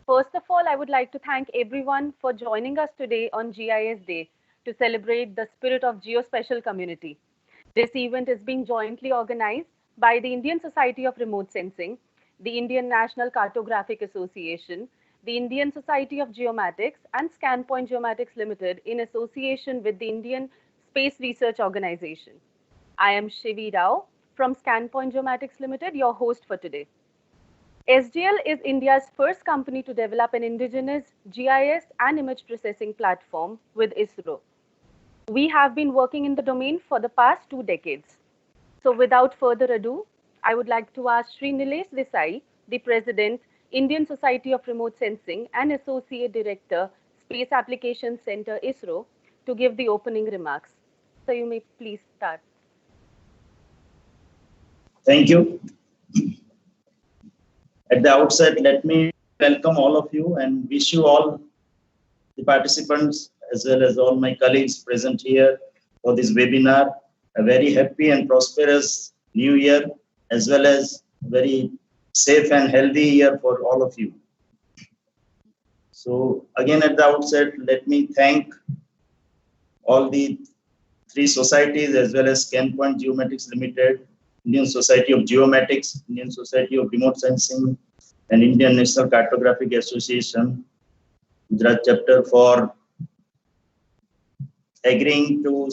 First of all, I would like to thank everyone for joining us today on GIS Day to celebrate the spirit of geospatial community. This event is being jointly organized by the Indian Society of Remote Sensing, the Indian National Cartographic Association, the Indian Society of Geomatics, and Scanpoint Geomatics Limited in association with the Indian Space Research Organization. I am Shri from Scanpoint Geomatics Limited, your host for today. SGL is India's first company to develop an indigenous GIS and image processing platform with ISRO. We have been working in the domain for the past 2 decades. So without further ado, I would like to ask Shri Desai, the President, Indian Society of Remote Sensing and Associate Director, Space Applications Center, ISRO, to give the opening remarks. So you may please start. Thank you. At the outset, let me welcome all of you and wish you all, the participants, as well as all my colleagues present here for this webinar, a very happy and prosperous new year, as well as very safe and healthy year for all of you. So again, at the outset, let me thank all the 3 societies as well as Scanpoint Geomatics Limited, Indian Society of Geomatics, Indian Society of Remote Sensing, and Indian National Cartographic Association, Gujarat chapter, for agreeing to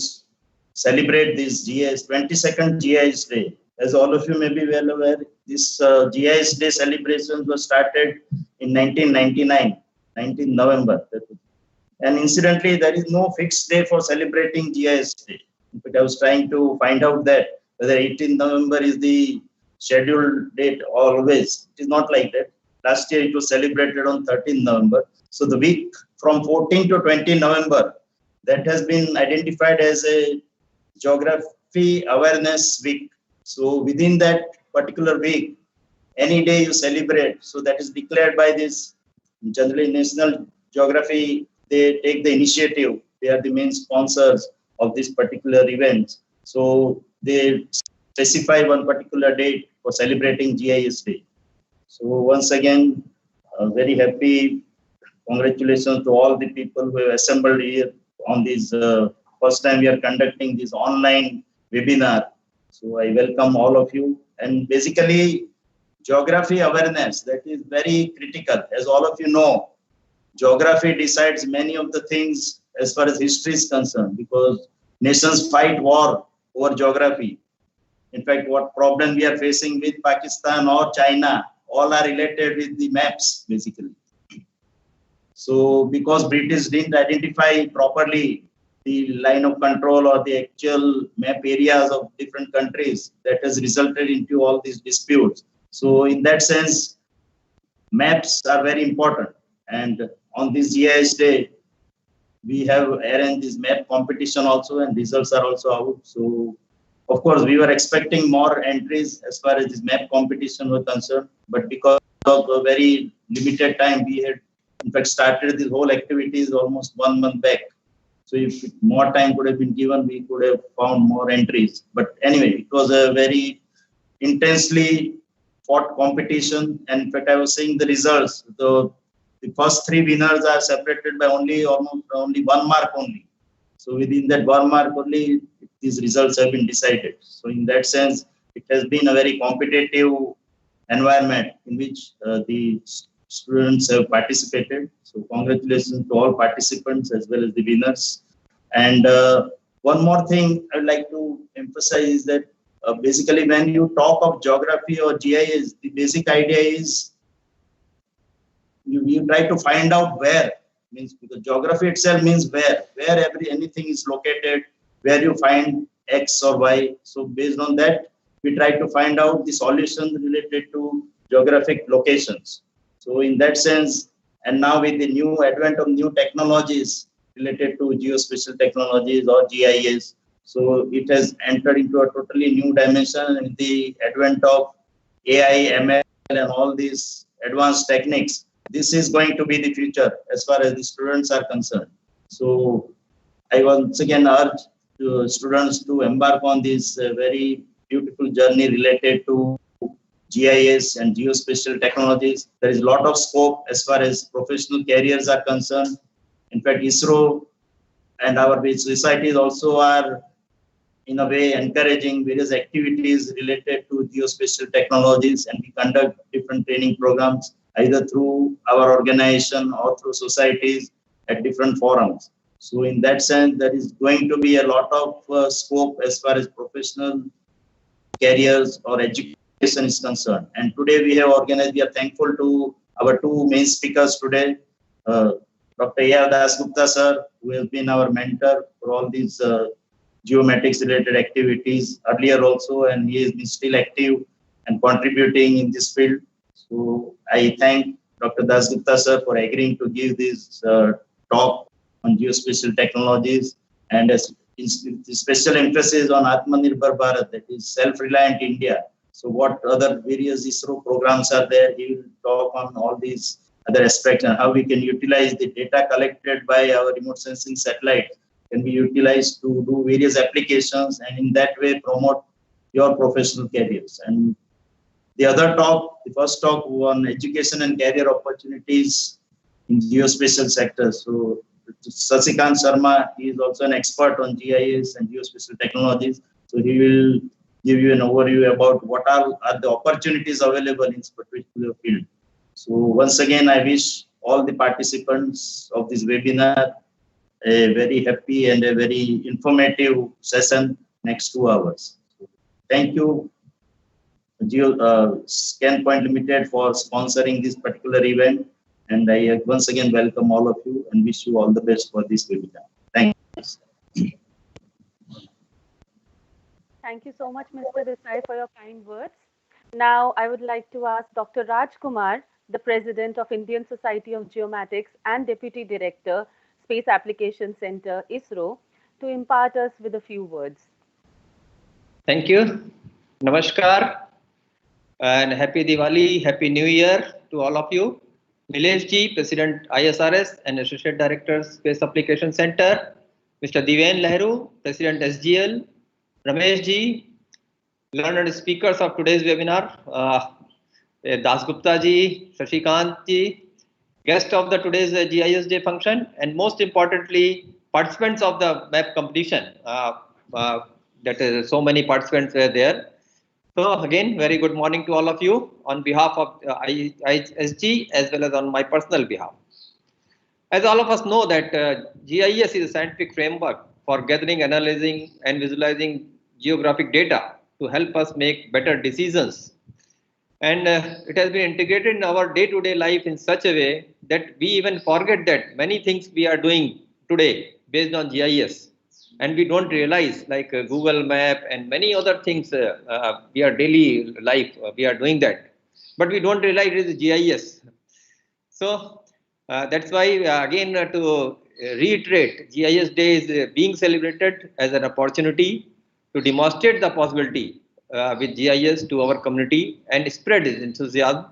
celebrate this GIS 22nd GIS Day. As all of you may be well aware, this GIS Day celebration was started in 1999, 19 November. And incidentally, there is no fixed day for celebrating GIS Day. In fact, I was trying to find out that whether 18 November is the scheduled date always. It is not like that. Last year it was celebrated on 13 November. So the week from 14 to 20 November, that has been identified as a Geography Awareness Week. So within that particular week, any day you celebrate, so that is declared by this, generally National Geography, they take the initiative. They are the main sponsors of this particular event. So they specify one particular date for celebrating GIS Day. So once again, very happy. Congratulations to all the people who have assembled here on this first time we are conducting this online webinar. So I welcome all of you. And basically, geography awareness, that is very critical. As all of you know, geography decides many of the things as far as history is concerned, because nations fight war over geography. In fact, what problem we are facing with Pakistan or China, all are related with the maps, basically. So because British didn't identify properly the line of control or the actual map areas of different countries, that has resulted into all these disputes. So in that sense, maps are very important. And on this GIS Day, we have arranged this map competition also, and results are also out. So of course, we were expecting more entries as far as this map competition was concerned, but because of a very limited time, we had in fact started this whole activities almost 1 month back. So if more time could have been given, we could have found more entries. But anyway, it was a very intensely fought competition. And in fact, I was seeing the results. The first 3 winners are separated by almost only 1 mark only. So within that 1 mark only, these results have been decided. So in that sense, it has been a very competitive environment in which the students have participated. So congratulations to all participants as well as the winners. And one more thing I would like to emphasize is that basically when you talk of geography or GIS, the basic idea is you try to find out where. Means because geography itself means where anything is located, where you find X or Y. So based on that, we try to find out the solutions related to geographic locations. So in that sense, and now with the new advent of new technologies related to geospatial technologies or GIS, so it has entered into a totally new dimension with the advent of AI, ML, and all these advanced techniques. This is going to be the future as far as the students are concerned. So I once again urge students to embark on this very beautiful journey related to GIS and geospatial technologies. There is a lot of scope as far as professional careers are concerned. In fact, ISRO and our societies also are in a way encouraging various activities related to geospatial technologies, and we conduct different training programs either through our organization or through societies at different forums. So in that sense, there is going to be a lot of scope as far as professional careers or education is concerned. And today we have organized, we are thankful to our two main speakers today, Dr. A.R. Dasgupta sir, who has been our mentor for all these geomatics related activities earlier also, and he has been still active and contributing in this field. So I thank Dr. Dasgupta sir for agreeing to give this talk on geospatial technologies, and special emphasis on Atmanirbhar Bharat, that is self-reliant India. So what other various ISRO programs are there, he will talk on all these other aspects and how we can utilize the data collected by our remote sensing satellites can be utilized to do various applications and in that way promote your professional careers. And the other talk, the first talk on education and career opportunities in geospatial sector. So Shashikant Sharma, he is also an expert on GIS and geospatial technologies. So he will give you an overview about what are the opportunities available in this particular field. So once again, I wish all the participants of this webinar a very happy and a very informative session next 2 hours. Thank you, Scanpoint Limited, for sponsoring this particular event. And I once again welcome all of you and wish you all the best for this webinar. Thank you. Thank you so much, Mr. Desai, for your kind words. Now, I would like to ask Dr. Raj Kumar, the President of Indian Society of Geomatics and Deputy Director, Space Application Center, ISRO, to impart us with a few words. Thank you. Namaskar and Happy Diwali, Happy New Year to all of you. Nilesh ji, President ISRS and Associate Director, Space Application Center. Mr. Diven Lehru, President SGL. Ramesh ji, learned speakers of today's webinar. Dasgupta ji, Shashikant ji, guest of the today's GIS Day function, and most importantly, participants of the map competition. That is, so many participants were there. So again, very good morning to all of you on behalf of ISG as well as on my personal behalf. As all of us know that GIS is a scientific framework for gathering, analyzing and visualizing geographic data to help us make better decisions. And it has been integrated in our day-to-day life in such a way that we even forget that many things we are doing today based on GIS. And we don't realize, like Google Map and many other things, we are daily life, we are doing that. But we don't realize it is GIS. So that's why, again, to reiterate, GIS Day is being celebrated as an opportunity to demonstrate the possibility with GIS to our community and spread its enthusiasm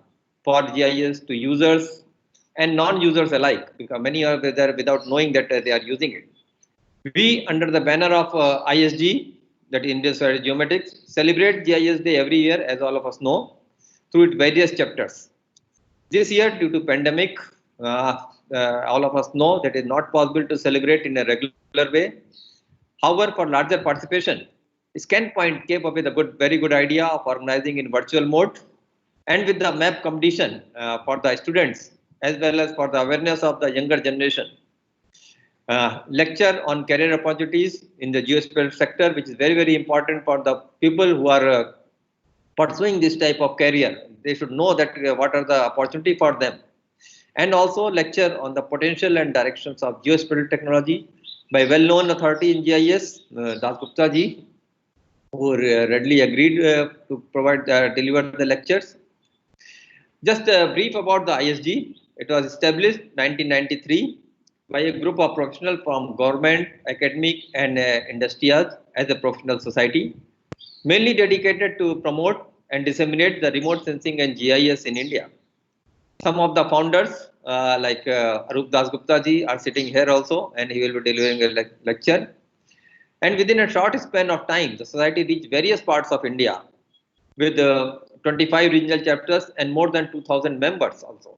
for GIS to users and non-users alike, because many are there without knowing that they are using it. We, under the banner of ISG, that is Indian Society of Geomatics, celebrate GIS Day every year, as all of us know, through its various chapters. This year, due to pandemic, all of us know that it is not possible to celebrate in a regular way. However, for larger participation, Scanpoint came up with a very good idea of organizing in virtual mode and with the map competition for the students as well as for the awareness of the younger generation. Lecture on career opportunities in the geospatial sector, which is very important for the people who are pursuing this type of career. They should know that what are the opportunity for them. And also lecture on the potential and directions of geospatial technology by well-known authority in GIS, Dasgupta ji, who readily agreed to provide deliver the lectures. Just a brief about the ISG. It was established 1993 by a group of professionals from government, academic and industrials as a professional society, mainly dedicated to promote and disseminate the remote sensing and GIS in India. Some of the founders like Arup Dasgupta ji are sitting here also, and he will be delivering a lecture. And within a short span of time, the society reached various parts of India with 25 regional chapters and more than 2,000 members also.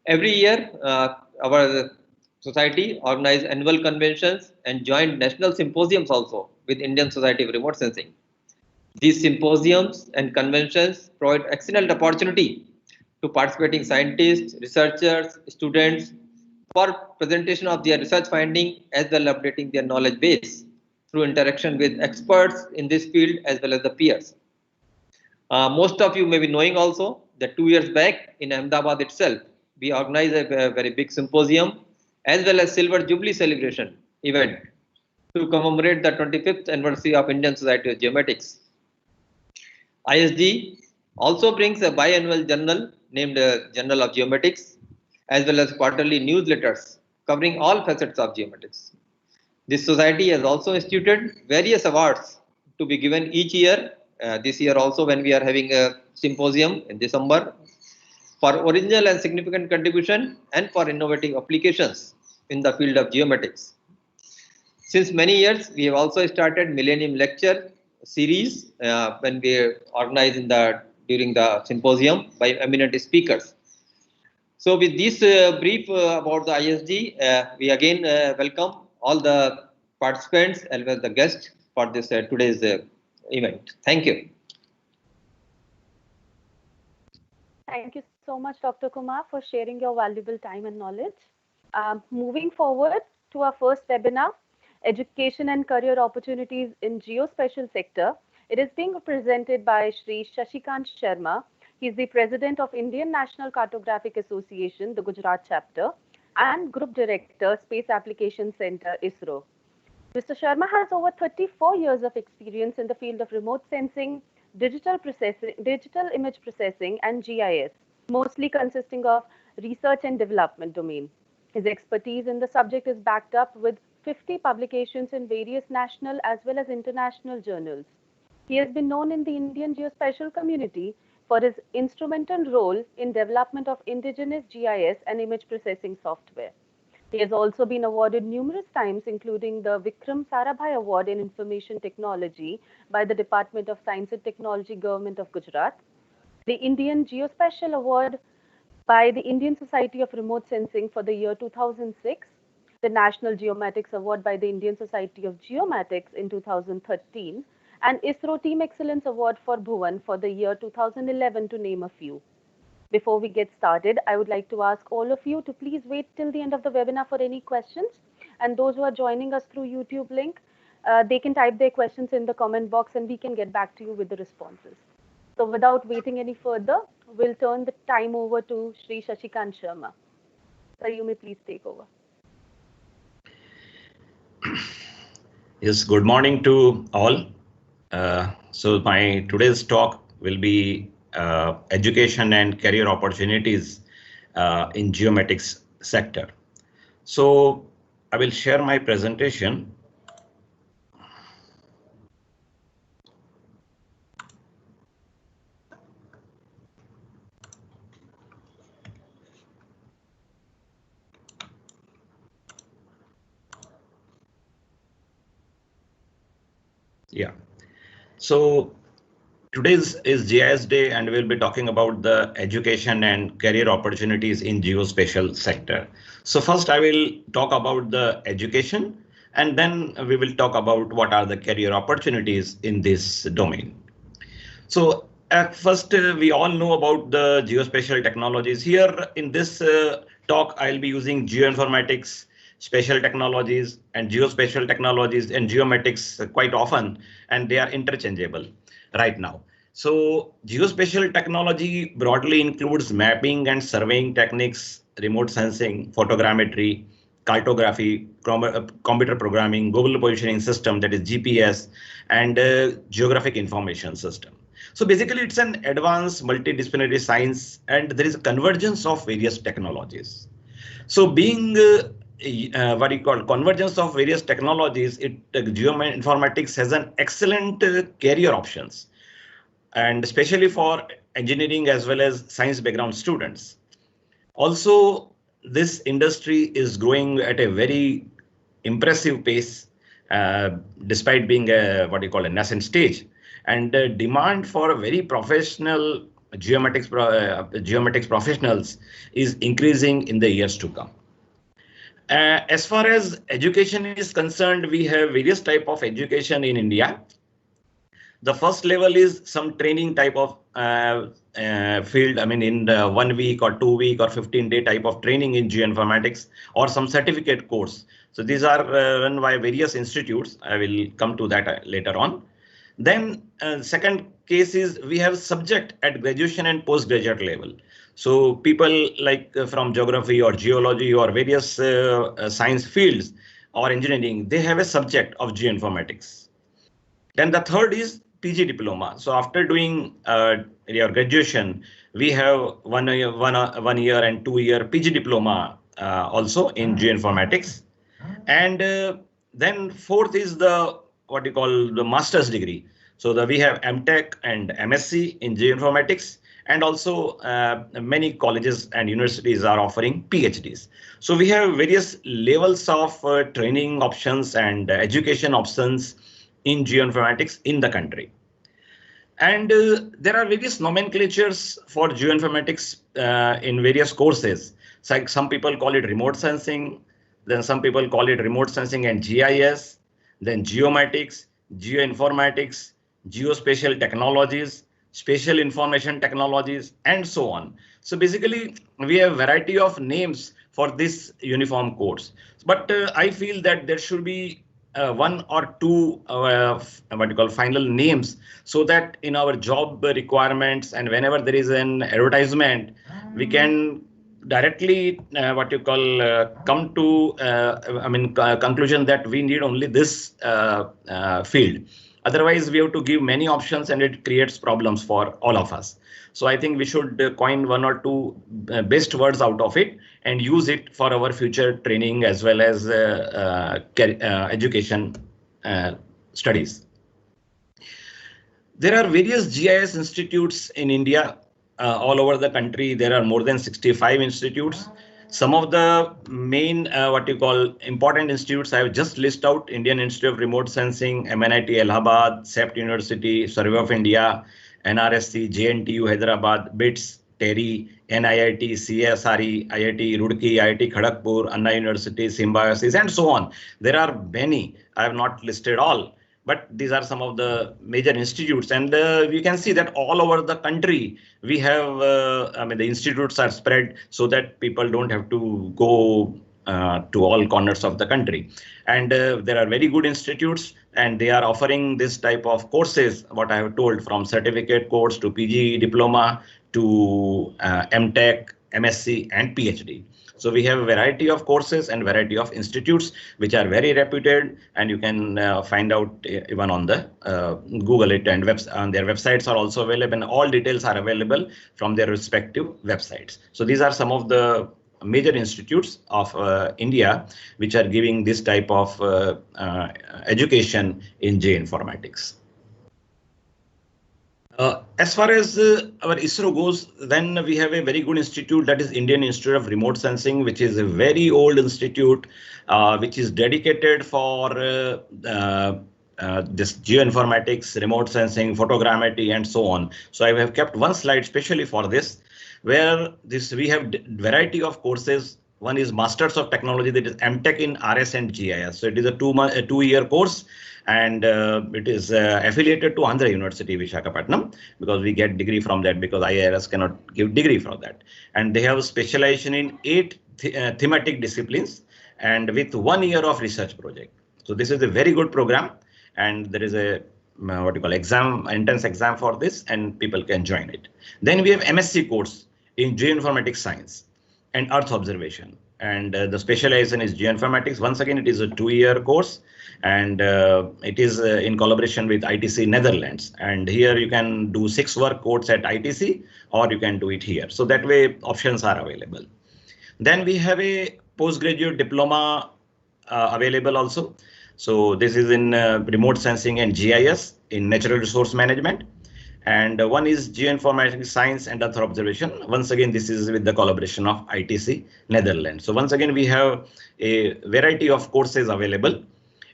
Every year, our society organizes annual conventions and joint national symposiums also with Indian Society of Remote Sensing. These symposiums and conventions provide excellent opportunity to participating scientists, researchers, students for presentation of their research finding as well as updating their knowledge base through interaction with experts in this field as well as the peers. Most of you may be knowing also that 2 years back in Ahmedabad itself, we organized a very big symposium as well as Silver Jubilee celebration event to commemorate the 25th anniversary of Indian Society of Geomatics. ISG also brings a biannual journal named Journal of Geomatics as well as quarterly newsletters covering all facets of geomatics. This society has also instituted various awards to be given each year. This year also, when we are having a symposium in December, for original and significant contribution and for innovative applications in the field of geomatics. Since many years, we have also started Millennium Lecture series when we organize during the symposium by eminent speakers. So with this brief about the ISG, we again welcome all the participants as well as the guests for this today's event. Thank you. Thank you so much, Dr. Kumar, for sharing your valuable time and knowledge. Moving forward to our first webinar, Education and Career Opportunities in Geospatial Sector. It is being presented by Shri Shashikant Sharma. He is the President of Indian National Cartographic Association, the Gujarat chapter, and Group Director, Space Application Center, ISRO. Mr. Sharma has over 34 years of experience in the field of remote sensing, digital image processing, and GIS, mostly consisting of research and development domain. His expertise in the subject is backed up with 50 publications in various national as well as international journals. He has been known in the Indian geospatial community for his instrumental role in development of indigenous GIS and image processing software. He has also been awarded numerous times, including the Vikram Sarabhai Award in Information Technology by the Department of Science and Technology, Government of Gujarat, the Indian Geospatial Award by the Indian Society of Remote Sensing for the year 2006, the National Geomatics Award by the Indian Society of Geomatics in 2013, and ISRO Team Excellence Award for Bhuvan for the year 2011, to name a few. Before we get started, I would like to ask all of you to please wait till the end of the webinar for any questions. And those who are joining us through YouTube link, they can type their questions in the comment box and we can get back to you with the responses. So without waiting any further, we'll turn the time over to Shri Shashikant Sharma. Sir, you may please take over. Yes, good morning to all. So my today's talk will be education and career opportunities in geomatics sector. So I will share my presentation. Yeah. So today's is GIS Day and we'll be talking about the education and career opportunities in geospatial sector. So first I will talk about the education and then we will talk about what are the career opportunities in this domain. So at first we all know about the geospatial technologies. Here in this talk I'll be using geoinformatics, spatial technologies and geospatial technologies and geomatics quite often, and they are interchangeable right now. So geospatial technology broadly includes mapping and surveying techniques, remote sensing, photogrammetry, cartography, computer programming, global positioning system, that is GPS, and geographic information system. So basically it's an advanced multidisciplinary science and there is a convergence of various technologies. So being what you call convergence of various technologies, geoinformatics has an excellent career options, and especially for engineering as well as science background students. Also, this industry is growing at a very impressive pace, despite being a what you call a nascent stage. and demand for very professional geomatics professionals is increasing in the years to come. As far as education is concerned, we have various type of education in India. The first level is some training type of field. I mean, in the 1 week or 2 week or 15-day type of training in geoinformatics or some certificate course. So these are run by various institutes. I will come to that later on. Then second case is we have subject at graduation and postgraduate level. So people like from geography or geology or various science fields or engineering, they have a subject of geoinformatics. Then the third is PG diploma. So after doing your graduation, we have 1 year and 2 year PG diploma also in geoinformatics. And then fourth is the what you call the master's degree. So we have MTech and MSc in geoinformatics, and also many colleges and universities are offering PhDs. So we have various levels of training options and education options in geoinformatics in the country. And there are various nomenclatures for geoinformatics in various courses. So some people call it remote sensing, then some people call it remote sensing and GIS, then geomatics, geoinformatics, geospatial technologies, spatial information technologies, and so on. So basically, we have a variety of names for this uniform course. But I feel that there should be one or two what you call final names, so that in our job requirements and whenever there is an advertisement, we can directly what you call come to conclusion that we need only this field. Otherwise, we have to give many options and it creates problems for all of us. So I think we should coin one or two best words out of it and use it for our future training as well as education studies. There are various GIS institutes in India. All over the country, there are more than 65 institutes. Some of the main important institutes I have just listed out: Indian Institute of Remote Sensing, MNIT Allahabad, CEPT University, Survey of India, NRSC, JNTU Hyderabad, BITS, TERI, NIIT, CSRE, IIT Roorkee, IIT Kharagpur, Anna University, Symbiosis, and so on. There are many. I have not listed all, but these are some of the major institutes, and we can see that all over the country we have, the institutes are spread so that people don't have to go to all corners of the country. And there are very good institutes, and they are offering this type of courses, what I have told, from certificate course to PG diploma to MTech, MSc, and PhD. So we have a variety of courses and variety of institutes which are very reputed, and you can find out even on the Google it, and on their websites are also available, and all details are available from their respective websites. So these are some of the major institutes of India which are giving this type of education in geoinformatics. As far as our ISRO goes, then we have a very good institute, that is Indian Institute of Remote Sensing, which is a very old institute, which is dedicated for this geoinformatics, remote sensing, photogrammetry, and so on. So I have kept one slide specially for this, where we have variety of courses. One is Masters of Technology, that is MTech in RS and GIS. So it is a 2-year course, and it is affiliated to Andhra University, Visakhapatnam, because we get degree from that, because IIRS cannot give degree for that. And they have specialization in 8 thematic disciplines, and with 1 year of research project. So this is a very good program, and there is a entrance exam for this, and people can join it. Then we have MSc course in geoinformatics science and earth observation, and the specialization is geoinformatics. Once again, it is a 2-year course, and it is in collaboration with ITC Netherlands, and here you can do 6 work courses at ITC, or you can do it here. So that way options are available. Then we have a postgraduate diploma available also. So this is in remote sensing and GIS in natural resource management. And one is geoinformatics science and earth observation. Once again, this is with the collaboration of ITC Netherlands. So once again, we have a variety of courses available,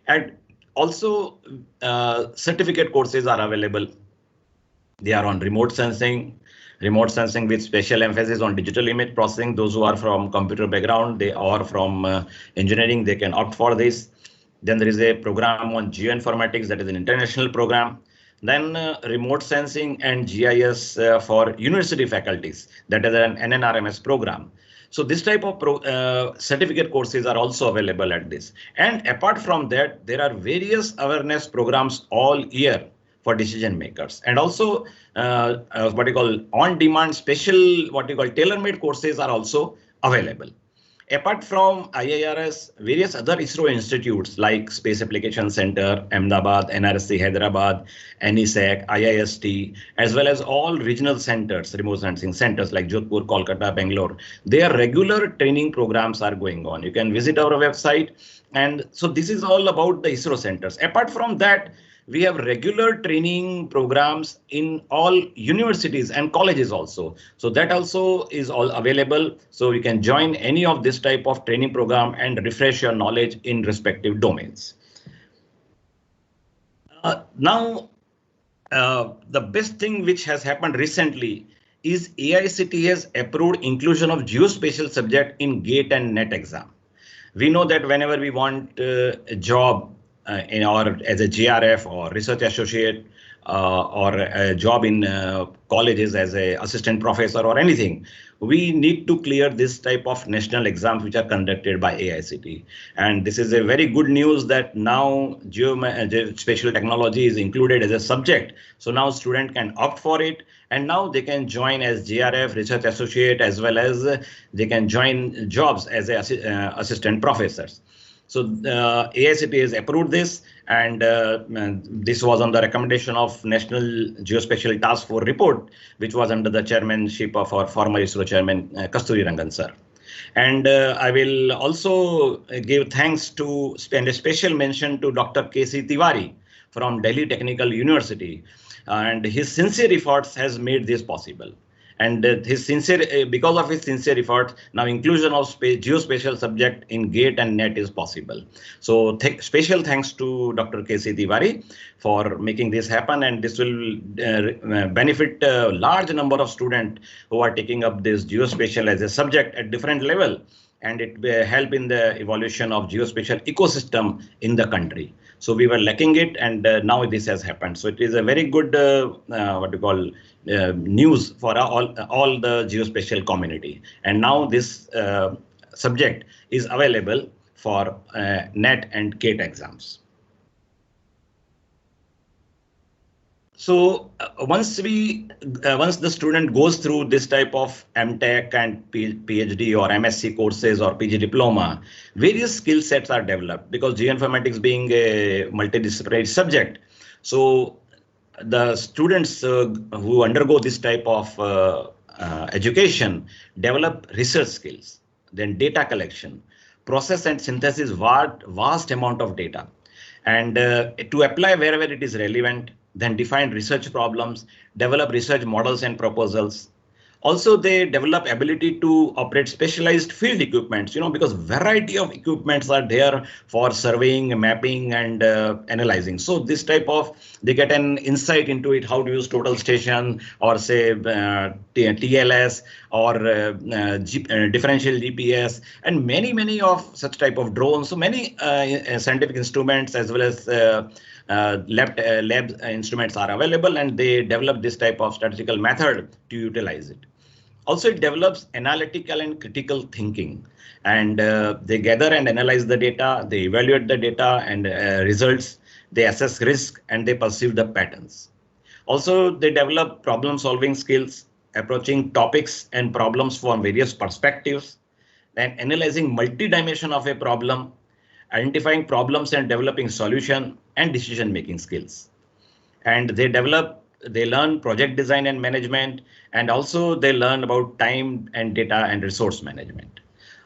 and also certificate courses are available They are on remote sensing with special emphasis on digital image processing. Those who are from computer background, they are from engineering, they can opt for this. Then there is a program on geoinformatics, that is an international program. Then remote sensing and GIS for university faculties, that is an NNRMS program. So this type of certificate courses are also available at this. And apart from that, there are various awareness programs all year for decision makers, and also what you call on-demand special, what you call tailor-made courses are also available. Apart from IIRS, various other ISRO institutes like Space Application Center, Ahmedabad, NRC, Hyderabad, NESAC, IIST, as well as all regional centers, remote sensing centers like Jodhpur, Kolkata, Bangalore, their regular training programs are going on. You can visit our website. And so this is all about the ISRO centers. Apart from that, we have regular training programs in all universities and colleges also. So that also is all available. So you can join any of this type of training program and refresh your knowledge in respective domains. Now, the best thing which has happened recently is AICTE has approved inclusion of geospatial subject in GATE and NET exam. We know that whenever we want a job in our as a GRF or research associate or a job in colleges as a assistant professor or anything, we need to clear this type of national exams which are conducted by AICTE. And this is a very good news that now geospatial technology is included as a subject. So now student can opt for it, and now they can join as GRF, research associate, as well as they can join jobs as a assistant professors. So AICTE has approved this, and this was on the recommendation of National Geospatial Task Force report, which was under the chairmanship of our former ISRO chairman, Kasturi Rangan sir. And I will also give thanks to and a special mention to Dr. K.C. Tiwari from Delhi Technical University, and his sincere efforts has made this possible. And his sincere, because of his sincere efforts, now inclusion of geospatial subject in GATE and NET is possible. So special thanks to Dr. K.C. Tiwari for making this happen, and this will benefit a large number of students who are taking up this geospatial as a subject at different level, and it will help in the evolution of geospatial ecosystem in the country. So we were lacking it, and now this has happened. So it is a very good what you call news for all the geospatial community. And now this subject is available for NET and GATE exams. So once the student goes through this type of MTech and PhD or MSc courses or PG diploma, various skill sets are developed, because geoinformatics being a multidisciplinary subject. So the students who undergo this type of education develop research skills, then data collection, process and synthesis vast amount of data, and to apply wherever it is relevant, then define research problems, develop research models and proposals. Also, they develop ability to operate specialized field equipments, because variety of equipments are there for surveying, mapping, and analyzing. So this type of, they get an insight into it, how to use total station, or say TLS, or differential GPS, and many of such type of drones. So many scientific instruments as well as lab instruments are available, and they develop this type of statistical method to utilize it. Also, it develops analytical and critical thinking, and they gather and analyze the data, they evaluate the data and results, they assess risk, and they perceive the patterns. Also, they develop problem solving skills, approaching topics and problems from various perspectives, and analyzing multi-dimension of a problem, identifying problems and developing solution and decision making skills. And they learn project design and management, and also they learn about time and data and resource management.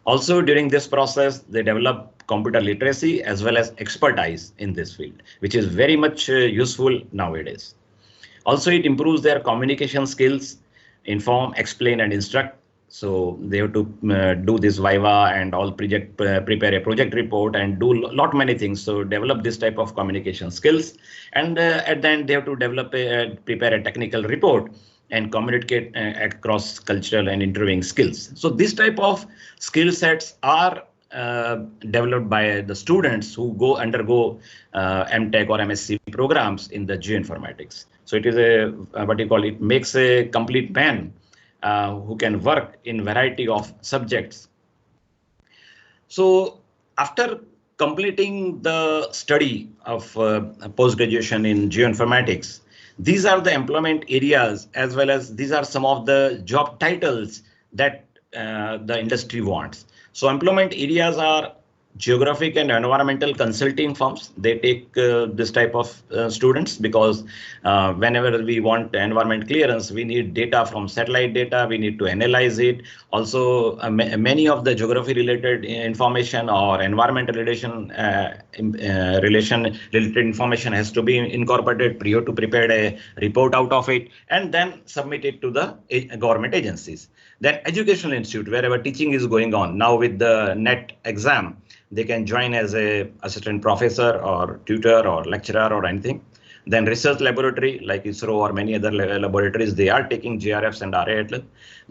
Also, during this process, they develop computer literacy as well as expertise in this field, which is very much useful nowadays. Also, it improves their communication skills, inform, explain, and instruct. So they have to do this Viva and all project, prepare a project report and do lot many things. So develop this type of communication skills. And at the end, they have to develop prepare a technical report and communicate across cultural and interviewing skills. So this type of skill sets are developed by the students who undergo MTech or MSc programs in the geoinformatics. So it is a what you call it makes a complete man who can work in variety of subjects. So after completing the study of post-graduation in geoinformatics, these are the employment areas as well as these are some of the job titles that the industry wants. So employment areas are geographic and environmental consulting firms. They take this type of students because whenever we want environment clearance, we need data from satellite data. We need to analyze it. Also, many of the geography related information or environmental relation related information has to be incorporated prior to prepare a report out of it and then submit it to the government agencies. Then educational institute, wherever teaching is going on now with the NET exam, they can join as a assistant professor or tutor or lecturer or anything. Then research laboratory like ISRO or many other laboratories, they are taking GRFs and RA.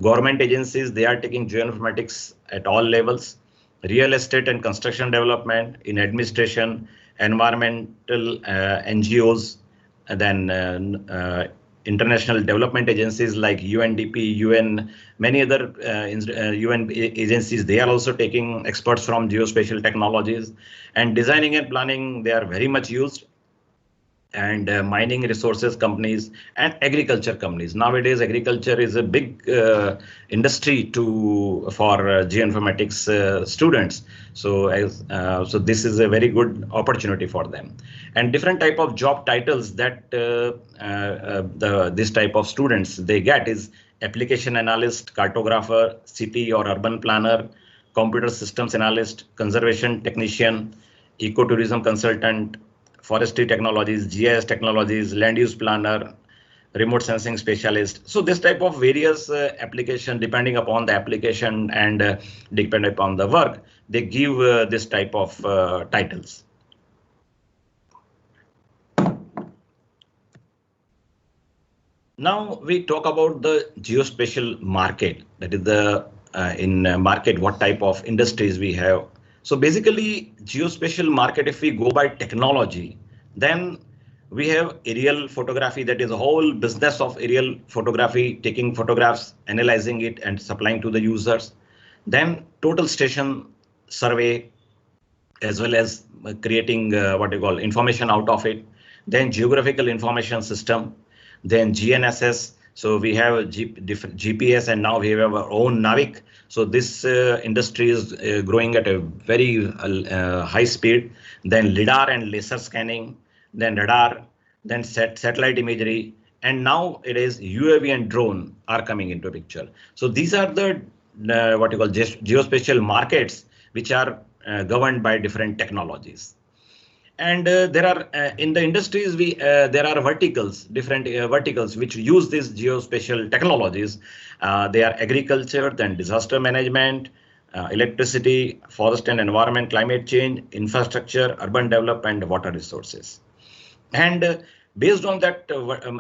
Government agencies, they are taking geoinformatics at all levels. Real estate and construction development, in administration, environmental NGOs, and then international development agencies like UNDP, UN, many other UN agencies, they are also taking experts from geospatial technologies, and designing and planning, they are very much used. And mining resources companies and agriculture companies. Nowadays, agriculture is a big industry for geoinformatics students. So so this is a very good opportunity for them. And different type of job titles that this type of students they get is application analyst, cartographer, city or urban planner, computer systems analyst, conservation technician, ecotourism consultant, forestry technologies, GIS technologies, land use planner, remote sensing specialist. So this type of various application, depending upon the application and depending upon the work, they give this type of titles. Now we talk about the geospatial market. That is the in market, what type of industries we have. So basically, geospatial market, if we go by technology, then we have aerial photography, that is a whole business of aerial photography, taking photographs, analyzing it and supplying to the users. Then total station survey, as well as creating what you call information out of it. Then geographical information system, then GNSS. So we have GPS and now we have our own NAVIC. So this industry is growing at a very high speed. Then LIDAR and laser scanning, then radar, then satellite imagery, and now it is UAV and drone are coming into picture. So these are the what you call geospatial markets, which are governed by different technologies. And there are in the industries there are verticals, different verticals which use these geospatial technologies. They are agriculture, then disaster management, electricity, forest and environment, climate change, infrastructure, urban development, water resources. And based on that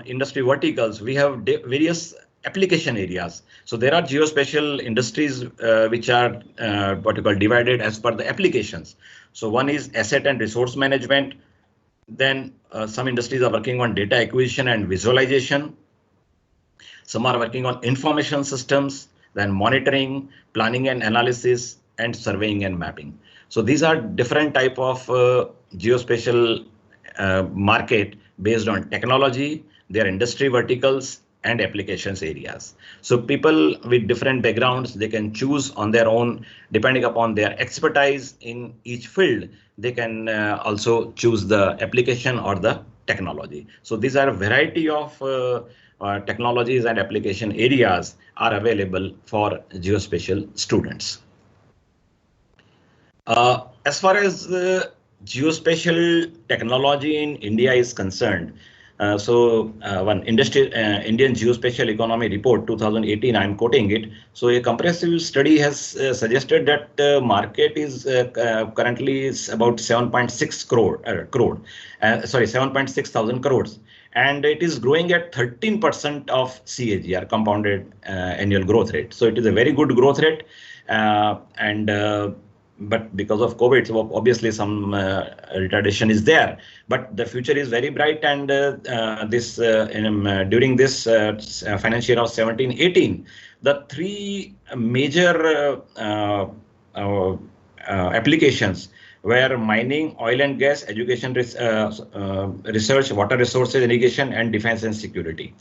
industry verticals, we have various application areas. So there are geospatial industries which are what you call divided as per the applications. So one is asset and resource management. Then some industries are working on data acquisition and visualization. Some are working on information systems, then monitoring, planning and analysis, and surveying and mapping. So these are different type of geospatial market based on technology, their industry verticals, and applications areas. So people with different backgrounds, they can choose on their own, depending upon their expertise in each field, they can also choose the application or the technology. So these are a variety of technologies and application areas are available for geospatial students. As far as geospatial technology in India is concerned, One Indian Geospatial Economy Report 2018, I'm quoting it. So a comprehensive study has suggested that the market is currently is about 7.6 7.6 thousand crores. And it is growing at 13% of CAGR, compounded annual growth rate. So it is a very good growth rate. But because of COVID, so obviously some retardation is there. But the future is very bright, and during this financial year of 17-18, the three major applications were mining, oil and gas, education, research, water resources, irrigation, and defense and security.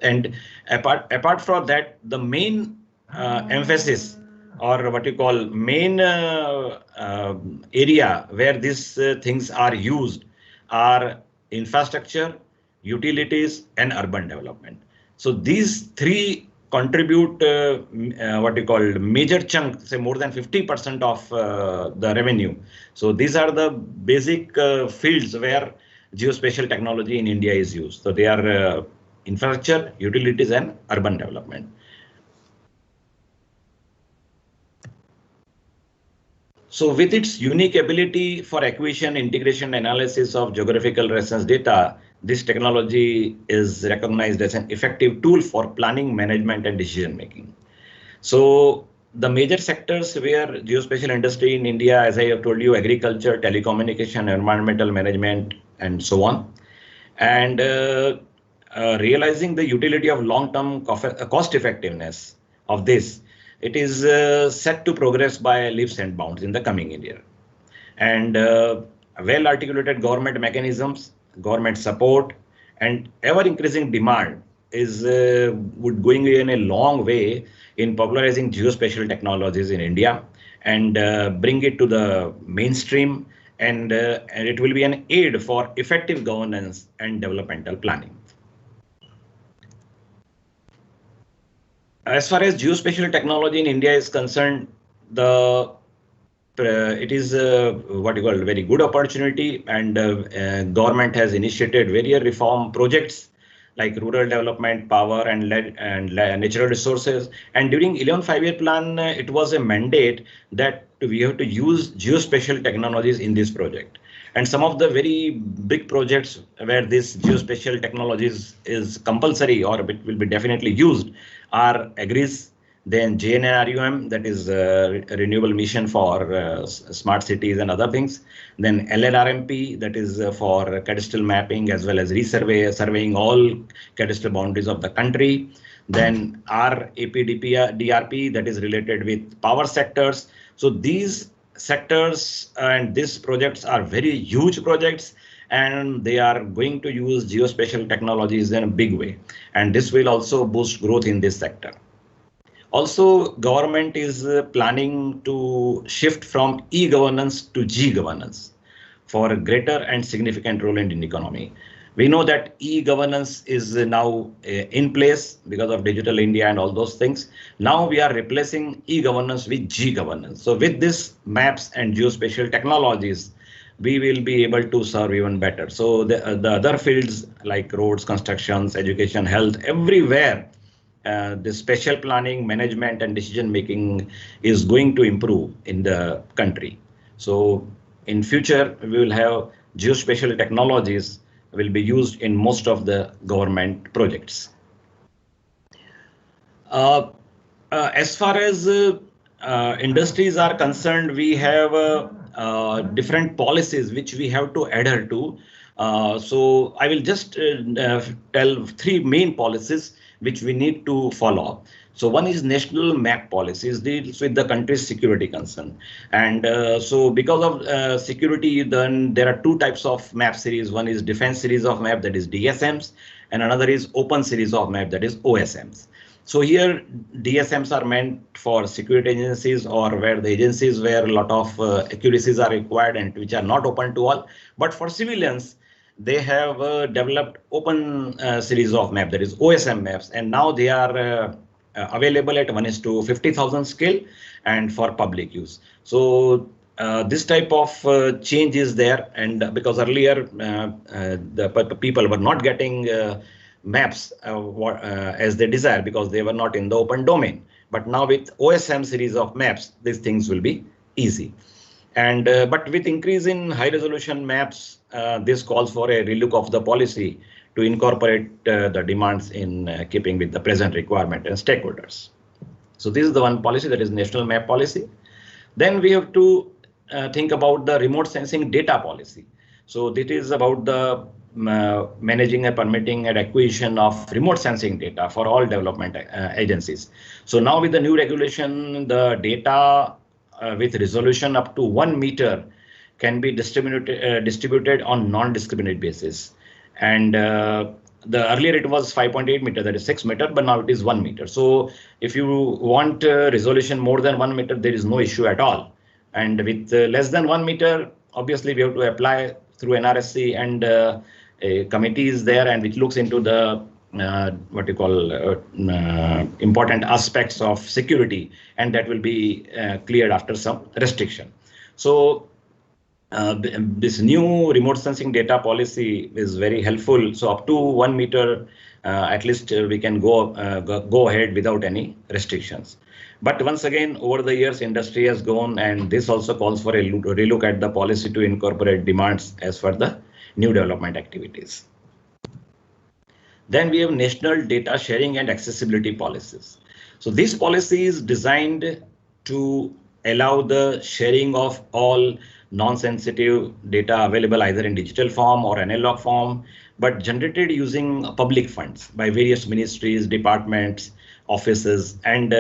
And apart from that, the main emphasis, or what you call main area where these things are used, are infrastructure, utilities, and urban development. So these three contribute what you call major chunk, say more than 50% of the revenue. So these are the basic fields where geospatial technology in India is used. So they are infrastructure, utilities, and urban development. So with its unique ability for acquisition, integration, analysis of geographical reference data, this technology is recognized as an effective tool for planning, management, and decision making. So the major sectors where geospatial industry in India, as I have told you, agriculture, telecommunication, environmental management, and so on. And realizing the utility of long-term cost effectiveness of this, it is set to progress by leaps and bounds in the coming year. And well-articulated government mechanisms, government support, and ever-increasing demand is going in a long way in popularizing geospatial technologies in India and bring it to the mainstream, and it will be an aid for effective governance and developmental planning. As far as geospatial technology in India is concerned, it is what you call a very good opportunity, and government has initiated various reform projects like rural development, power, and natural resources. And during 11th five-year plan, it was a mandate that we have to use geospatial technologies in this project. And some of the very big projects where this geospatial technologies is compulsory or it will be definitely used are AGRIS, then JNRUM, that is a renewable mission for smart cities and other things. Then LLRMP, that is for cadastral mapping as well as surveying all cadastral boundaries of the country. Then RAPDRP, that is related with power sectors. So these sectors and these projects are very huge projects, and they are going to use geospatial technologies in a big way. And this will also boost growth in this sector. Also, government is planning to shift from e-governance to G-governance for a greater and significant role in the economy. We know that e-governance is now in place because of Digital India and all those things. Now we are replacing e-governance with G-governance. So with this maps and geospatial technologies, we will be able to serve even better. So the other fields like roads, constructions, education, health, everywhere, the spatial planning, management, and decision making is going to improve in the country. So in future, we will have geospatial technologies will be used in most of the government projects. As far as industries are concerned, we have different policies which we have to adhere to. So I will just tell three main policies which we need to follow. So one is national map policies, deals with the country's security concern. And so because of security, then there are two types of map series. One is defense series of map, that is DSMs, and another is open series of map, that is OSMs. So here DSMs are meant for security agencies or where the agencies where a lot of accuracies are required and which are not open to all. But for civilians, they have developed open series of map, that is OSM maps, and now they are available at 1:50,000 scale and for public use. So this type of change is there, and because earlier the people were not getting maps as they desire because they were not in the open domain. But now with OSM series of maps, these things will be easy. And but with increase in high resolution maps, this calls for a relook of the policy to incorporate the demands in keeping with the present requirement and stakeholders. So this is the one policy, that is national map policy. Then we have to think about the remote sensing data policy. So this is about the managing and permitting and acquisition of remote sensing data for all development agencies. So now with the new regulation, the data with resolution up to 1 meter can be distributed on non-discriminate basis. And the earlier it was 5.8 meter, that is 6 meter, but now it is 1 meter. So if you want resolution more than 1 meter, there is no issue at all. And with less than 1 meter, obviously we have to apply through NRSC, and a committee is there and which looks into the what you call important aspects of security, and that will be cleared after some restriction. So this new remote sensing data policy is very helpful. So up to 1 meter, at least we can go ahead without any restrictions. But once again, over the years, industry has gone, and this also calls for a relook at the policy to incorporate demands as for the new development activities. Then we have national data sharing and accessibility policies. So this policy is designed to allow the sharing of all non-sensitive data available either in digital form or analog form, but generated using public funds by various ministries, departments, offices, and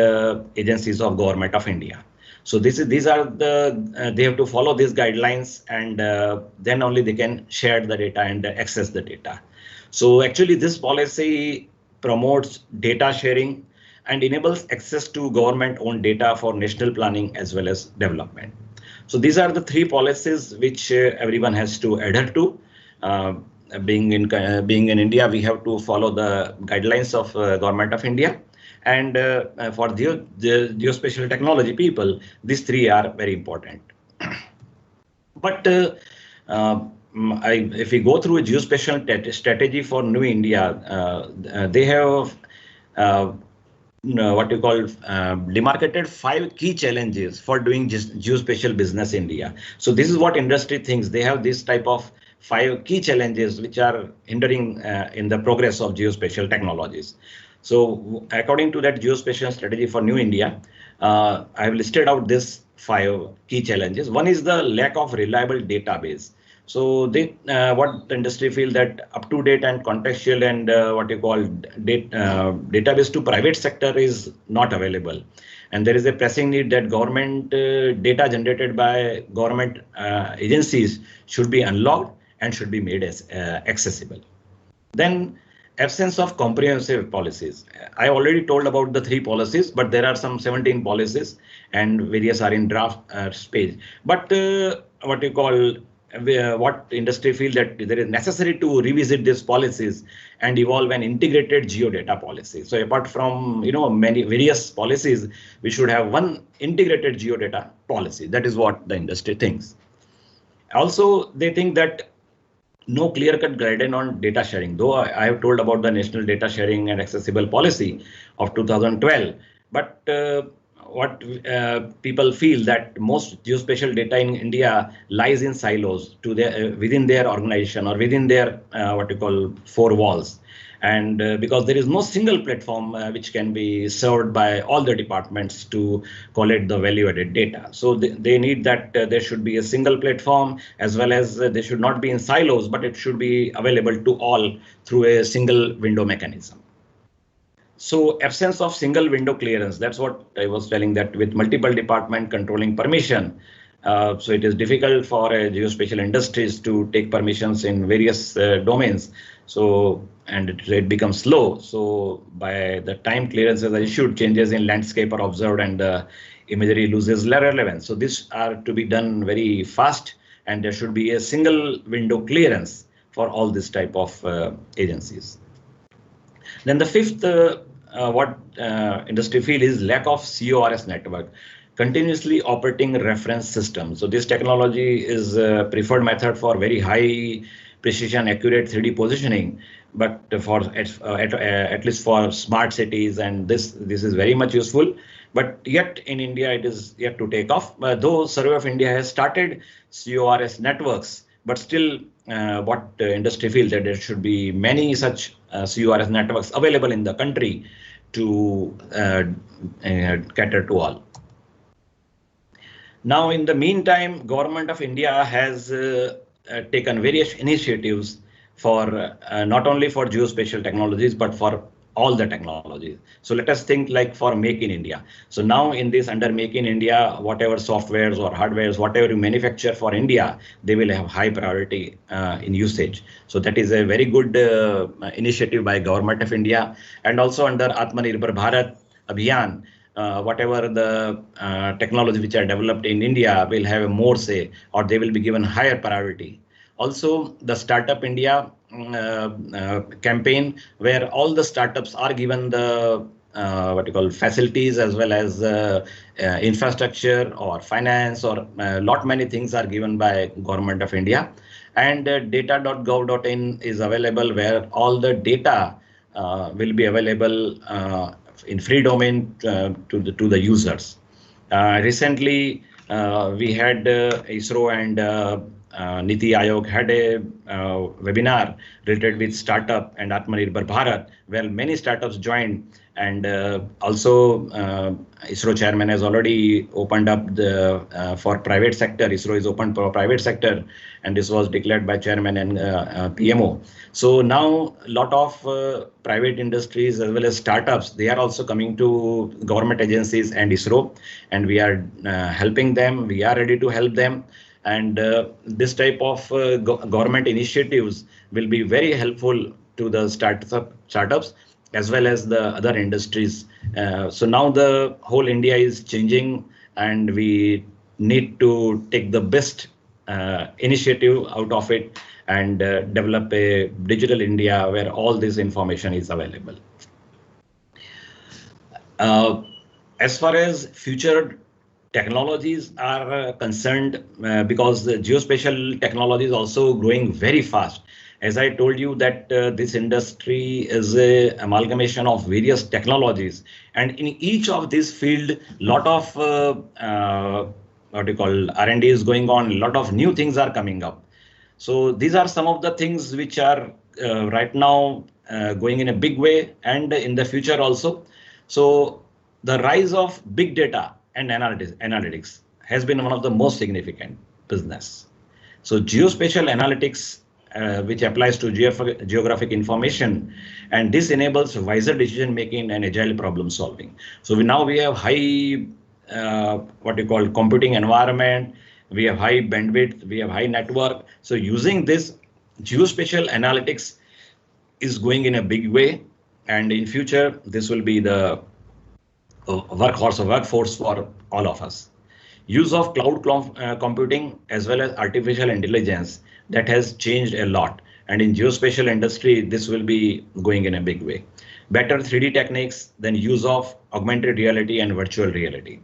agencies of Government of India. So these are the they have to follow these guidelines, and then only they can share the data and access the data. So actually this policy promotes data sharing and enables access to government-owned data for national planning as well as development. So these are the three policies which everyone has to adhere to. Being in India, we have to follow the guidelines of Government of India. And for the geospatial technology people, these three are very important. But if we go through a geospatial strategy for New India, they have what you call demarcated 5 key challenges for doing geospatial business in India. So this is what industry thinks. They have this type of 5 key challenges which are hindering in the progress of geospatial technologies. So according to that geospatial strategy for New India, I have listed out this 5 key challenges. One is the lack of reliable database. So what the industry feel that up-to-date and contextual and what you call database to private sector is not available. And there is a pressing need that government data generated by government agencies should be unlocked and should be made as accessible. Then absence of comprehensive policies. I already told about the 3 policies, but there are some 17 policies and various are in draft stage. But what industry feel that there is necessary to revisit these policies and evolve an integrated geodata policy. So apart from many various policies, we should have one integrated geodata policy. That is what the industry thinks. Also, they think that no clear-cut guidance on data sharing, though I have told about the National Data Sharing and Accessible Policy of 2012. But what people feel that most geospatial data in India lies in silos to within their organization or within their what you call 4 walls. And because there is no single platform which can be served by all the departments to collect the value-added data. So they need that there should be a single platform, as well as they should not be in silos, but it should be available to all through a single window mechanism. So absence of single window clearance, that's what I was telling, that with multiple department controlling permission, so it is difficult for geospatial industries to take permissions in various domains. So, and it becomes slow. So by the time clearances are issued, changes in landscape are observed and imagery loses relevance. So these are to be done very fast, and there should be a single window clearance for all this type of agencies. Then the fifth, what industry feel is lack of CORS network. continuously operating reference system. So this technology is a preferred method for very high precision, accurate 3D positioning, but for at least for smart cities, and this is very much useful. But yet in India, it is yet to take off. Though Survey of India has started CORS networks, but still what industry feels that there should be many such CORS networks available in the country to cater to all. Now, in the meantime, Government of India has taken various initiatives for not only for geospatial technologies, but for all the technologies. So let us think like for Make in India. So now in this under Make in India, whatever softwares or hardwares, whatever you manufacture for India, they will have high priority in usage. So that is a very good initiative by Government of India. And also under Atmanirbhar Bharat Abhiyan, whatever the technology which are developed in India will have a more say, or they will be given higher priority. Also, the Startup India campaign, where all the startups are given the what you call facilities as well as infrastructure or finance or lot many things are given by Government of India. And data.gov.in is available, where all the data will be available in free domain to the users. Recently, we had ISRO and Niti Aayog had a webinar related with startup and Atmanirbhar Bharat, where many startups joined, and also ISRO chairman has already opened up the for private sector. ISRO is open for private sector, and this was declared by chairman and PMO. So now a lot of private industries as well as startups, they are also coming to government agencies and ISRO, and we are helping them. We are ready to help them. And this type of government initiatives will be very helpful to the startups as well as the other industries. So now the whole India is changing, and we need to take the best initiative out of it and develop a digital India where all this information is available. As far as future technologies are concerned, because the geospatial technology is also growing very fast. As I told you that this industry is a amalgamation of various technologies, and in each of this field, lot of what you call R&D is going on. A lot of new things are coming up. So these are some of the things which are right now going in a big way, and in the future also. So the rise of big data and analytics has been one of the most significant business. So geospatial analytics, which applies to geographic information, and this enables wiser decision making and agile problem solving. So now we have high what you call computing environment, we have high bandwidth, we have high network. So using this, geospatial analytics is going in a big way, and in future this will be the workforce for all of us. Use of cloud computing as well as artificial intelligence, that has changed a lot, and in geospatial industry this will be going in a big way. Better 3D techniques, then use of augmented reality and virtual reality.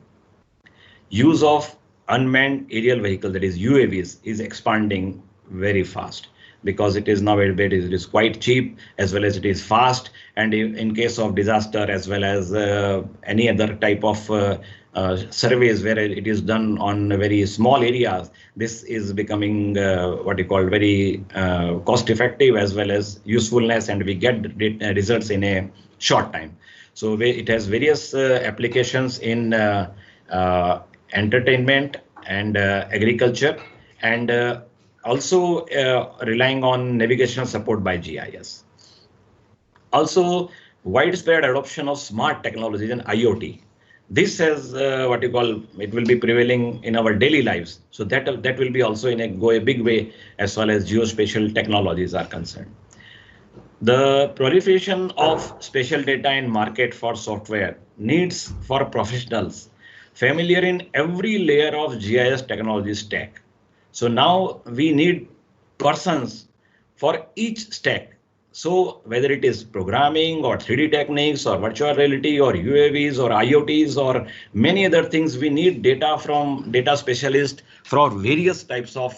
Use of unmanned aerial vehicle, that is UAVs, is expanding very fast, because it is now it is quite cheap as well as it is fast, and in case of disaster as well as any other type of surveys where it is done on very small areas, this is becoming what you call very cost effective as well as usefulness, and we get results in a short time. So it has various applications in entertainment and agriculture, and also relying on navigational support by GIS. Also, widespread adoption of smart technologies and IoT. This has what you call, it will be prevailing in our daily lives. So that will be also in a big way as far as geospatial technologies are concerned. The proliferation of spatial data in market for software needs for professionals familiar in every layer of GIS technology stack. So now we need persons for each stack, So whether it is programming or 3D techniques or virtual reality or UAVs or IoTs or many other things, we need data from data specialists for various types of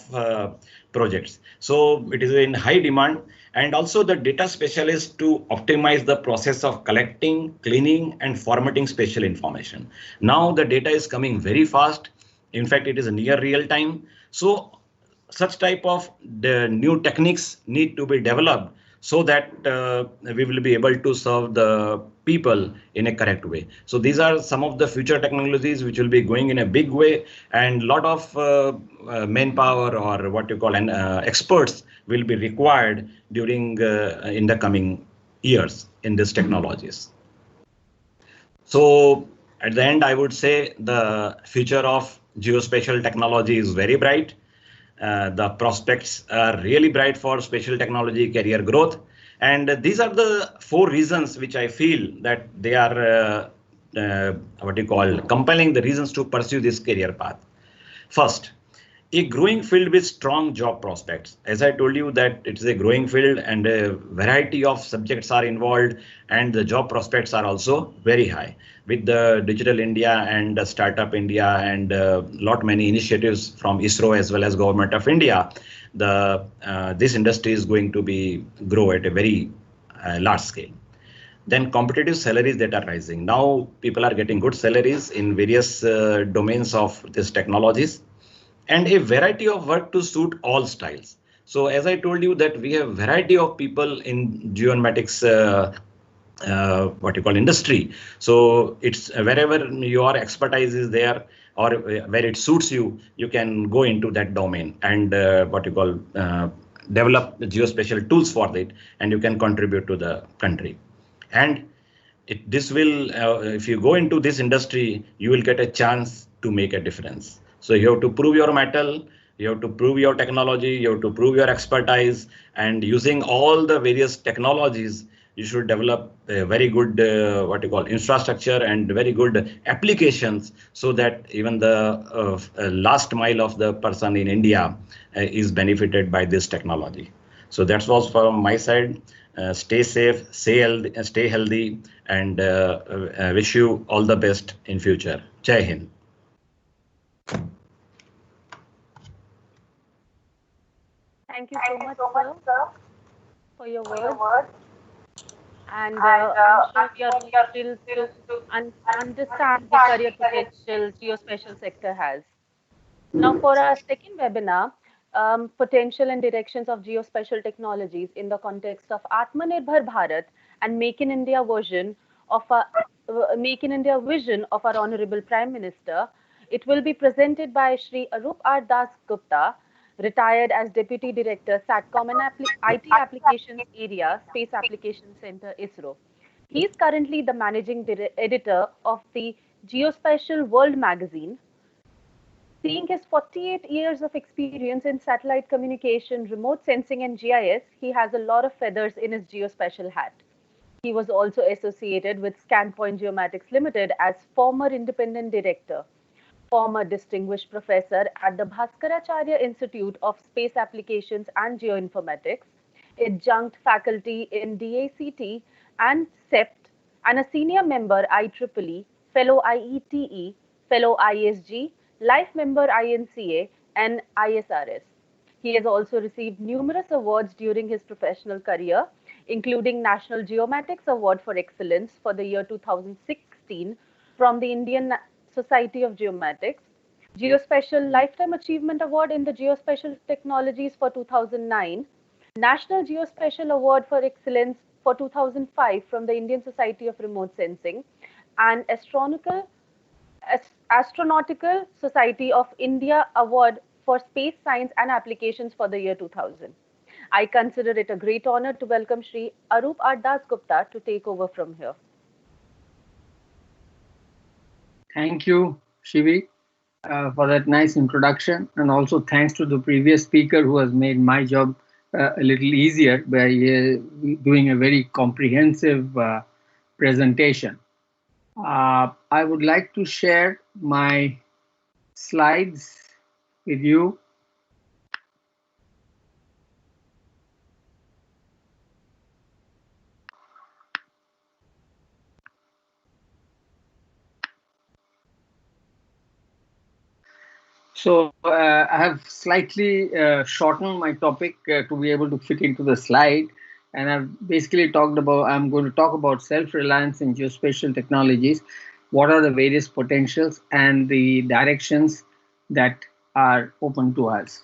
projects. So it is in high demand, and also the data specialists to optimize the process of collecting, cleaning and formatting spatial information. Now the data is coming very fast. In fact, it is near real time. So such type of the new techniques need to be developed so that we will be able to serve the people in a correct way. So these are some of the future technologies which will be going in a big way, and lot of manpower or what you call experts will be required during in the coming years in these technologies. So at the end, I would say the future of geospatial technology is very bright. The prospects are really bright for spatial technology career growth. And these are the 4 reasons which I feel that they are what you call compelling the reasons to pursue this career path. First, a growing field with strong job prospects. As I told you that it's a growing field and a variety of subjects are involved, and the job prospects are also very high. With the Digital India and Startup India and lot many initiatives from ISRO as well as Government of India, the this industry is going to be grow at a very large scale. Then competitive salaries that are rising. Now people are getting good salaries in various domains of these technologies, and a variety of work to suit all styles. So as I told you that we have variety of people in geomatics what you call industry. So it's wherever your expertise is there or where it suits you, you can go into that domain and what you call develop geospatial tools for it, and you can contribute to the country. And this will, if you go into this industry, you will get a chance to make a difference. So you have to prove your mettle, you have to prove your technology, you have to prove your expertise, and using all the various technologies, you should develop a very good what you call infrastructure and very good applications, so that even the last mile of the person in India is benefited by this technology. So that was from my side. Stay safe, stay healthy, and wish you all the best in future. Jai Hind. Thank you so much, sir, for your words. And I'm sure we are all thrilled to understand the career potential geospatial sector has. Now, for our second webinar, potential and directions of geospatial technologies in the context of Atmanirbhar Bharat and Make in India version of our Make in India vision of our Honourable Prime Minister, it will be presented by Shri Arup R. Das Gupta, retired as Deputy Director, SATCOM and IT Applications Area, Space Application Center, ISRO. He is currently the Managing Editor of the Geospatial World magazine. Seeing his 48 years of experience in satellite communication, remote sensing and GIS, he has a lot of feathers in his geospatial hat. He was also associated with Scanpoint Geomatics Limited as former independent director, former distinguished professor at the Bhaskaracharya Institute of Space Applications and Geoinformatics, adjunct faculty in DACT and CEPT, and a senior member IEEE, fellow IETE, fellow ISG, life member INCA, and ISRS. He has also received numerous awards during his professional career, including National Geomatics Award for Excellence for the year 2016 from the Indian Society of Geomatics, Geospatial Lifetime Achievement Award in the Geospatial Technologies for 2009, National Geospatial Award for Excellence for 2005 from the Indian Society of Remote Sensing, and Astronautical Society of India Award for Space Science and Applications for the year 2000. I consider it a great honor to welcome Shri Arup R. Das Gupta to take over from here. Thank you, Shri, for that nice introduction, and also thanks to the previous speaker who has made my job a little easier by doing a very comprehensive presentation. I would like to share my slides with you. So I have slightly shortened my topic to be able to fit into the slide. And I've basically talked about, I'm going to talk about self-reliance in geospatial technologies. What are the various potentials and the directions that are open to us?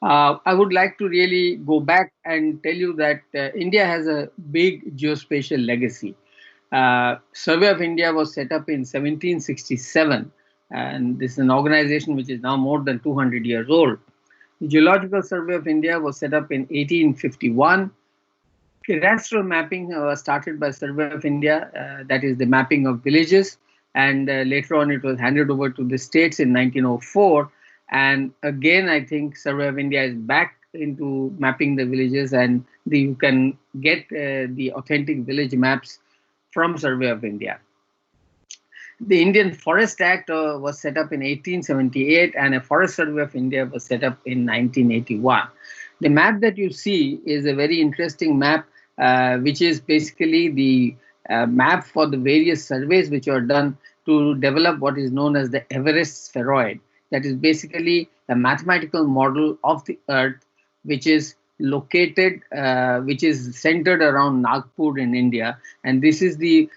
I would like to really go back and tell you that India has a big geospatial legacy. Survey of India was set up in 1767, and this is an organization which is now more than 200 years old. The Geological Survey of India was set up in 1851. Cadastral mapping was started by Survey of India, that is the mapping of villages, and later on it was handed over to the states in 1904. And again, I think Survey of India is back into mapping the villages, and you can get the authentic village maps from Survey of India. The Indian Forest Act was set up in 1878, and a Forest Survey of India was set up in 1981. The map that you see is a very interesting map, which is basically the map for the various surveys which are done to develop what is known as the Everest spheroid. That is basically a mathematical model of the Earth, which is located, which is centered around Nagpur in India, and this is the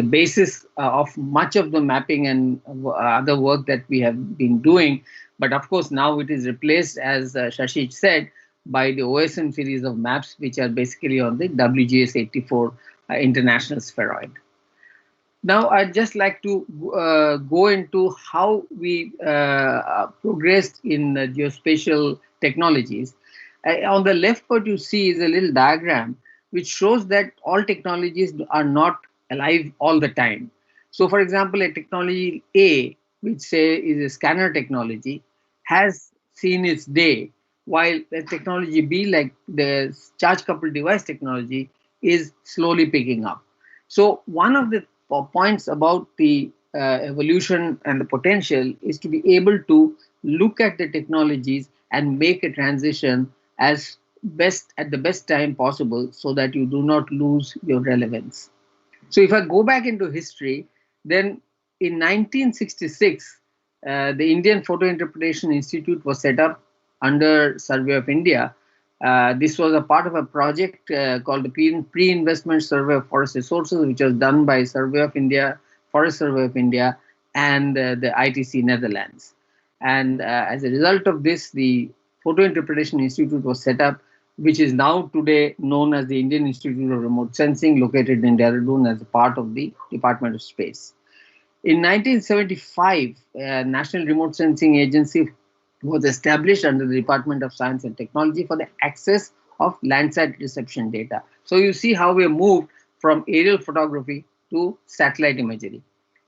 basis of much of the mapping and other work that we have been doing. But of course, now it is replaced, as Shashi said, by the OSM series of maps, which are basically on the WGS 84 international spheroid. Now, I'd just like to go into how we progressed in geospatial technologies. On the left, what you see is a little diagram which shows that all technologies are not alive all the time. So, for example, a technology A, which say is a scanner technology, has seen its day, while the technology B, like the charge-coupled device technology, is slowly picking up. So, one of the points about the evolution and the potential is to be able to look at the technologies and make a transition as best at the best time possible so that you do not lose your relevance. So if I go back into history, then in 1966, the Indian Photo Interpretation Institute was set up under Survey of India. This was a part of a project called the Pre-Investment Survey of Forest Resources, which was done by Survey of India, Forest Survey of India, and the ITC Netherlands. And as a result of this, the Photo Interpretation Institute was set up, which is now today known as the Indian Institute of Remote Sensing, located in Dehradun as a part of the Department of Space. In 1975, National Remote Sensing Agency was established under the Department of Science and Technology for the access of Landsat reception data. So you see how we moved from aerial photography to satellite imagery.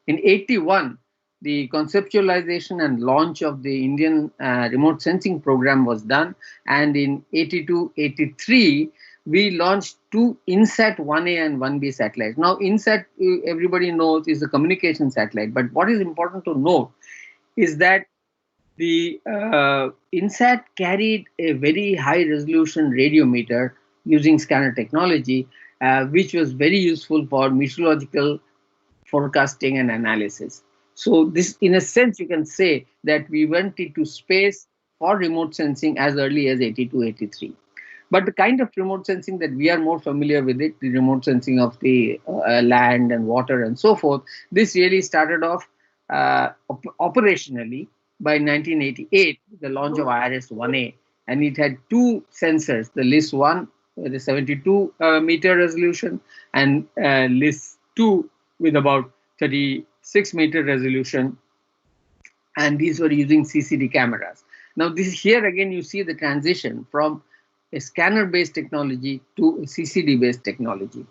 In 81, the conceptualization and launch of the Indian remote sensing program was done, and in 82-83, we launched two INSAT 1A and 1B satellites. Now, INSAT, everybody knows, is a communication satellite, but what is important to note is that the INSAT carried a very high resolution radiometer using scanner technology, which was very useful for meteorological forecasting and analysis. So this, in a sense, you can say that we went into space for remote sensing as early as 82-83. But the kind of remote sensing that we are more familiar with it, the remote sensing of the land and water and so forth, this really started off operationally by 1988, the launch of IRS-1A, and it had two sensors, the LIS-1 with a 72 meter resolution, and LIS-2 with about 36 meter resolution, and these were using CCD cameras. Now, this here again you see the transition from a scanner-based technology to a CCD-based technology.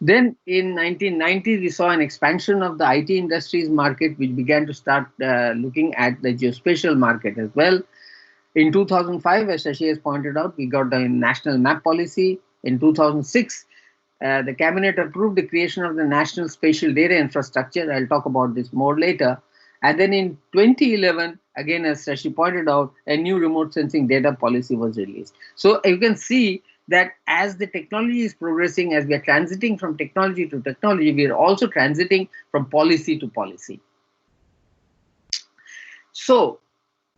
Then in 1990, we saw an expansion of the IT industries market, which began to start looking at the geospatial market as well. In 2005, as Shashi has pointed out, we got the national map policy. In 2006, the cabinet approved the creation of the national spatial data infrastructure. I'll talk about this more later. And then in 2011, again, as Shri pointed out, a new remote sensing data policy was released. So you can see that as the technology is progressing, as we are transiting from technology to technology, we are also transiting from policy to policy. So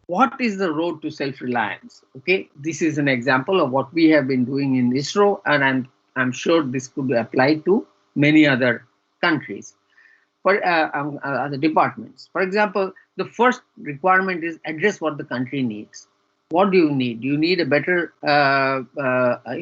what is the road to self-reliance? Okay, this is an example of what we have been doing in ISRO, and I'm sure this could be applied to many other countries, for other departments. For example, the first requirement is address what the country needs. What do you need? Do you need a better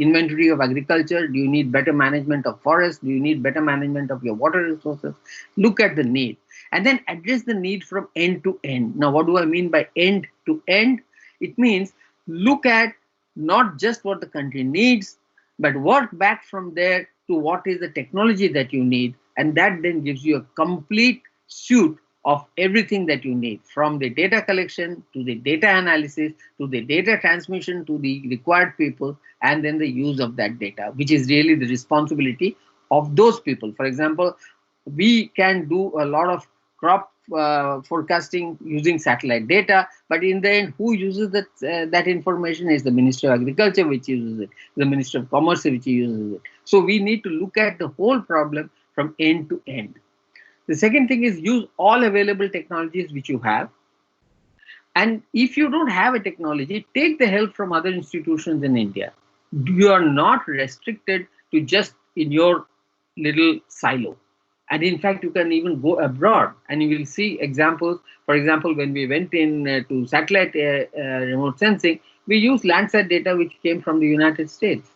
inventory of agriculture? Do you need better management of forests? Do you need better management of your water resources? Look at the need and then address the need from end to end. Now, what do I mean by end to end? It means look at not just what the country needs, but work back from there to what is the technology that you need. And that then gives you a complete suite of everything that you need, from the data collection to the data analysis to the data transmission to the required people, and then the use of that data, which is really the responsibility of those people. For example, we can do a lot of crop forecasting using satellite data, but in the end, who uses that information is the Ministry of Agriculture, which uses it, the Ministry of Commerce, which uses it. So we need to look at the whole problem from end to end. The second thing is use all available technologies which you have. And if you don't have a technology, take the help from other institutions in India. You are not restricted to just in your little silo. And in fact, you can even go abroad and you will see examples. For example, when we went in to satellite remote sensing, we used Landsat data which came from the United States.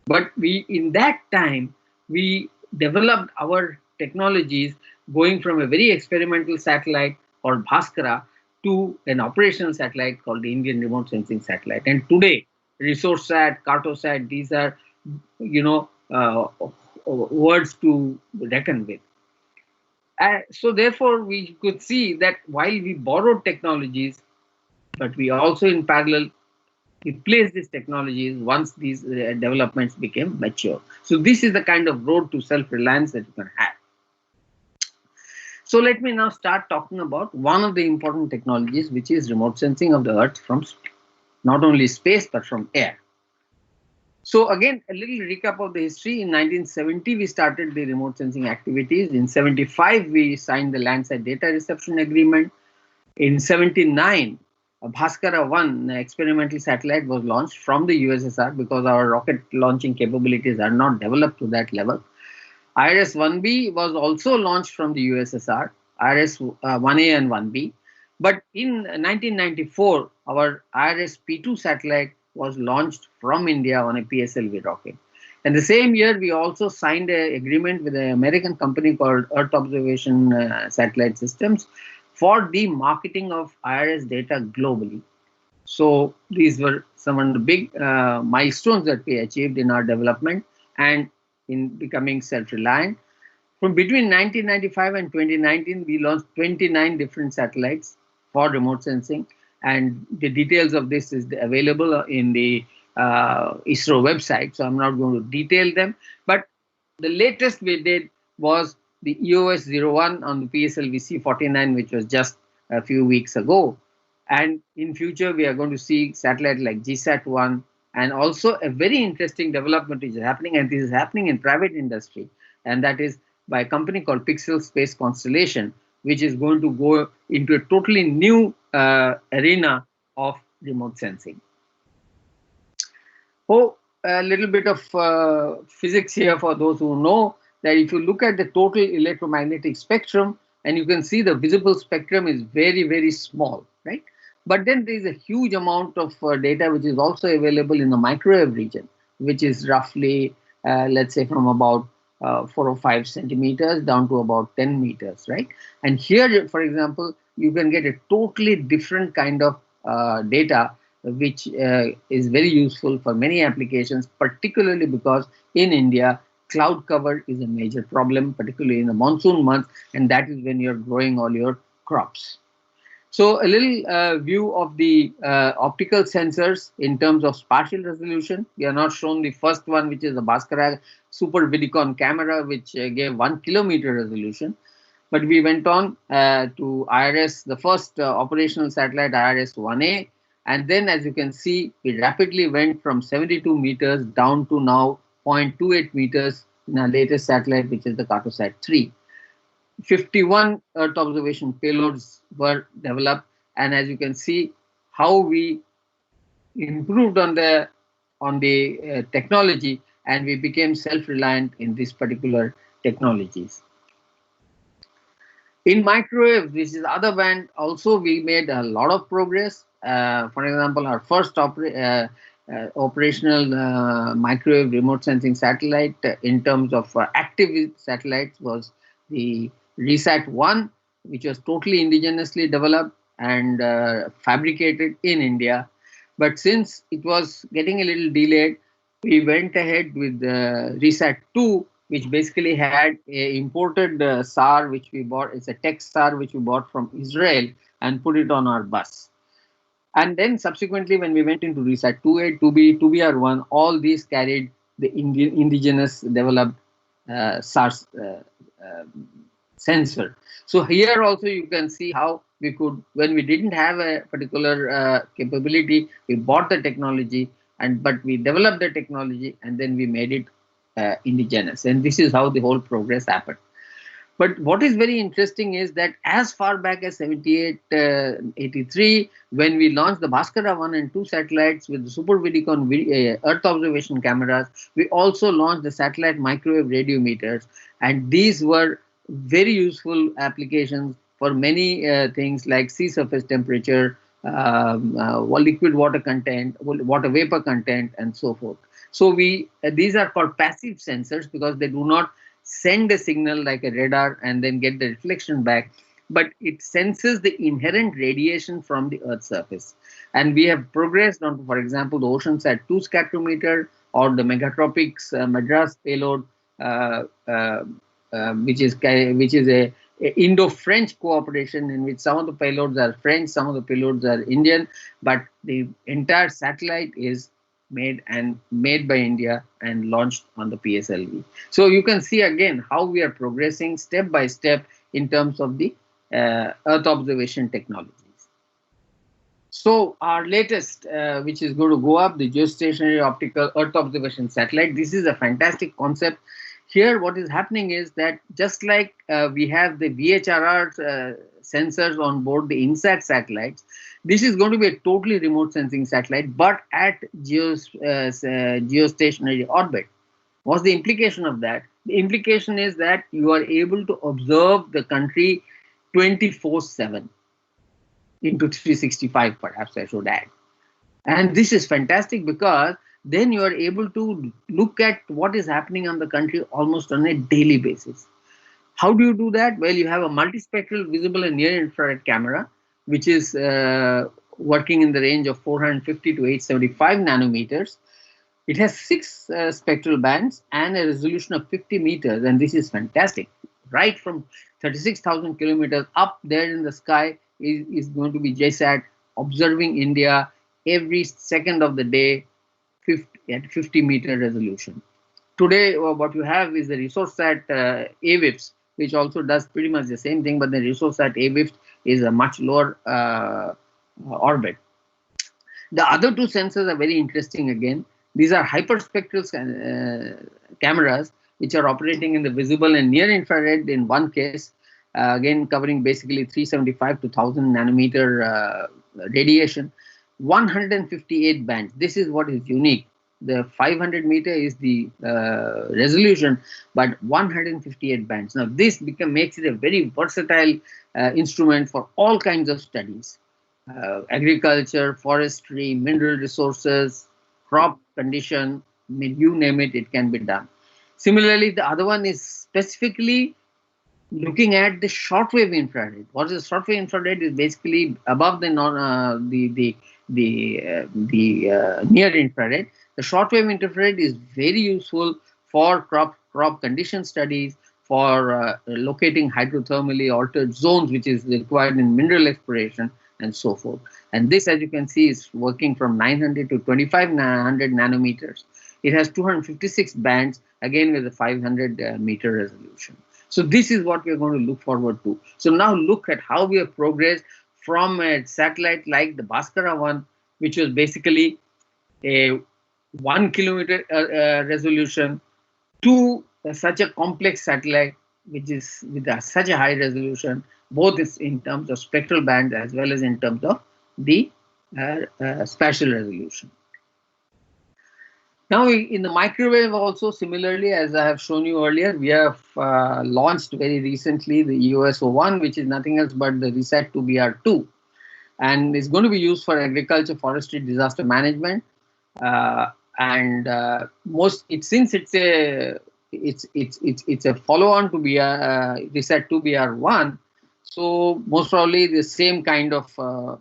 But in that time, we developed our technologies going from a very experimental satellite called Bhaskara to an operational satellite called the Indian Remote Sensing Satellite. And today, ResourceSat, Cartosat, these are, words to reckon with. So therefore, we could see that while we borrowed technologies, but we also in parallel replace these technologies once these developments became mature. So this is the kind of road to self-reliance that you can have. So let me now start talking about one of the important technologies, which is remote sensing of the Earth from not only space, but from air. So again, a little recap of the history. In 1970, we started the remote sensing activities. In 75, we signed the Landsat Data Reception Agreement. In 79, Bhaskara 1 experimental satellite was launched from the USSR because our rocket launching capabilities are not developed to that level. IRS-1B was also launched from the USSR, IRS-1A and 1B. But in 1994, our IRS-P2 satellite was launched from India on a PSLV rocket. And the same year, we also signed an agreement with an American company called Earth Observation Satellite Systems for the marketing of IRS data globally. So these were some of the big milestones that we achieved in our development and in becoming self-reliant. From between 1995 and 2019, we launched 29 different satellites for remote sensing. And the details of this is available in the ISRO website. So I'm not going to detail them. But the latest we did was the EOS-01 on the PSLV C49, which was just a few weeks ago. And in future, we are going to see satellites like GSAT-1, and also a very interesting development which is happening, and this is happening in private industry, and that is by a company called Pixel Space Constellation, which is going to go into a totally new arena of remote sensing. Oh, a little bit of physics here for those who know that if you look at the total electromagnetic spectrum, and you can see the visible spectrum is very, very small, right? But then there is a huge amount of data which is also available in the microwave region, which is roughly, let's say, from about 4 or 5 centimeters down to about 10 meters, right? And here, for example, you can get a totally different kind of data, which is very useful for many applications, particularly because in India, cloud cover is a major problem, particularly in the monsoon months, and that is when you're growing all your crops. So a little view of the optical sensors in terms of spatial resolution. We are not shown the first one, which is the Bhaskara Super Vidicon camera, which gave 1 kilometer resolution. But we went on to IRS, the first operational satellite, IRS-1A. And then, as you can see, we rapidly went from 72 meters down to now 0.28 meters in our latest satellite, which is the Cartosat 3. 51 Earth observation payloads were developed, and as you can see how we improved on the technology, and we became self-reliant in these particular technologies. In microwave, which is the other band, also we made a lot of progress. For example, our first operational microwave remote sensing satellite in terms of active satellites was the RESAT-1, which was totally indigenously developed and fabricated in India. But since it was getting a little delayed, we went ahead with RESAT-2, which basically had a imported SAR, which we bought. It's a tech SAR which we bought from Israel and put it on our bus. And then subsequently, when we went into RESAT 2A, 2B, 2BR1, all these carried the indigenous developed SARS sensor. So here also you can see how we could, when we didn't have a particular capability, we bought the technology, but we developed the technology and then we made it indigenous. And this is how the whole progress happened. But what is very interesting is that as far back as 78, 83, when we launched the Bhaskara 1 and 2 satellites with the Super Vidicon Earth observation cameras, we also launched the satellite microwave radiometers. And these were very useful applications for many things like sea surface temperature, liquid water content, water vapor content, and so forth. So these are called passive sensors because they do not send a signal like a radar and then get the reflection back, but it senses the inherent radiation from the Earth's surface. And we have progressed on, for example, the OceanSat-2 spectrometer or the Megatropics Madras payload, which is a Indo-French cooperation in which some of the payloads are French, some of the payloads are Indian, but the entire satellite is made by India and launched on the PSLV. So you can see again how we are progressing step by step in terms of the Earth observation technologies. So our latest, which is going to go up, the geostationary optical Earth observation satellite. This is a fantastic concept. Here what is happening is that just like we have the VHRR sensors on board the INSAT satellites, this is going to be a totally remote sensing satellite, but at geostationary orbit. What's the implication of that? The implication is that you are able to observe the country 24/7 into 365, perhaps I should add. And this is fantastic because then you are able to look at what is happening on the country almost on a daily basis. How do you do that? Well, you have a multispectral visible and near infrared camera, which is working in the range of 450 to 875 nanometers. It has 6 spectral bands and a resolution of 50 meters, and this is fantastic. Right from 36,000 kilometers up there in the sky is going to be JSAT observing India every second of the day at 50-meter resolution. Today, what you have is the ResourceSat AWIFS, which also does pretty much the same thing, but the ResourceSat AWIFS is a much lower orbit. The other 2 sensors are very interesting again. These are hyperspectral cameras, which are operating in the visible and near infrared in one case, again covering basically 375 to 1000 nanometer radiation, 158 bands. This is what is unique. The 500 meter is the resolution, but 158 bands. Now this makes it a very versatile instrument for all kinds of studies. Agriculture, forestry, mineral resources, crop condition, you name it, it can be done. Similarly, the other one is specifically looking at the shortwave infrared. What is shortwave infrared? Is basically above the near infrared. The shortwave infrared is very useful for crop condition studies, for locating hydrothermally altered zones, which is required in mineral exploration and so forth. And this, as you can see, is working from 900 to 2500 nanometers. It has 256 bands, again with a 500 meter resolution. So this is what we're going to look forward to. So now look at how we have progressed from a satellite like the Bhaskara 1, which was basically a 1 kilometer resolution, to such a complex satellite which is with such a high resolution, both is in terms of spectral band as well as in terms of the spatial resolution. Now, in the microwave also, similarly, as I have shown you earlier, we have launched very recently the EOS-01, which is nothing else but the RESAT-2BR2, and it's going to be used for agriculture, forestry, disaster management, since it's a follow-on to RESAT-2BR1, so most probably the same kind of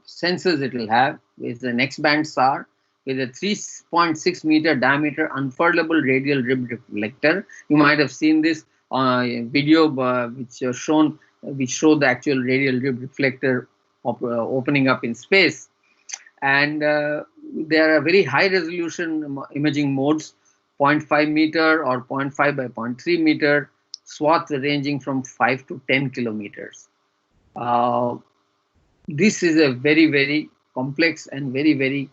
sensors it will have with the next band SAR, with a 3.6 meter diameter unfurlable radial rib reflector. You might have seen this video which showed the actual radial rib reflector opening up in space. And there are very high resolution imaging modes, 0.5 meter or 0.5 by 0.3 meter, swath ranging from 5 to 10 kilometers. This is a very, very complex and very, very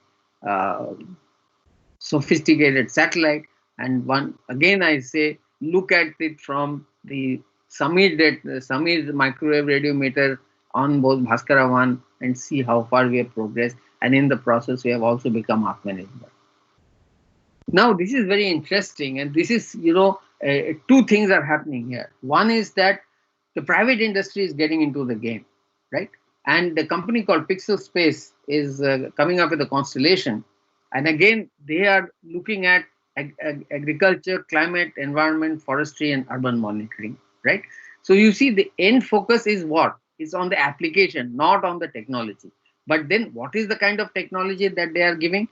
sophisticated satellite, and again I say, look at it from the Samir microwave radiometer on both Bhaskara 1 and see how far we have progressed, and in the process we have also become Atmanirbhar. Now this is very interesting, and this is, two things are happening here. One is that the private industry is getting into the game, right? And the company called Pixel Space is coming up with a constellation. And again, they are looking at agriculture, climate, environment, forestry, and urban monitoring, right? So you see the end focus is what? It's on the application, not on the technology. But then what is the kind of technology that they are giving?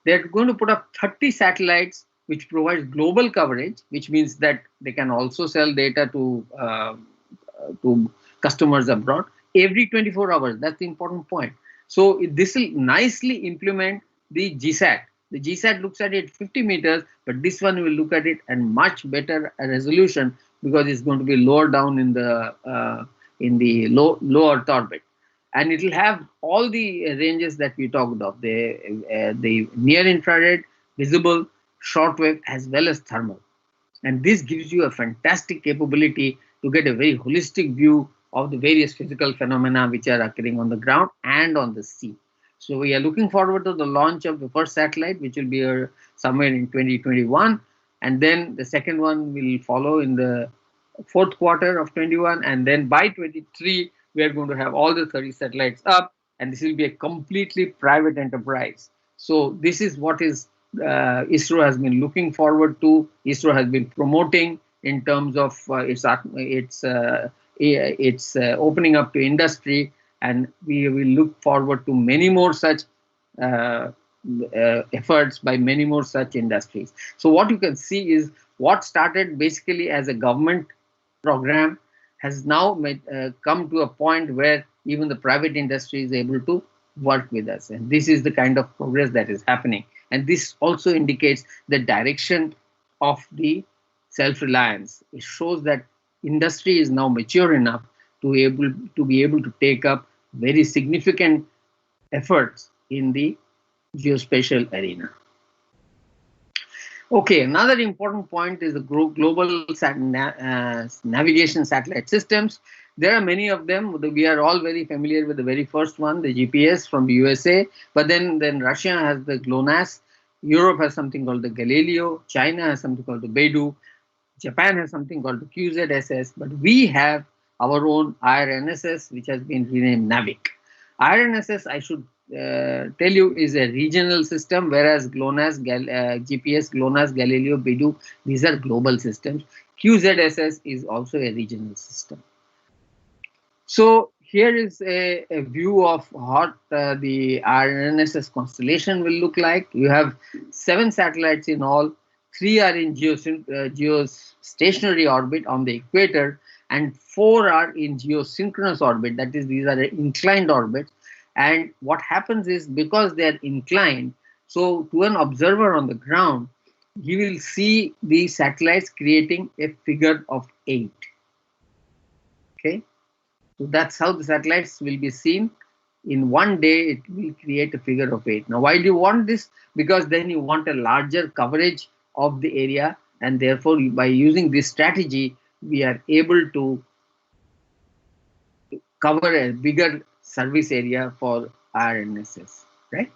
They're going to put up 30 satellites which provides global coverage, which means that they can also sell data to customers abroad every 24 hours. That's the important point. So this will nicely implement the GSAT. The GSAT looks at it 50 meters, but this one will look at it at much better resolution because it's going to be lower down in the low Earth orbit, and it will have all the ranges that we talked of, the near infrared, visible, shortwave, as well as thermal. And this gives you a fantastic capability to get a very holistic view of the various physical phenomena which are occurring on the ground and on the sea. So we are looking forward to the launch of the first satellite, which will be somewhere in 2021, and then the second one will follow in the fourth quarter of 21, and then by 23 we are going to have all the 30 satellites up, and this will be a completely private enterprise. So this is what is ISRO has been looking forward to. ISRO has been promoting in terms of its opening up to industry, and we will look forward to many more such efforts by many more such industries. So what you can see is what started basically as a government program has now come to a point where even the private industry is able to work with us, and this is the kind of progress that is happening. And this also indicates the direction of the self-reliance. It shows that industry is now mature enough to be able to take up very significant efforts in the geospatial arena. Okay, another important point is the global navigation satellite systems. There are many of them. We are all very familiar with the very first one, the GPS from the USA. But then Russia has the GLONASS. Europe has something called the Galileo. China has something called the Beidou. Japan has something called the QZSS. But we have our own IRNSS, which has been renamed NAVIC. IRNSS, I should tell you, is a regional system, whereas GLONASS, GPS, GLONASS, Galileo, Beidou, these are global systems. QZSS is also a regional system. So here is a view of what the IRNSS constellation will look like. You have 7 satellites in all. 3 are in geostationary orbit on the equator, and 4 are in geosynchronous orbit. That is, these are inclined orbits. And what happens is, because they are inclined, so to an observer on the ground, you will see the satellites creating a figure of 8. Okay, so that's how the satellites will be seen. In one day, it will create a figure of 8. Now, why do you want this? Because then you want a larger coverage of the area, and therefore, by using this strategy, we are able to cover a bigger service area for IRNSS, right?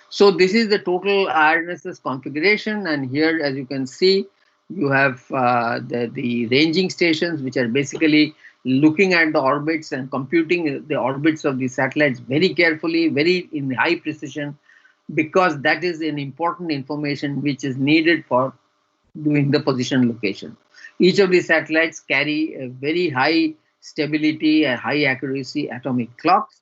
So this is the total IRNSS configuration, and here, as you can see, you have the ranging stations, which are basically looking at the orbits and computing the orbits of the satellites very carefully, very in high precision, because that is an important information which is needed for doing the position location. Each of these satellites carry a very high stability and high accuracy atomic clocks,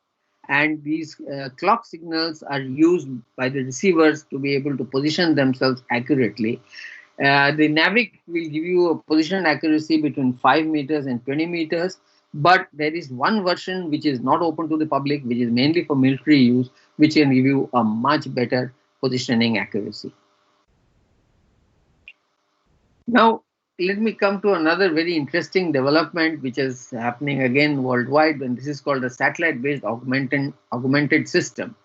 and these clock signals are used by the receivers to be able to position themselves accurately. The NAVIC will give you a position accuracy between 5 meters and 20 meters, but there is one version which is not open to the public, which is mainly for military use, which can give you a much better positioning accuracy. Now, let me come to another very interesting development which is happening again worldwide, and this is called the satellite-based augmented system.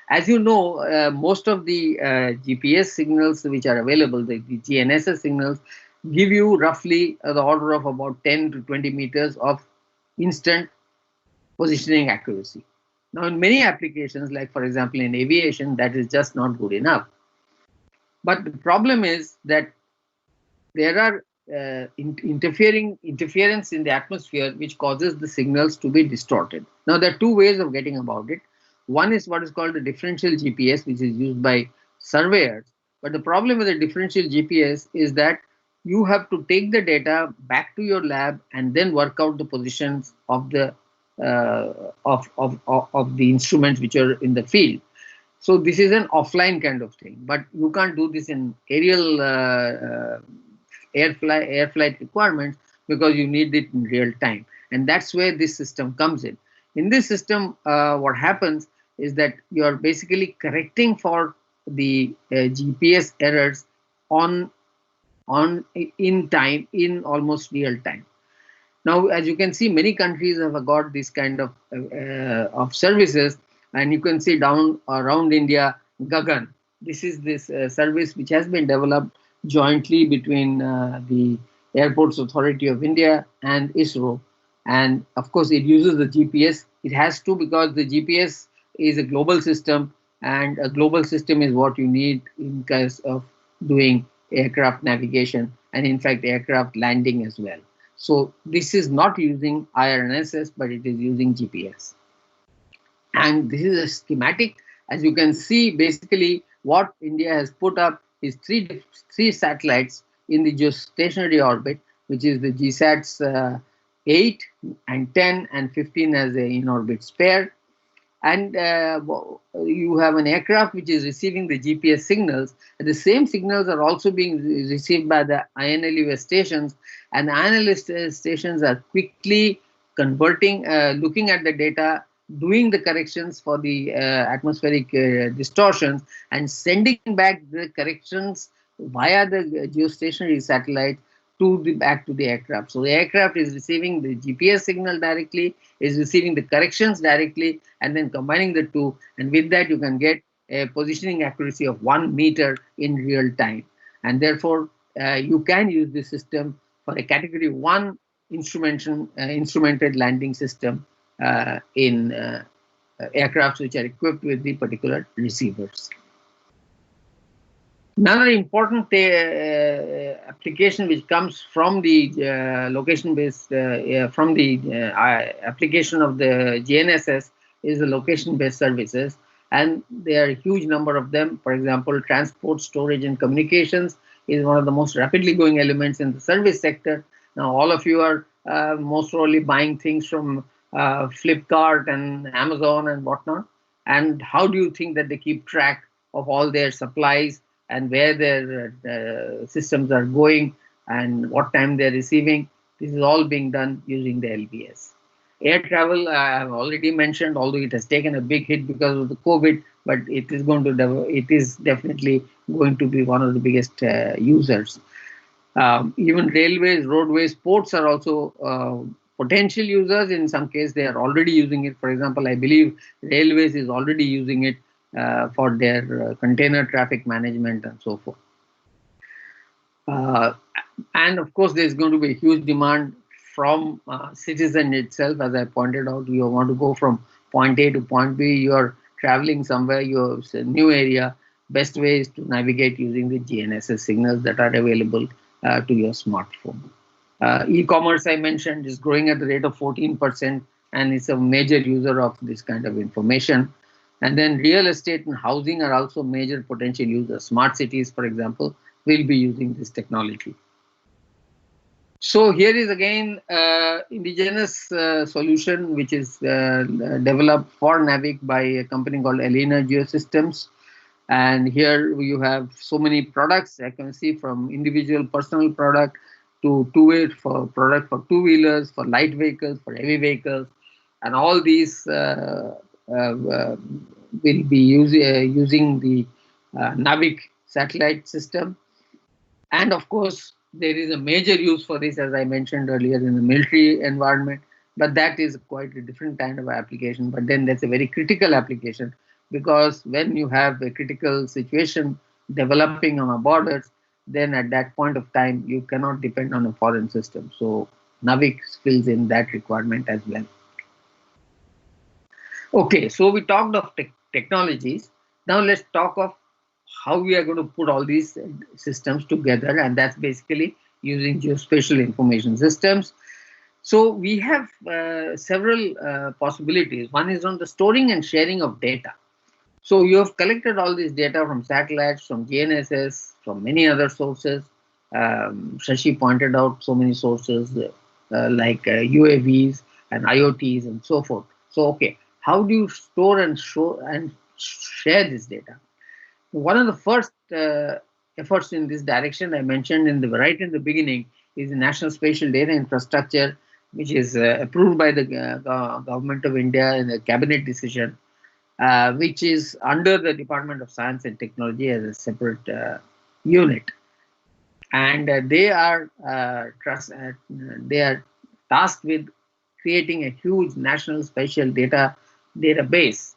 As you know, most of the GPS signals which are available, the GNSS signals, give you roughly the order of about 10 to 20 meters of instant positioning accuracy. Now, in many applications, like for example in aviation, that is just not good enough. But the problem is that there are interference in the atmosphere which causes the signals to be distorted. Now, there are two ways of getting about it. One is what is called the differential GPS, which is used by surveyors. But the problem with the differential GPS is that you have to take the data back to your lab and then work out the positions of the instruments which are in the field. So this is an offline kind of thing, but you can't do this in aerial air flight requirements because you need it in real time, and that's where this system comes in. In this system, what happens is that you are basically correcting for the GPS errors in time, in almost real time. Now, as you can see, many countries have got this kind of services, and you can see down around India, Gagan. This is this service which has been developed jointly between the Airports Authority of India and ISRO. And of course, it uses the GPS. It has to, because the GPS is a global system, and a global system is what you need in case of doing aircraft navigation and, in fact, aircraft landing as well. So this is not using IRNSS, but it is using GPS. And this is a schematic. As you can see, basically what India has put up is three satellites in the geostationary orbit, which is the GSATs 8 and 10 and 15 as an in-orbit spare. And you have an aircraft which is receiving the GPS signals. And the same signals are also being received by the INLUS stations, and the INLUS stations are quickly converting, looking at the data, doing the corrections for the atmospheric distortions, and sending back the corrections via the geostationary satellite back to the aircraft. So the aircraft is receiving the GPS signal directly, is receiving the corrections directly, and then combining the two, and with that you can get a positioning accuracy of 1 meter in real time. And therefore you can use this system for a category 1 instrumented landing system in aircrafts which are equipped with the particular receivers. Another important application which comes from the location-based, from the application of the GNSS is the location-based services, and there are a huge number of them. For example, transport, storage, and communications is one of the most rapidly growing elements in the service sector. Now, all of you are most probably buying things from Flipkart and Amazon and whatnot. And how do you think that they keep track of all their supplies and where their systems are going and what time they're receiving? This is all being done using the LBS. Air travel, I have already mentioned, although it has taken a big hit because of the COVID, but it is definitely going to be one of the biggest users. Even railways, roadways, ports are also potential users. In some case, they are already using it. For example, I believe railways is already using it. For their container traffic management and so forth. Uh, and of course, there's going to be a huge demand from citizen itself. As I pointed out, you want to go from point A to point B, you're traveling somewhere, you're a new area. Best way is to navigate using the GNSS signals that are available to your smartphone. E-commerce, I mentioned, is growing at the rate of 14% and is a major user of this kind of information. And then real estate and housing are also major potential users. Smart cities, for example, will be using this technology. So here is again indigenous solution which is developed for NAVIC by a company called Elena Geosystems. And here you have so many products. I can see from individual personal product to product for two-wheelers, for light vehicles, for heavy vehicles, and all these will be using the NAVIC satellite system. And of course, there is a major use for this, as I mentioned earlier, in the military environment, but that is quite a different kind of application. But then that's a very critical application, because when you have a critical situation developing on our borders, then at that point of time, you cannot depend on a foreign system. So NAVIC fills in that requirement as well. Okay, so we talked of technologies. Now let's talk of how we are going to put all these systems together, and that's basically using geospatial information systems. So we have several possibilities. One is on the storing and sharing of data. So you have collected all this data from satellites, from GNSS, from many other sources. Shashi pointed out so many sources like UAVs and IoTs and so forth. So okay, how do you store and share this data? One of the first efforts in this direction I mentioned right in the beginning is the National Spatial Data Infrastructure, which is approved by the Government of India in a cabinet decision, which is under the Department of Science and Technology as a separate unit. And they are tasked with creating a huge national spatial database.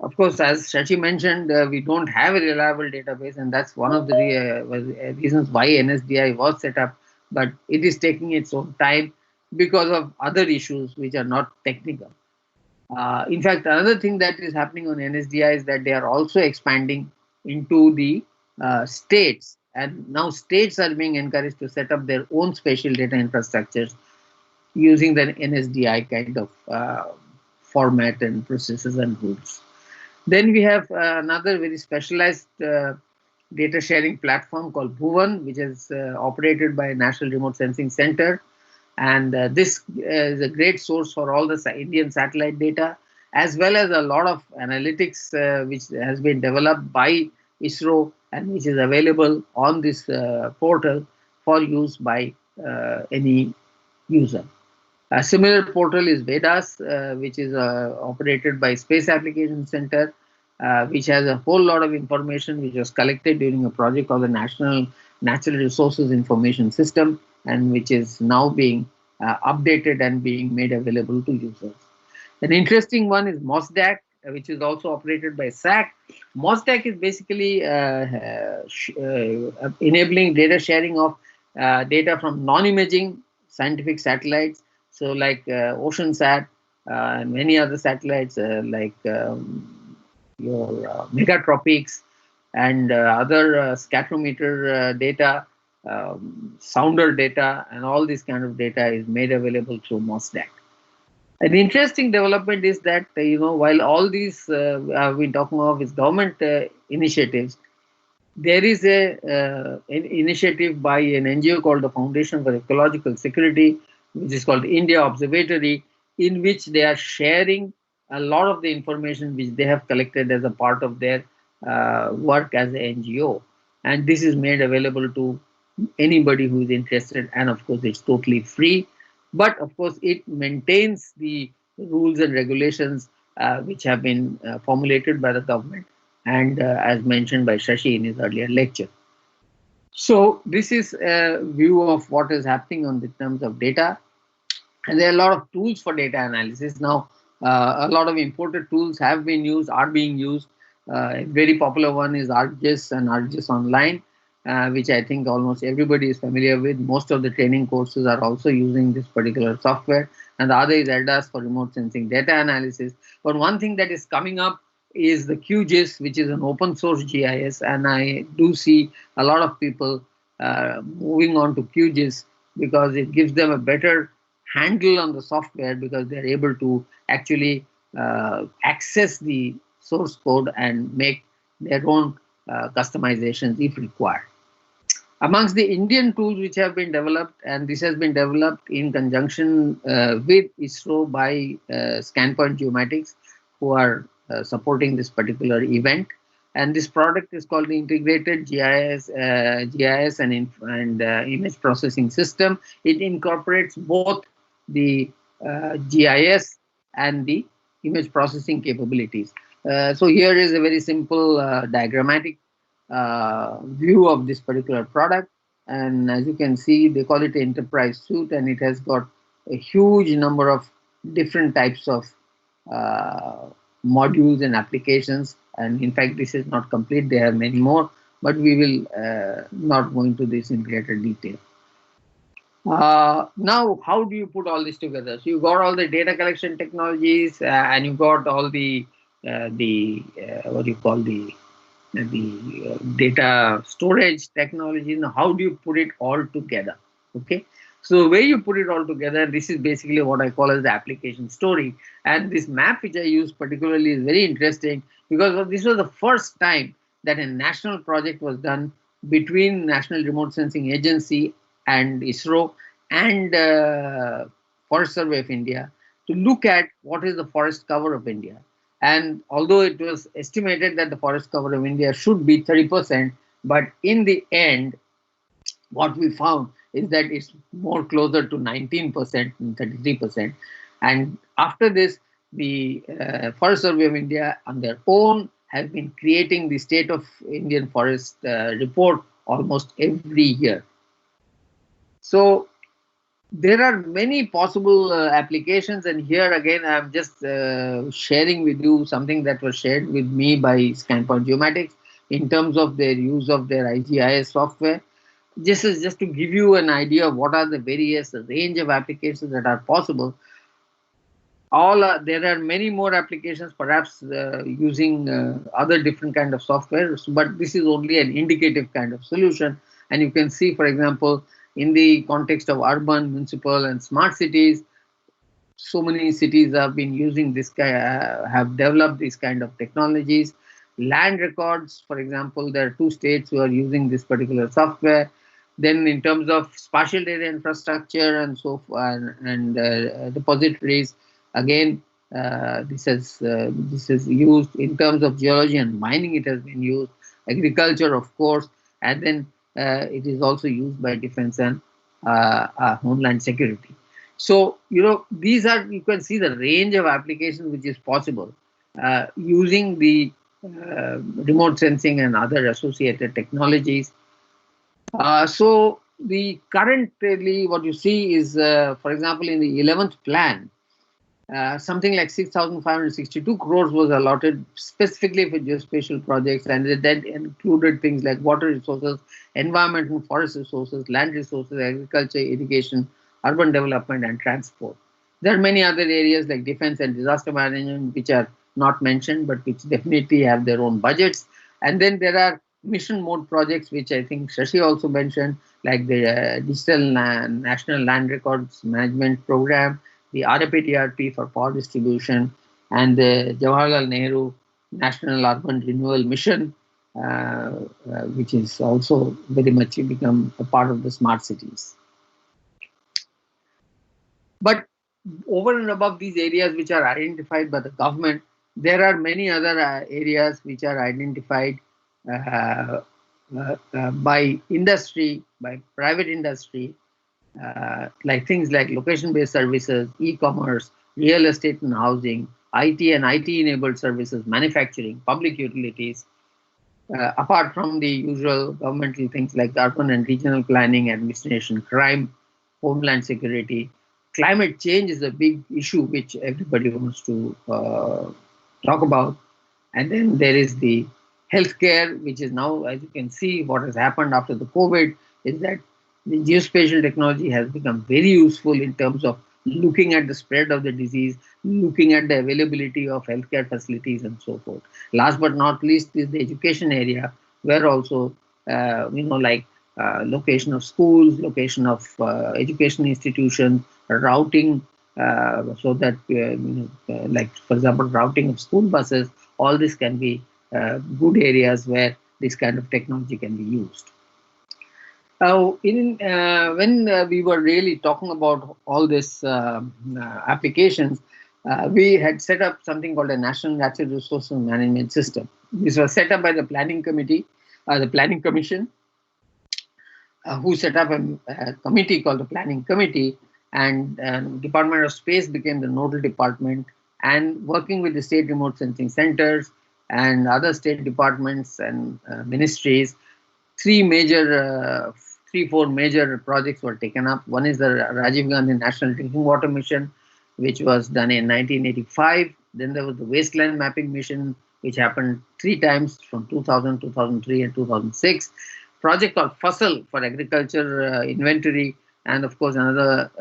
Of course, as Shashi mentioned, we don't have a reliable database, and that's one of the reasons why NSDI was set up. But it is taking its own time because of other issues which are not technical. In fact, another thing that is happening on NSDI is that they are also expanding into the states, and now states are being encouraged to set up their own spatial data infrastructures using the NSDI kind of format and processes and rules. Then we have another very specialized data sharing platform called Bhuvan, which is operated by National Remote Sensing Center. And this is a great source for all the Indian satellite data, as well as a lot of analytics which has been developed by ISRO and which is available on this portal for use by any user. A similar portal is Vedas, which is operated by Space Application Center, which has a whole lot of information which was collected during a project called the National Natural Resources Information System, and which is now being updated and being made available to users. An interesting one is MOSDAC, which is also operated by SAC. MOSDAC is basically enabling data sharing of data from non-imaging scientific satellites. So like OceanSat and many other satellites like your Megatropics and other scatterometer data, sounder data, and all this kind of data is made available through MOSDAC. An interesting development is that, while all these I've been talking of is government initiatives, there is an initiative by an NGO called the Foundation for Ecological Security, which is called India Observatory, in which they are sharing a lot of the information which they have collected as a part of their work as an NGO. And this is made available to anybody who is interested, and of course it's totally free. But of course it maintains the rules and regulations which have been formulated by the government and as mentioned by Shashi in his earlier lecture. So this is a view of what is happening on the terms of data. And there are a lot of tools for data analysis. Now, a lot of imported tools are being used. A very popular one is ArcGIS and ArcGIS Online. which I think almost everybody is familiar with. Most of the training courses are also using this particular software. And the other is ADAS for remote sensing data analysis. But one thing that is coming up is the QGIS, which is an open source GIS. And I do see a lot of people moving on to QGIS because it gives them a better handle on the software, because they're able to actually access the source code and make their own customizations if required. Amongst the Indian tools which have been developed, and this has been developed in conjunction with ISRO by Scanpoint Geomatics, who are supporting this particular event. And this product is called the Integrated GIS and Image Processing System. It incorporates both the GIS and the image processing capabilities. So here is a very simple diagrammatic view of this particular product. And as you can see, they call it enterprise suite, and it has got a huge number of different types of modules and applications. And in fact, this is not complete. They have many more, but we will not go into this in greater detail. Now, how do you put all this together? So you got all the data collection technologies, and you got all the what do you call the data storage technology. Now, how do you put it all together? Okay, so where you put it all together, this is basically what I call as the application story. And this map which I use particularly is very interesting, because this was the first time that a national project was done between National Remote Sensing Agency and ISRO and Forest Survey of India to look at what is the forest cover of India. And although it was estimated that the forest cover of India should be 30%, but in the end, what we found is that it's more closer to 19% than 33%. And after this, the Forest Survey of India on their own has been creating the State of Indian Forest report almost every year. So there are many possible applications, and here again I'm just sharing with you something that was shared with me by Scanpoint Geomatics in terms of their use of their IGIS software. This is just to give you an idea of what are the various range of applications that are possible. There are many more applications, perhaps using other different kind of software, but this is only an indicative kind of solution. And you can see, for example, in the context of urban, municipal, and smart cities, so many cities have been using this have developed these kind of technologies. Land records, for example, there are 2 states who are using this particular software. Then in terms of spatial data infrastructure and so forth, and depositories, again, this is used in terms of geology and mining. It has been used, agriculture, of course, and then it is also used by defense and homeland security. So, these are, you can see the range of applications which is possible using the remote sensing and other associated technologies. So the currently what you see is, for example, in the 11th plan, something like 6,562 crores was allotted specifically for geospatial projects, and that included things like water resources, environment and forest resources, land resources, agriculture, irrigation, urban development, and transport. There are many other areas like defense and disaster management which are not mentioned, but which definitely have their own budgets. And then there are mission mode projects, which I think Shashi also mentioned, like the Digital National Land Records Management Program, the RAPDRP for power distribution, and the Jawaharlal Nehru National Urban Renewal Mission, which is also very much become a part of the smart cities. But over and above these areas which are identified by the government, there are many other areas which are identified by industry, by private industry, like things like location-based services, e-commerce, real estate and housing, IT and IT-enabled services, manufacturing, public utilities, apart from the usual governmental things like urban and regional planning, administration, crime, homeland security. Climate change is a big issue which everybody wants to talk about. And then there is the healthcare, which is now, as you can see, what has happened after the COVID is that the geospatial technology has become very useful in terms of looking at the spread of the disease, looking at the availability of healthcare facilities and so forth. Last but not least is the education area, where also, like location of schools, location of education institutions, routing, so that, like for example, routing of school buses, all this can be good areas where this kind of technology can be used. When we were really talking about all these applications, we had set up something called a National Natural Resources Management System. This was set up by the Planning Committee, the Planning Commission, who set up a committee called the Planning Committee, and Department of Space became the nodal department, and working with the state remote sensing centers and other state departments and ministries, four major projects were taken up. One is the Rajiv Gandhi National Drinking Water Mission, which was done in 1985. Then there was the Wasteland Mapping Mission, which happened 3 times from 2000, 2003, and 2006. Project called FUSL for agriculture inventory, and of course another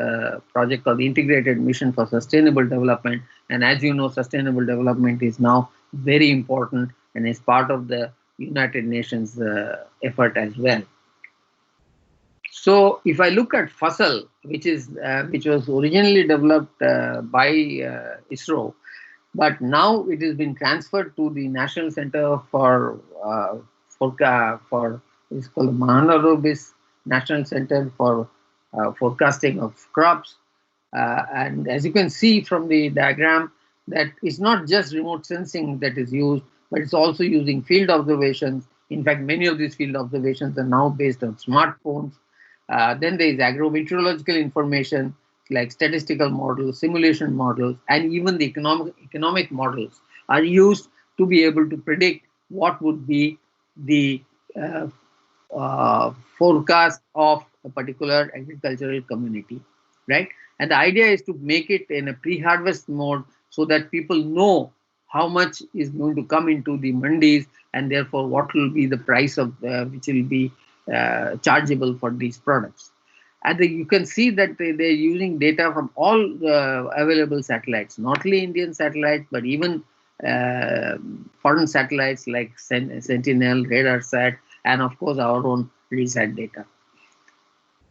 project called the Integrated Mission for Sustainable Development. And as you know, sustainable development is now very important and is part of the United Nations effort as well. So if I look at FUSL, which was originally developed by ISRO, but now it has been transferred to the National Center for it's called the Mahanarobis National Center for Forecasting of Crops. And as you can see from the diagram, that it's not just remote sensing that is used, but it's also using field observations. In fact, many of these field observations are now based on smartphones. Then there is agrometeorological information like statistical models, simulation models, and even the economic models are used to be able to predict what would be the forecast of a particular agricultural community, right? And the idea is to make it in a pre-harvest mode so that people know how much is going to come into the mandis, and therefore what will be the price of which will be chargeable for these products. And you can see that they're using data from all available satellites, not only Indian satellites, but even foreign satellites like Sentinel, RadarSat, and of course our own RESAT data.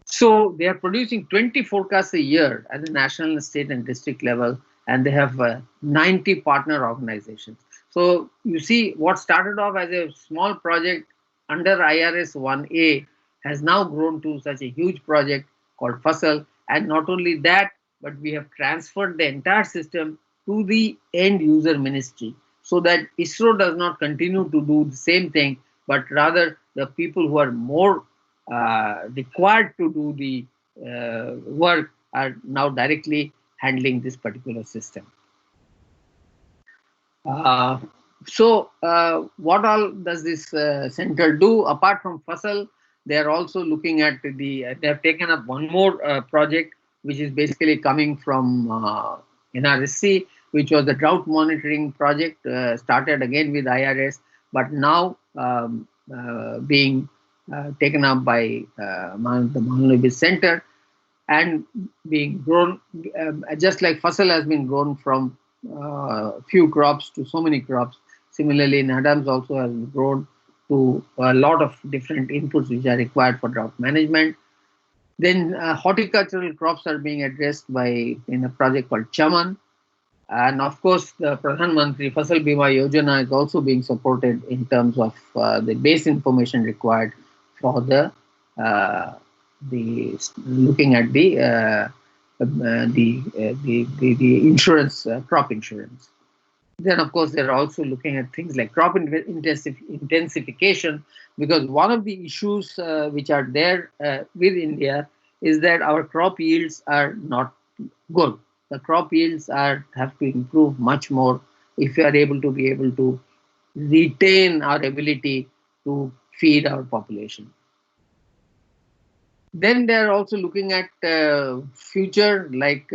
So they are producing 20 forecasts a year at the national, state, and district level, and they have 90 partner organizations. So you see, what started off as a small project under IRS 1A has now grown to such a huge project called FUSL. And not only that, but we have transferred the entire system to the end user ministry, so that ISRO does not continue to do the same thing, but rather the people who are more required to do the work are now directly handling this particular system. So what all does this center do? Apart from FUSL, they are also looking at they have taken up one more project, which is basically coming from NRSC, which was the drought monitoring project, started again with IRS, but now being taken up by the Mahanarobis Center, and being grown, just like FUSL has been grown from few crops to so many crops. Similarly, NADAMS also has grown to a lot of different inputs which are required for drought management. Then horticultural crops are being addressed in a project called Chaman. And of course, the Pradhan Mantri Fasal Bima Yojana is also being supported in terms of the base information required for the looking at the insurance, crop insurance. Then, of course, they're also looking at things like crop intensification, because one of the issues which are there with India is that our crop yields are not good. The crop yields have to improve much more if we are able to retain our ability to feed our population. Then they're also looking at future, like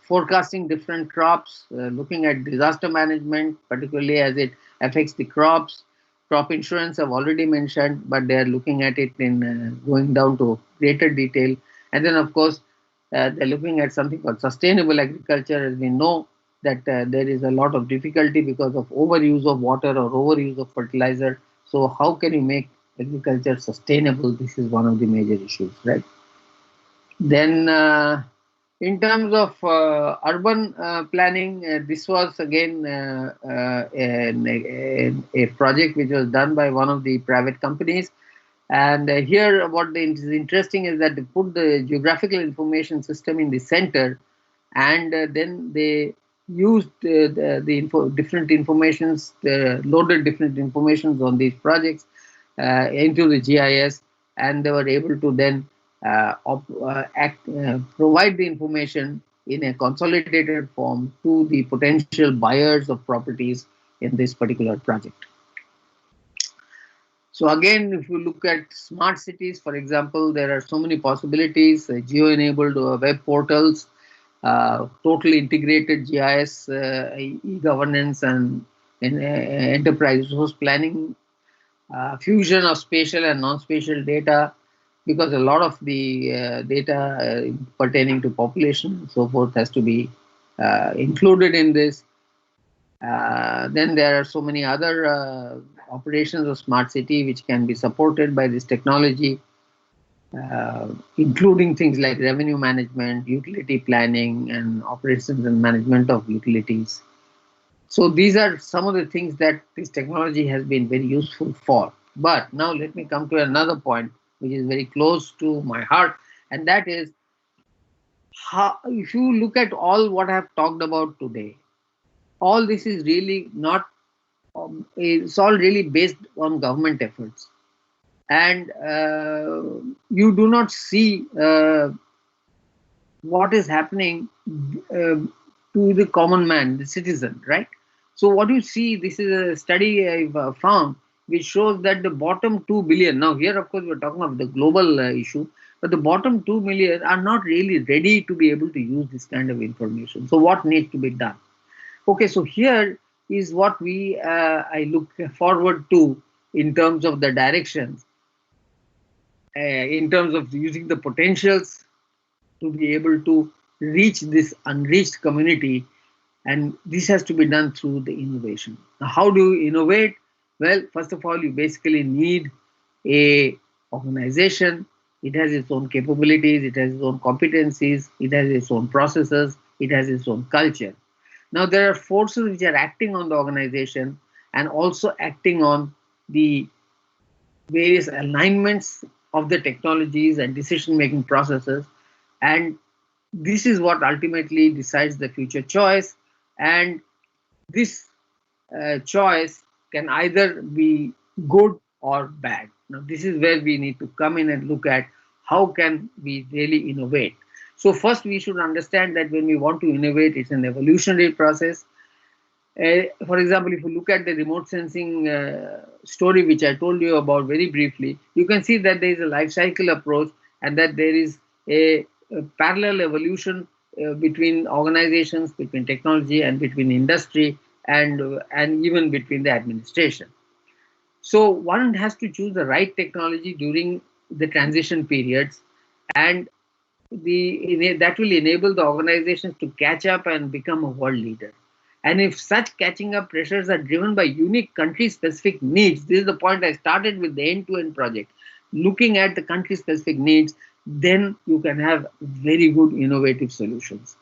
forecasting different crops, looking at disaster management, particularly as it affects the crops, crop insurance I've already mentioned, but they are looking at it in going down to greater detail. And then, of course, they're looking at something called sustainable agriculture. As we know that there is a lot of difficulty because of overuse of water or overuse of fertilizer. So how can you make agriculture sustainable? This is one of the major issues, right? Then in terms of urban planning, this was again a project which was done by one of the private companies. And here what is interesting is that they put the geographical information system in the center, and then they used different informations, loaded different informations on these projects into the GIS, and they were able to then provide the information in a consolidated form to the potential buyers of properties in this particular project. So again, if you look at smart cities, for example, there are so many possibilities, geo-enabled web portals, totally integrated GIS, e-governance and enterprise resource planning, fusion of spatial and non-spatial data, because a lot of the data pertaining to population and so forth has to be included in this. Then there are so many other operations of smart city which can be supported by this technology, including things like revenue management, utility planning, and operations and management of utilities. So these are some of the things that this technology has been very useful for. But now let me come to another point which is very close to my heart, and that is how, if you look at all what I have talked about today, all this is really not, it's all really based on government efforts. And you do not see what is happening to the common man, the citizen, right? So what you see, this is a study I've found which shows that the bottom 2 billion, now here of course we're talking of the global issue, but the bottom 2 million are not really ready to be able to use this kind of information. So what needs to be done? Okay, so here is what I look forward to in terms of the directions, in terms of using the potentials to be able to reach this unreached community, and this has to be done through the innovation. Now, how do you innovate? Well, first of all, you basically need a organization. It has its own capabilities, it has its own competencies, it has its own processes, it has its own culture. Now, there are forces which are acting on the organization and also acting on the various alignments of the technologies and decision-making processes. And this is what ultimately decides the future choice. And this choice can either be good or bad. Now, this is where we need to come in and look at how can we really innovate. So first we should understand that when we want to innovate, it's an evolutionary process. For example, if you look at the remote sensing story which I told you about very briefly, you can see that there is a life cycle approach and that there is a parallel evolution between organizations, between technology and between industry and even between the administration. So one has to choose the right technology during the transition periods, and that will enable the organizations to catch up and become a world leader. And if such catching up pressures are driven by unique country-specific needs, this is the point I started with the end-to-end project, looking at the country-specific needs, then you can have very good innovative solutions.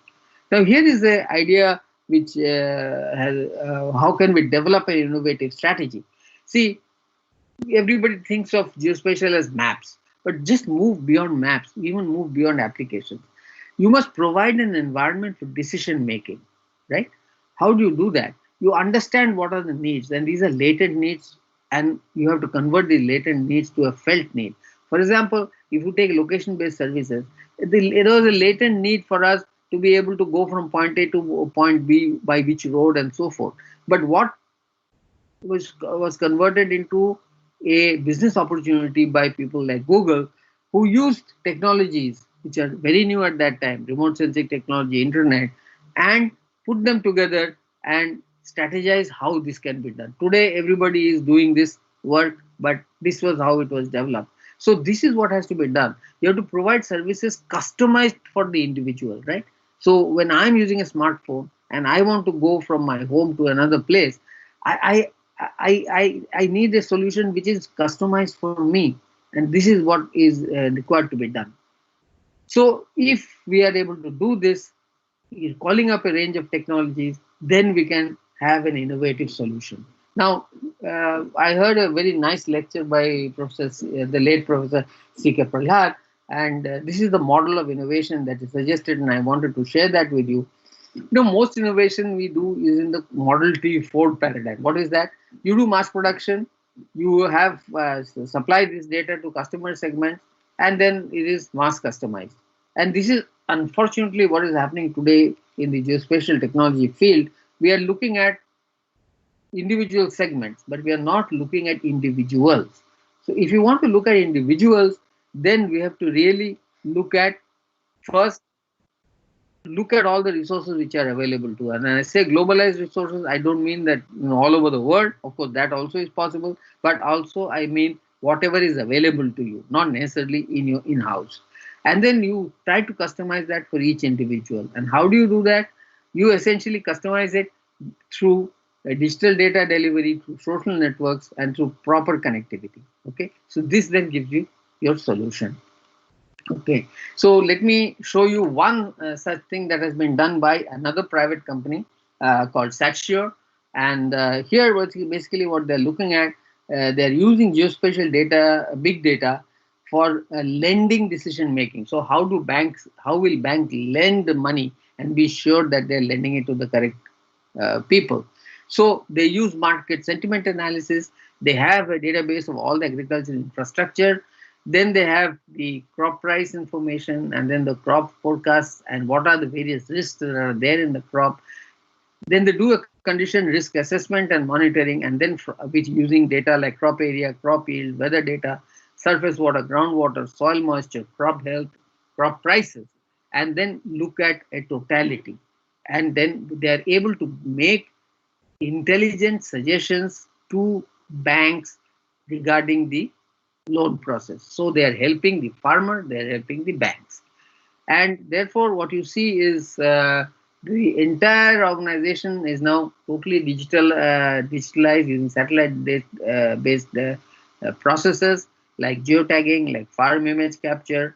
Now here is the idea which how can we develop an innovative strategy? See, everybody thinks of geospatial as maps, but just move beyond maps, even move beyond applications. You must provide an environment for decision making, right? How do you do that? You understand what are the needs, and these are latent needs, and you have to convert the latent needs to a felt need. For example, if you take location-based services, there was a latent need for us to be able to go from point A to point B by which road and so forth. But what was converted into a business opportunity by people like Google, who used technologies which are very new at that time, remote sensing technology, internet, and put them together and strategize how this can be done. Today, everybody is doing this work, but this was how it was developed. So this is what has to be done. You have to provide services customized for the individual, right? So when I'm using a smartphone and I want to go from my home to another place, I need a solution which is customized for me, and this is what is required to be done. So if we are able to do this, calling up a range of technologies, then we can have an innovative solution. Now, I heard a very nice lecture by the late Professor C.K. Prahlad, and this is the model of innovation that is suggested, and I wanted to share that with you. You know, most innovation we do is in the Model T Ford paradigm. What is that? You do mass production, you have supply this data to customer segments, and then it is mass customized. And this is unfortunately what is happening today in the geospatial technology field. We are looking at individual segments, but we are not looking at individuals. So if you want to look at individuals, then we have to really look at first, look at all the resources which are available to us. And I say globalized resources, I don't mean that all over the world. Of course, that also is possible, but also I mean whatever is available to you, not necessarily in your in-house. And then you try to customize that for each individual. And how do you do that? You essentially customize it through digital data delivery, through social networks, and through proper connectivity. Okay, so this then gives you your solution. Okay, so let me show you one such thing that has been done by another private company called Satshure. And here, basically, what they're looking at, they're using geospatial data, big data, for lending decision making. So, how will banks lend the money and be sure that they're lending it to the correct people? So, they use market sentiment analysis. They have a database of all the agricultural infrastructure. Then they have the crop price information, and then the crop forecasts and what are the various risks that are there in the crop. Then they do a condition risk assessment and monitoring, and then which using data like crop area, crop yield, weather data, surface water, groundwater, soil moisture, crop health, crop prices, and then look at a totality. And then they are able to make intelligent suggestions to banks regarding the loan process. So they are helping the farmer, they are helping the banks. And therefore, what you see is the entire organization is now totally digitalized using satellite-based processes like geotagging, like farm image capture.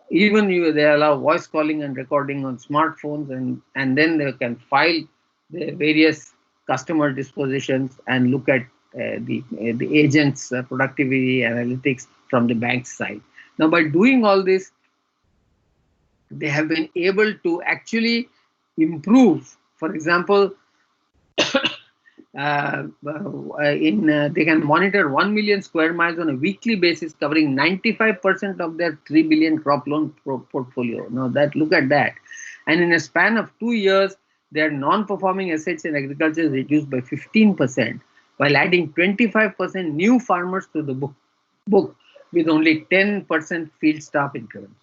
Even they allow voice calling and recording on smartphones, and then they can file the various customer dispositions and look at the agents' productivity analytics from the bank's side. Now, by doing all this, they have been able to actually improve. For example, they can monitor 1 million square miles on a weekly basis, covering 95% of their 3 billion crop loan portfolio. Now, look at that. And in a span of 2 years, their non-performing assets in agriculture is reduced by 15%, while adding 25% new farmers to the book with only 10% field staff increments.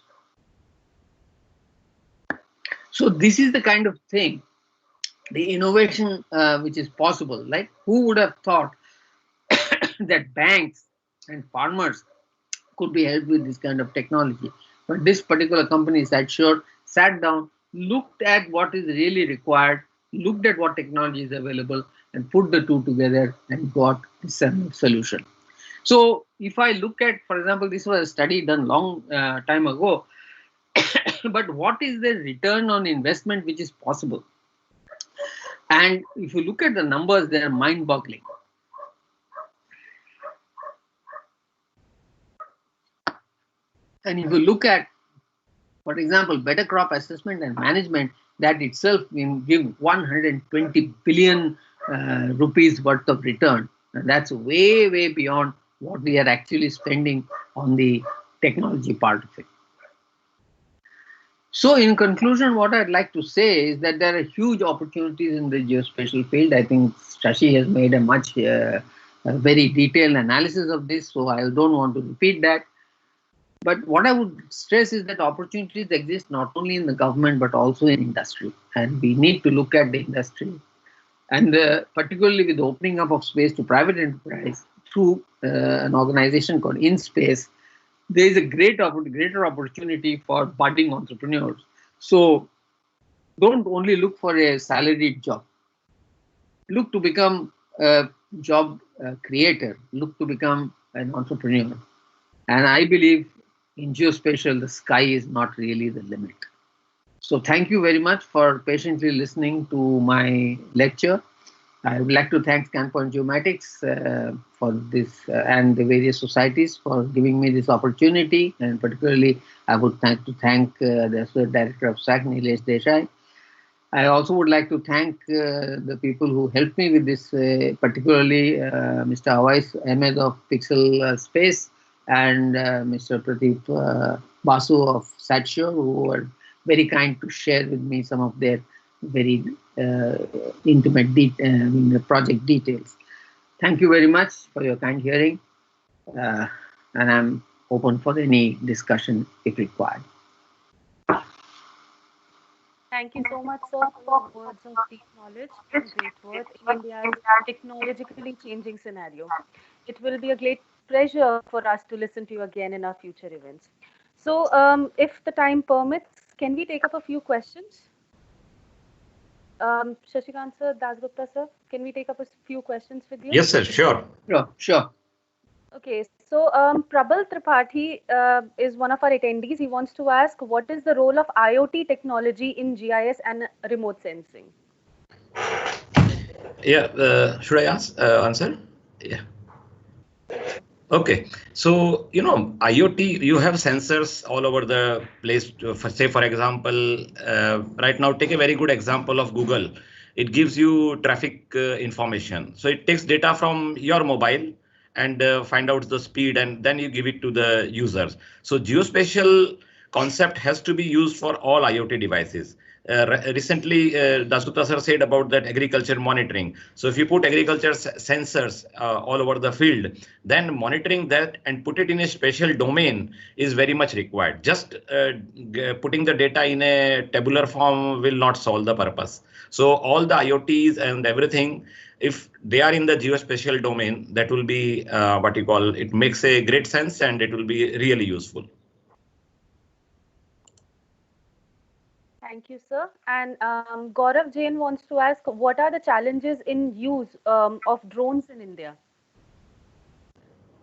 So this is the kind of thing, the innovation which is possible. Like, who would have thought that banks and farmers could be helped with this kind of technology? But this particular company, Satshure, sat down, looked at what is really required, looked at what technology is available, and put the two together and got this solution. So if I look at, for example, this was a study done long time ago, but what is the return on investment which is possible? And if you look at the numbers, they are mind-boggling. And if you look at, for example, better crop assessment and management, that itself will give 120 billion rupees worth of return. And that's way, way beyond what we are actually spending on the technology part of it. So in conclusion, what I'd like to say is that there are huge opportunities in the geospatial field. I think Shashi has made a much very detailed analysis of this, so I don't want to repeat that. But what I would stress is that opportunities exist not only in the government but also in industry, and we need to look at the industry. And particularly with the opening up of space to private enterprise, through an organization called InSpace, there is a greater opportunity for budding entrepreneurs. So don't only look for a salaried job. Look to become a job creator. Look to become an entrepreneur. And I believe in geospatial, the sky is not really the limit. So thank you very much for patiently listening to my lecture. I would like to thank Scanpoint Geomatics for this and the various societies for giving me this opportunity. And particularly, I would like to thank the Associate Director of SAC, Nilesh Desai. I also would like to thank the people who helped me with this, particularly Mr. Awais Ahmed of Pixel Space and Mr. Pradeep Basu of SatSure, who were very kind to share with me some of their very intimate project details. Thank you very much for your kind hearing, and I'm open for any discussion if required. Thank you so much, sir, for your words of deep knowledge and great work in India's technologically changing scenario. It will be a great pleasure for us to listen to you again in our future events. So, if the time permits, can we take up a few questions? Shashikant sir, Dasgupta sir, can we take up a few questions with you? Yes, sir, sure. Sure. Okay, so Prabal Tripathi is one of our attendees. He wants to ask, what is the role of IoT technology in GIS and remote sensing? Yeah, should I answer? Yeah. Okay, so IoT, you have sensors all over the place. Say, for example, right now, take a very good example of Google. It gives you traffic information. So it takes data from your mobile and find out the speed, and then you give it to the users. So geospatial concept has to be used for all IoT devices. Recently, Dasgupta sir said about that agriculture monitoring. So if you put agriculture sensors all over the field, then monitoring that and put it in a special domain is very much required. Just putting the data in a tabular form will not solve the purpose. So all the IoTs and everything, if they are in the geospatial domain, that will be it makes a great sense and it will be really useful. Thank you, sir. And Gaurav Jain wants to ask, what are the challenges in use of drones in India?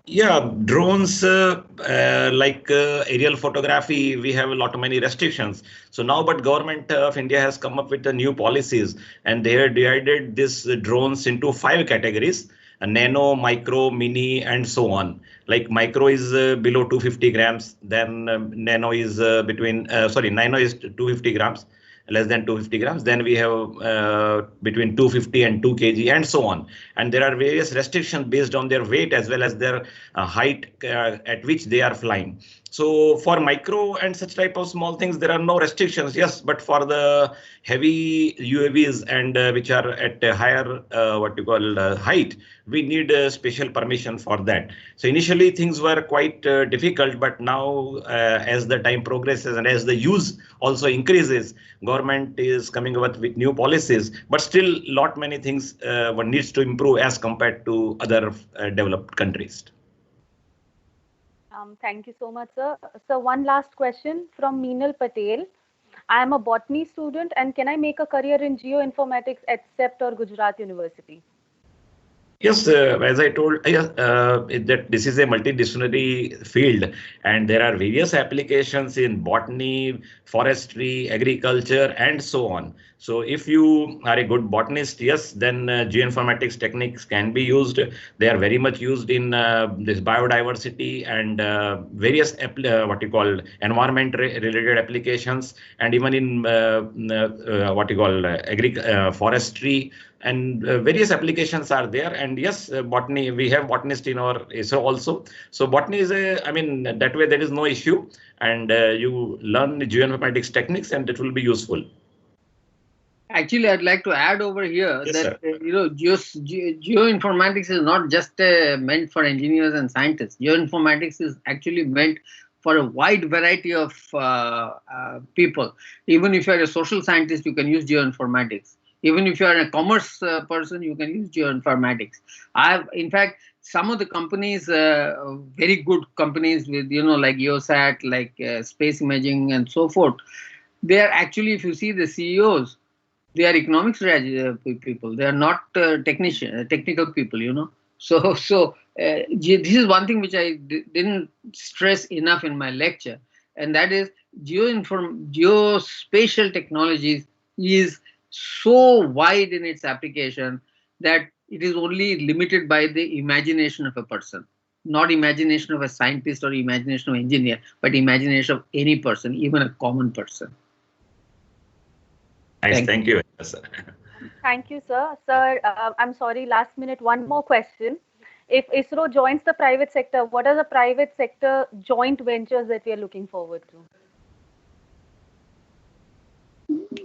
Yeah, drones like aerial photography, we have many restrictions. So now, but government of India has come up with the new policies, and they have divided these drones into 5 categories: nano, micro, mini, and so on. Like micro is below 250 grams, then nano is nano is 250 grams, less than 250 grams. Then we have between 250 and 2 kg and so on. And there are various restrictions based on their weight as well as their height at which they are flying. So for micro and such type of small things, there are no restrictions. Yes, but for the heavy UAVs and which are at a higher height, we need special permission for that. So initially things were quite difficult, but now as the time progresses and as the use also increases, government is coming up with new policies, but still many things one needs to improve as compared to other developed countries. Thank you so much, sir. So one last question from Meenal Patel. I am a botany student, and can I make a career in geoinformatics at CEPT or Gujarat University? Yes, as I told, that this is a multidisciplinary field, and there are various applications in botany, forestry, agriculture, and so on. So if you are a good botanist, yes, then geoinformatics techniques can be used. They are very much used in this biodiversity and various environment-related applications, and even in forestry. And various applications are there. And yes, botany, we have botanists in our ISRO also. So botany is that way there is no issue. And you learn geoinformatics techniques and it will be useful. Actually, I'd like to add over here that geoinformatics is not just meant for engineers and scientists. Geoinformatics is actually meant for a wide variety of people. Even if you're a social scientist, you can use geoinformatics. Even if you are a commerce person, you can use geoinformatics. In fact, some of the companies, very good companies with, like Geosat, like space imaging and so forth, they are actually, if you see the CEOs, they are economics people. They are not technical people. This is one thing which I didn't stress enough in my lecture, and that is geospatial technologies is so wide in its application that it is only limited by the imagination of a person, not imagination of a scientist or imagination of an engineer, but imagination of any person, even a common person. Nice, thank you. Thank you, sir. Sir, I'm sorry, last minute, one more question. If ISRO joins the private sector, what are the private sector joint ventures that we are looking forward to?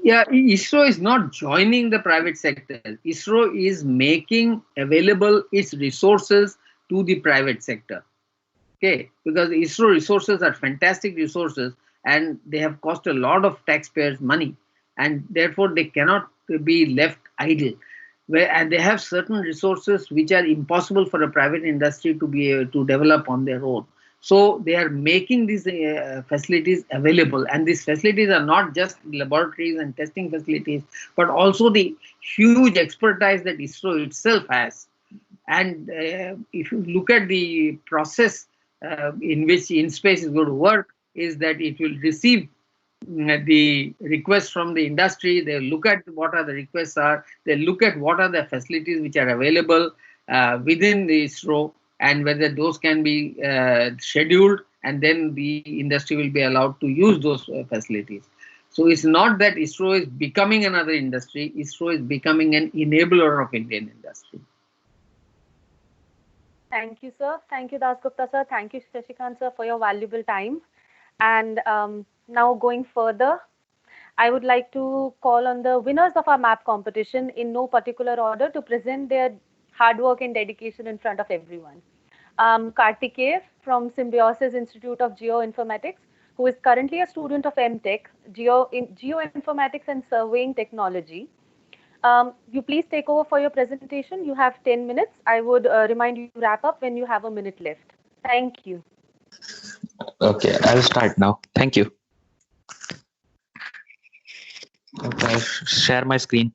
Yeah, ISRO is not joining the private sector. ISRO is making available its resources to the private sector. Okay, because ISRO resources are fantastic resources and they have cost a lot of taxpayers' money, and therefore they cannot be left idle. And they have certain resources which are impossible for a private industry to be able to develop on their own. So they are making these facilities available, and these facilities are not just laboratories and testing facilities, but also the huge expertise that ISRO itself has. And if you look at the process in which InSpace is going to work, is that it will receive the requests from the industry. They look at what are the requests are. They look at what are the facilities which are available within the ISRO, and whether those can be scheduled, and then the industry will be allowed to use those facilities. So it's not that ISRO is becoming another industry. ISRO is becoming an enabler of Indian industry. Thank you, sir. Thank you, Dasgupta sir. Thank you, Shashikant sir, for your valuable time. And now going further, I would like to call on the winners of our map competition in no particular order to present their hard work and dedication in front of everyone. Kartikeya from Symbiosis Institute of Geoinformatics, who is currently a student of MTech, Geoinformatics and Surveying Technology. You please take over for your presentation. You have 10 minutes. I would remind you to wrap up when you have a minute left. Thank you. Okay, I'll start now. Thank you. Okay, I'll share my screen.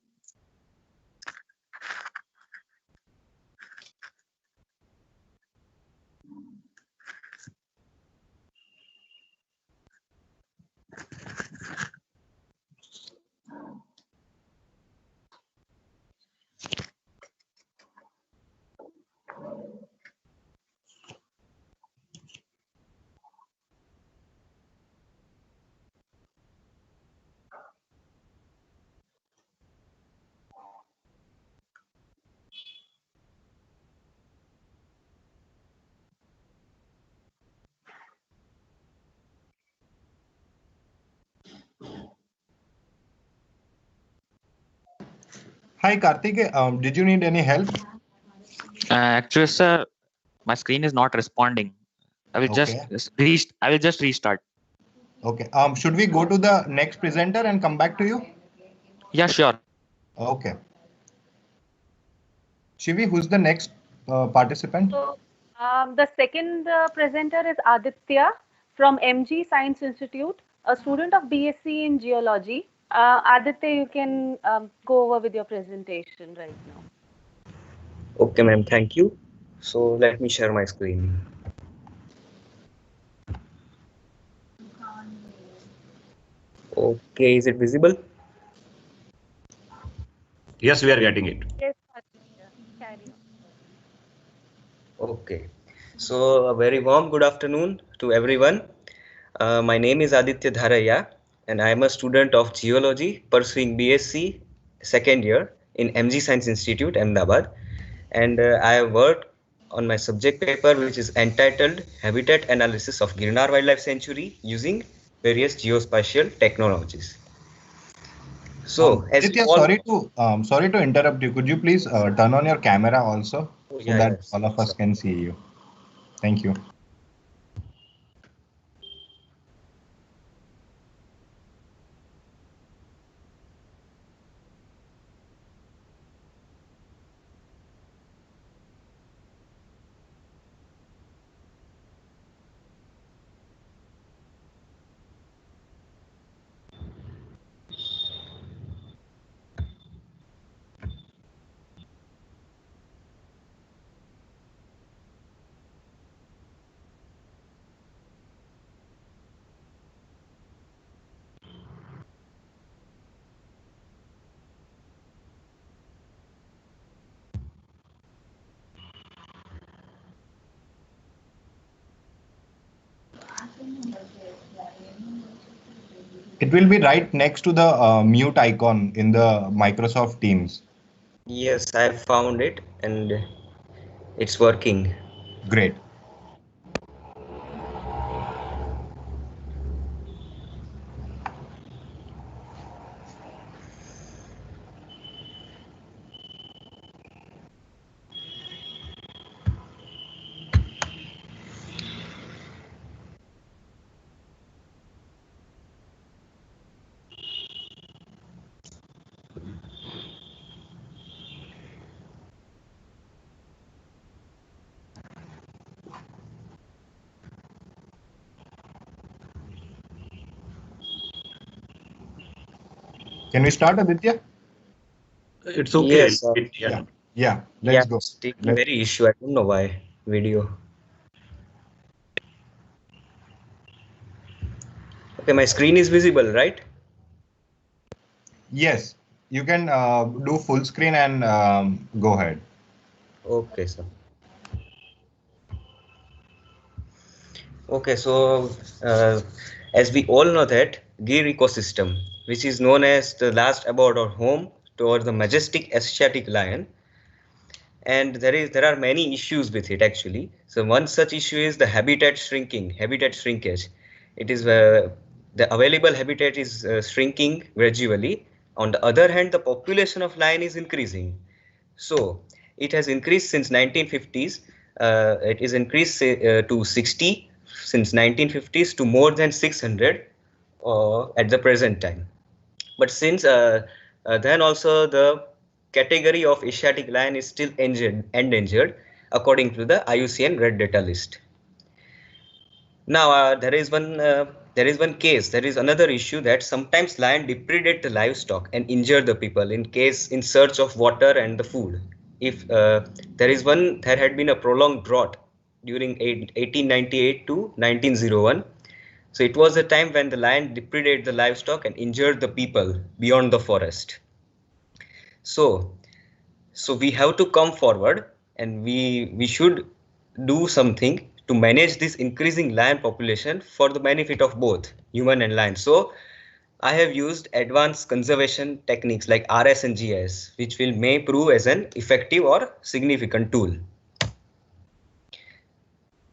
Hi, Karthik. Did you need any help? Actually, sir, my screen is not responding. I will just restart. Okay. Should we go to the next presenter and come back to you? Yeah, sure. Okay. Shivi, who's the next participant? So, the second presenter is Aditya from MG Science Institute, a student of BSc in Geology. Aditya, you can go over with your presentation right now. Okay, ma'am, thank you. So let me share my screen. Okay, is it visible? Yes, we are getting it. Yes, Aditya, carry on. Okay, so a very warm good afternoon to everyone. My name is Aditya Dharaya, and I am a student of Geology pursuing BSc second year in MG Science Institute, Ahmedabad. And I have worked on my subject paper, which is entitled Habitat Analysis of Girnar Wildlife Sanctuary using various geospatial technologies. So, as Aditya, you all sorry to interrupt you. Could you please turn on your camera also, Oh, so yeah, that yes, all of us sure. can see you? Thank you. It will be right next to the mute icon in the Microsoft Teams. Yes, I found it and it's working. Great. Can we start, Aditya? It's okay. Yes, Yeah. Yeah, yeah, let's go. it's taking very issue. I don't know why. Video. Okay, my screen is visible, right? Yes, you can do full screen and go ahead. Okay, sir. Okay, so as we all know that Gir ecosystem, which is known as the last abode or home towards the majestic Asiatic lion, and there are many issues with it actually. So one such issue is the habitat shrinkage. It is the available habitat is shrinking gradually. On the other hand, the population of lion is increasing. So it has increased since 1950s. It is increased to 60 since 1950s to more than 600 at the present time. But since then also the category of Asiatic lion is still endangered according to the IUCN Red Data list. Now there is one case. There is another issue that sometimes lion depredate the livestock and injure the people in search of water and the food. If there had been a prolonged drought during 1898 to 1901. So it was a time when the lion depredated the livestock and injured the people beyond the forest. So we have to come forward and we should do something to manage this increasing lion population for the benefit of both human and lion. So I have used advanced conservation techniques like RS and GIS, which may prove as an effective or significant tool.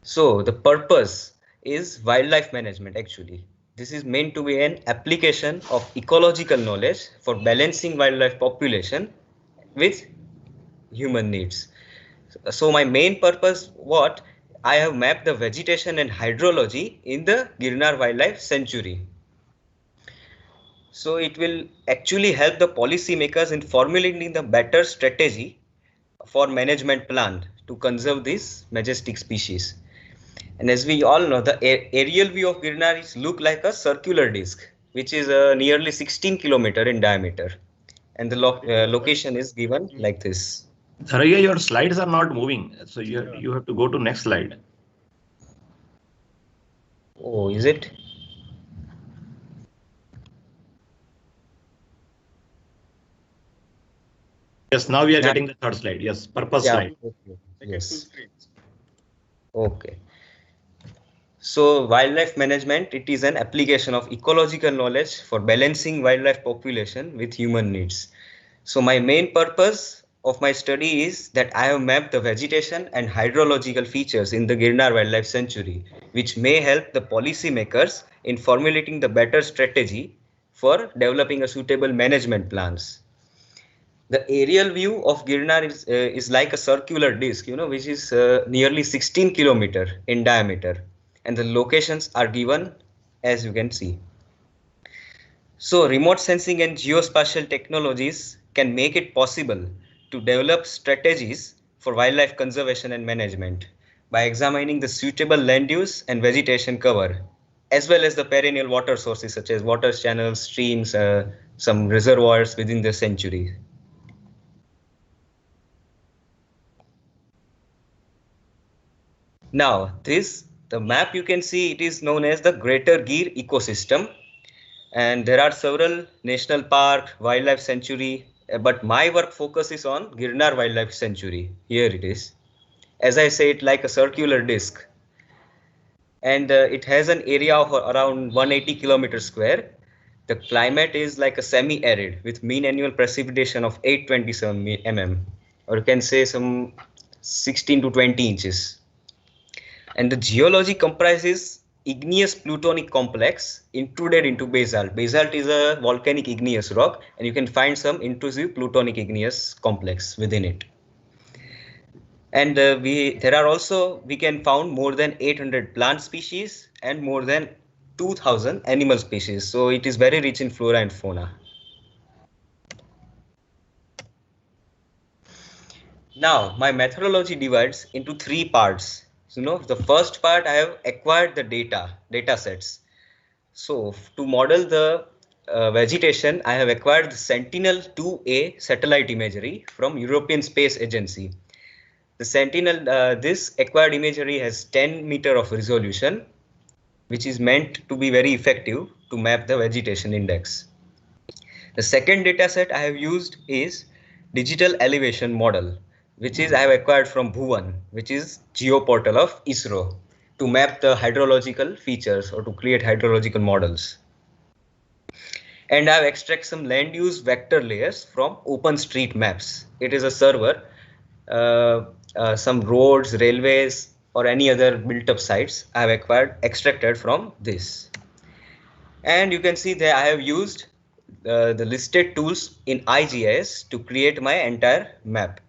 So the purpose is wildlife management actually. This is meant to be an application of ecological knowledge for balancing wildlife population with human needs. So my main purpose, what I have mapped the vegetation and hydrology in the Girnar Wildlife Sanctuary. So it will actually help the policymakers in formulating the better strategy for management plan to conserve this majestic species. And as we all know, the aerial view of Girnar is look like a circular disc, which is nearly 16 kilometer in diameter. And the location is given like this. Tharaya, your slides are not moving. So you have to go to next slide. Oh, is it? Yes, now we are getting the third slide. Yes, purpose slide. Okay. Yes. Okay. So wildlife management, it is an application of ecological knowledge for balancing wildlife population with human needs. So my main purpose of my study is that I have mapped the vegetation and hydrological features in the Girnar Wildlife Sanctuary, which may help the policymakers in formulating the better strategy for developing a suitable management plans. The aerial view of Girnar is like a circular disc, which is nearly 16 kilometer in diameter, and the locations are given as you can see. So remote sensing and geospatial technologies can make it possible to develop strategies for wildlife conservation and management by examining the suitable land use and vegetation cover, as well as the perennial water sources such as water channels, streams, some reservoirs within the sanctuary. Now the map you can see, it is known as the Greater Gir ecosystem, and there are several national park, wildlife sanctuary, but my work focuses on Girnar Wildlife Sanctuary. Here it is. As I say, it like a circular disc. and it has an area of around 180 kilometers square. The climate is like a semi-arid with mean annual precipitation of 827 mm, or you can say some 16 to 20 inches. And the geology comprises igneous plutonic complex intruded into basalt. Basalt is a volcanic igneous rock, and you can find some intrusive plutonic igneous complex within it. And we can found more than 800 plant species and more than 2000 animal species. So it is very rich in flora and fauna. Now my methodology divides into 3 parts. So, the first part, I have acquired the data sets. So to model the vegetation, I have acquired the Sentinel-2A satellite imagery from European Space Agency. The Sentinel, this acquired imagery has 10 meter of resolution, which is meant to be very effective to map the vegetation index. The second data set I have used is digital elevation model, which is I have acquired from Bhuvan, which is geoportal of ISRO, to map the hydrological features or to create hydrological models. And I have extracted some land use vector layers from OpenStreetMaps. It is a server. Some roads, railways, or any other built up sites I have extracted from this. And you can see that I have used the listed tools in IGIS to create my entire map.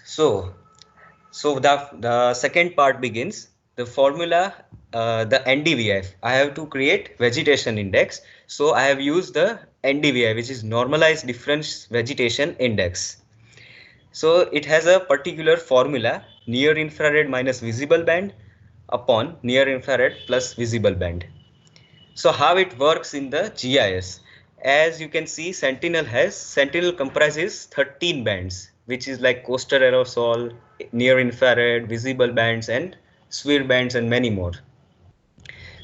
So the second part begins. The formula, the NDVI. I have to create vegetation index. So I have used the NDVI, which is normalized difference vegetation index. So it has a particular formula, near infrared minus visible band upon near infrared plus visible band. So how it works in the GIS? As you can see, Sentinel comprises 13 bands, which is like coastal aerosol, near infrared, visible bands, and sphere bands, and many more.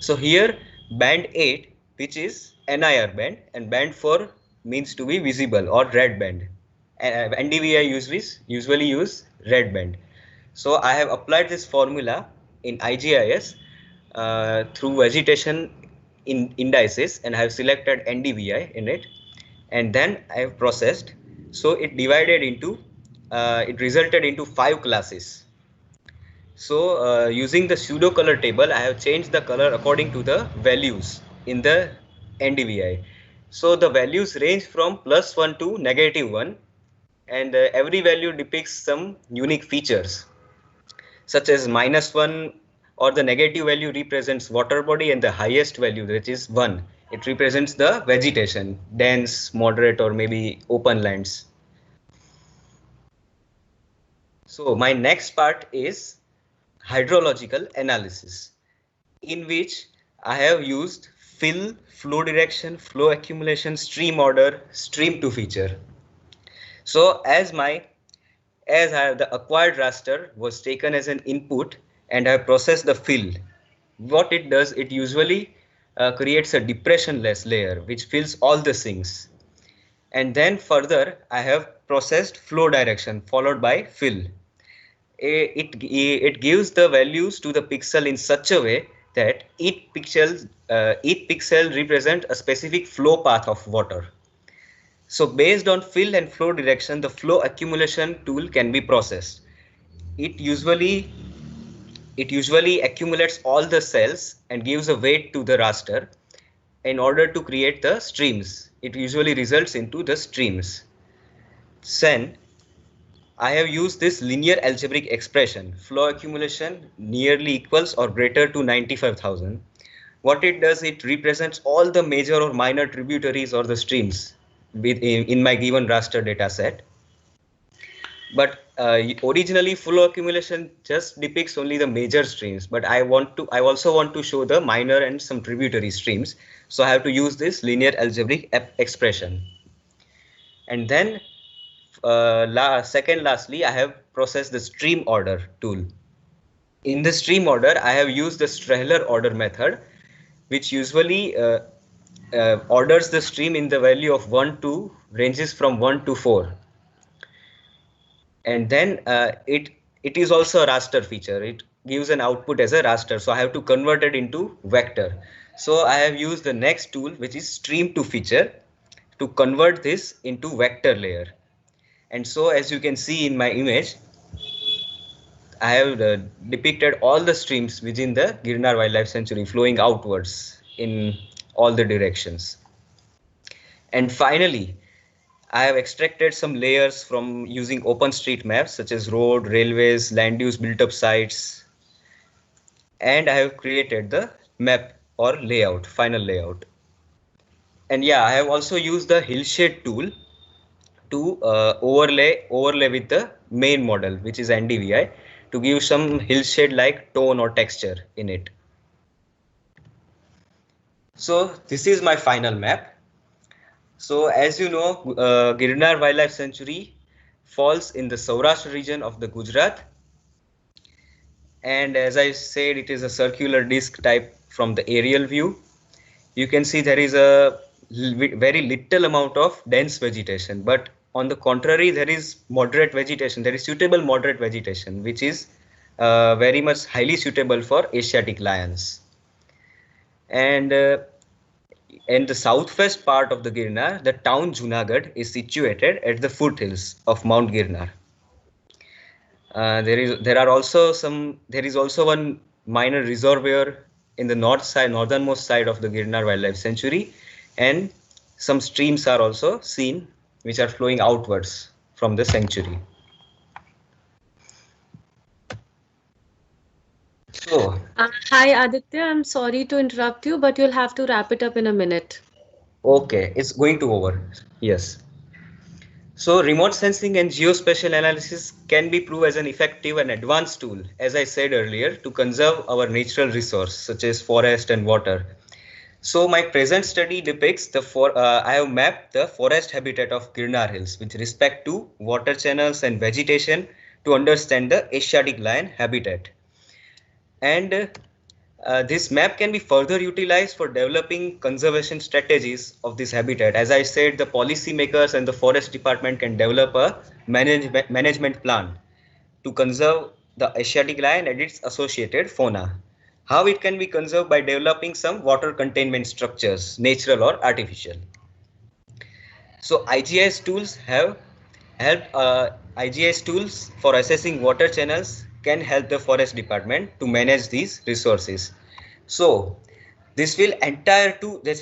So here band 8, which is NIR band, and band 4 means to be visible or red band. NDVI usually use red band. So I have applied this formula in IGIS through vegetation indices, and I have selected NDVI in it, and then I have processed. So it resulted into 5 classes. So using the pseudo color table, I have changed the color according to the values in the NDVI. So the values range from +1 to -1, and every value depicts some unique features, such as -1 or the negative value represents water body, and the highest value, which is 1, it represents the vegetation, dense, moderate, or maybe open lands. So my next part is hydrological analysis, in which I have used fill, flow direction, flow accumulation, stream order, stream to feature. So as the acquired raster was taken as an input and I processed the fill, what it does, it usually creates a depressionless layer which fills all the sinks. And then further I have processed flow direction followed by fill. It gives the values to the pixel in such a way that each pixel represents a specific flow path of water. So based on fill and flow direction, the flow accumulation tool can be processed. It usually accumulates all the cells and gives a weight to the raster in order to create the streams. It usually results into the streams. Then I have used this linear algebraic expression, flow accumulation nearly equals or greater to 95,000. What it does, it represents all the major or minor tributaries or the streams in my given raster data set. But originally flow accumulation just depicts only the major streams, but I also want to show the minor and some tributary streams. So I have to use this linear algebraic expression. And then lastly, I have processed the stream order tool. In the stream order, I have used the Strehler order method, which usually orders the stream in the value of 1 to ranges from 1 to 4. And then it is also a raster feature. It gives an output as a raster, so I have to convert it into vector. So I have used the next tool, which is stream to feature, to convert this into vector layer. And so as you can see in my image, I have depicted all the streams within the Girnar Wildlife Sanctuary flowing outwards in all the directions. And finally, I have extracted some layers from using OpenStreetMaps such as road, railways, land use built up sites, and I have created the map or layout, final layout. And yeah, I have also used the hillshade tool to overlay with the main model, which is NDVI, to give some hillshade like tone or texture in it. So this is my final map. So as you know, Girnar Wildlife Sanctuary falls in the Saurashtra region of the Gujarat. And as I said, it is a circular disc type from the aerial view. You can see there is a very little amount of dense vegetation, but on the contrary, there is moderate vegetation. There is suitable moderate vegetation, which is very much highly suitable for Asiatic lions. And in the southwest part of the Girnar, the town Junagadh is situated at the foothills of Mount Girnar. There is also one minor reservoir in the northernmost side of the Girnar Wildlife Sanctuary, and some streams are also seen which are flowing outwards from the sanctuary. So, hi Aditya, I'm sorry to interrupt you, but you'll have to wrap it up in a minute. Okay, it's going to over. Yes. So remote sensing and geospatial analysis can be proved as an effective and advanced tool, as I said earlier, to conserve our natural resource such as forest and water. So my present study depicts I have mapped the forest habitat of Girnar Hills with respect to water channels and vegetation to understand the Asiatic lion habitat. And this map can be further utilized for developing conservation strategies of this habitat. As I said, the policymakers and the forest department can develop a management plan to conserve the Asiatic lion and its associated fauna. How it can be conserved? By developing some water containment structures, natural or artificial. So IGIS tools have helped. IGIS tools for assessing water channels can help the forest department to manage these resources. So this will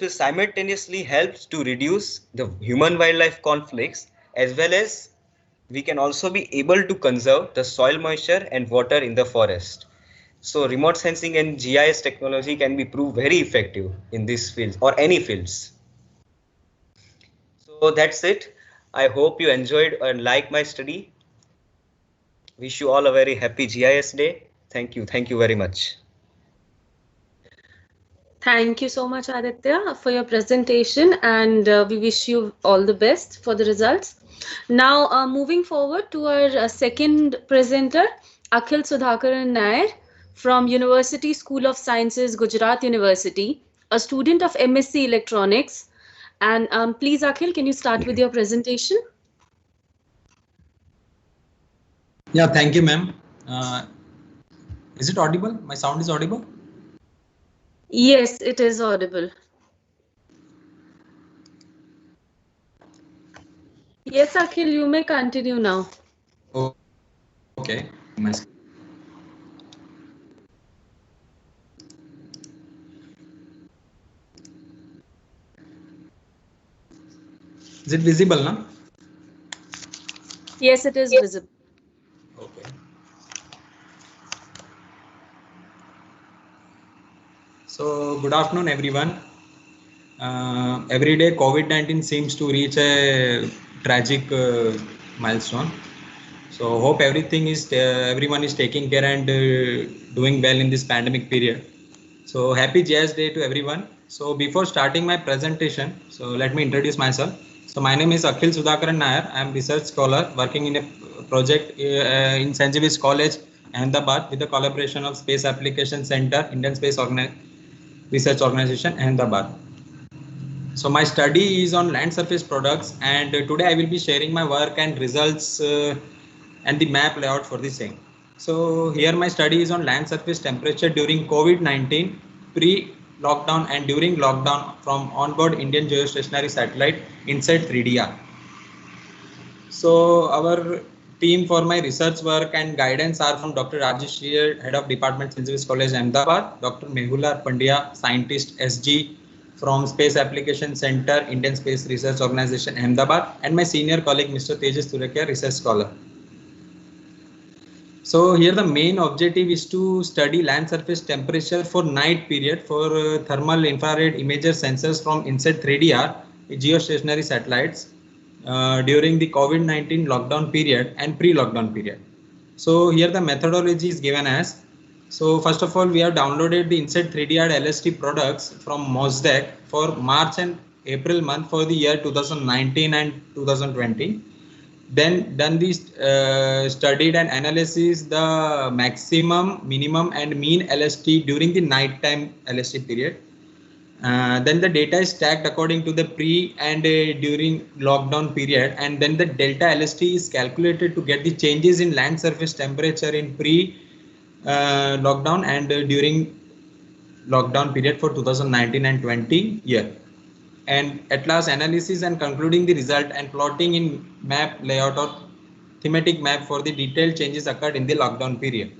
simultaneously help to reduce the human wildlife conflicts, as well as we can also be able to conserve the soil moisture and water in the forest. So remote sensing and GIS technology can be proved very effective in this field or any fields. So that's it. I hope you enjoyed and liked my study. Wish you all a very happy GIS day. Thank you. Thank you very much. Thank you so much, Aditya, for your presentation, and we wish you all the best for the results. Now, moving forward to our second presenter, Akhil Sudhakaran Nair from University School of Sciences, Gujarat University, a student of MSc Electronics. And please, Akhil, can you start with your presentation? Yeah, thank you, ma'am. Is it audible? My sound is audible? Yes, it is audible. Yes, Akhil, you may continue now. Oh, okay. Is it visible now? Yes, it is visible. Okay. So, good afternoon, everyone. Every day, COVID-19 seems to reach a tragic milestone. So, hope everyone is taking care and doing well in this pandemic period. So, happy GIS Day to everyone. So, before starting my presentation, so let me introduce myself. So, my name is Akhil Sudhakaran Nair. I am research scholar working in a project in St. James College, Ahmedabad, with the collaboration of Space Application Center, Indian Space Research Organization, Ahmedabad. So my study is on land surface products, and today I will be sharing my work and results and the map layout for the same. So here my study is on land surface temperature during COVID-19, pre-lockdown and during lockdown from onboard Indian geostationary satellite INSAT 3DR. So our team for my research work and guidance are from Dr. Rajesh Shri, Head of Department, St. Xavier's College, Ahmedabad, Dr. Mehula Pandya, Scientist, SG from Space Application Center, Indian Space Research Organization, Ahmedabad, and my senior colleague, Mr. Tejas Turakia, Research Scholar. So here the main objective is to study land surface temperature for night period for thermal infrared imager sensors from INSAT 3DR geostationary satellites during the COVID-19 lockdown period and pre-lockdown period. So here the methodology is given as, so first of all we have downloaded the INSAT 3DR LST products from Mosdec for March and April month for the year 2019 and 2020. Then done the studied and analysis the maximum, minimum and mean LST during the nighttime LST period. Then the data is stacked according to the pre and during lockdown period, and then the delta LST is calculated to get the changes in land surface temperature in pre lockdown and during lockdown period for 2019 and 20 year. And at last analysis and concluding the result and plotting in map layout or thematic map for the detailed changes occurred in the lockdown period.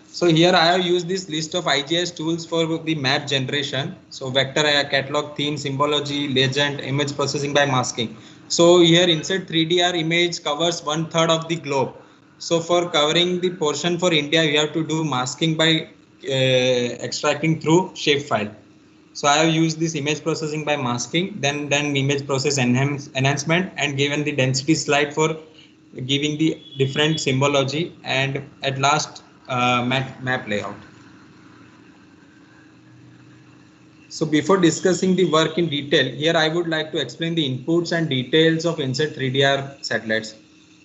So here I have used this list of IGIS tools for the map generation. So vector, catalog, theme, symbology, legend, image processing by masking. So here INSAT 3DR image covers 1/3 of the globe. So for covering the portion for India, we have to do masking by extracting through shapefile. So I have used this image processing by masking, then done image process enhancement and given the density slide for giving the different symbology, and at last map layout. So before discussing the work in detail, here I would like to explain the inputs and details of INSAT 3DR satellites.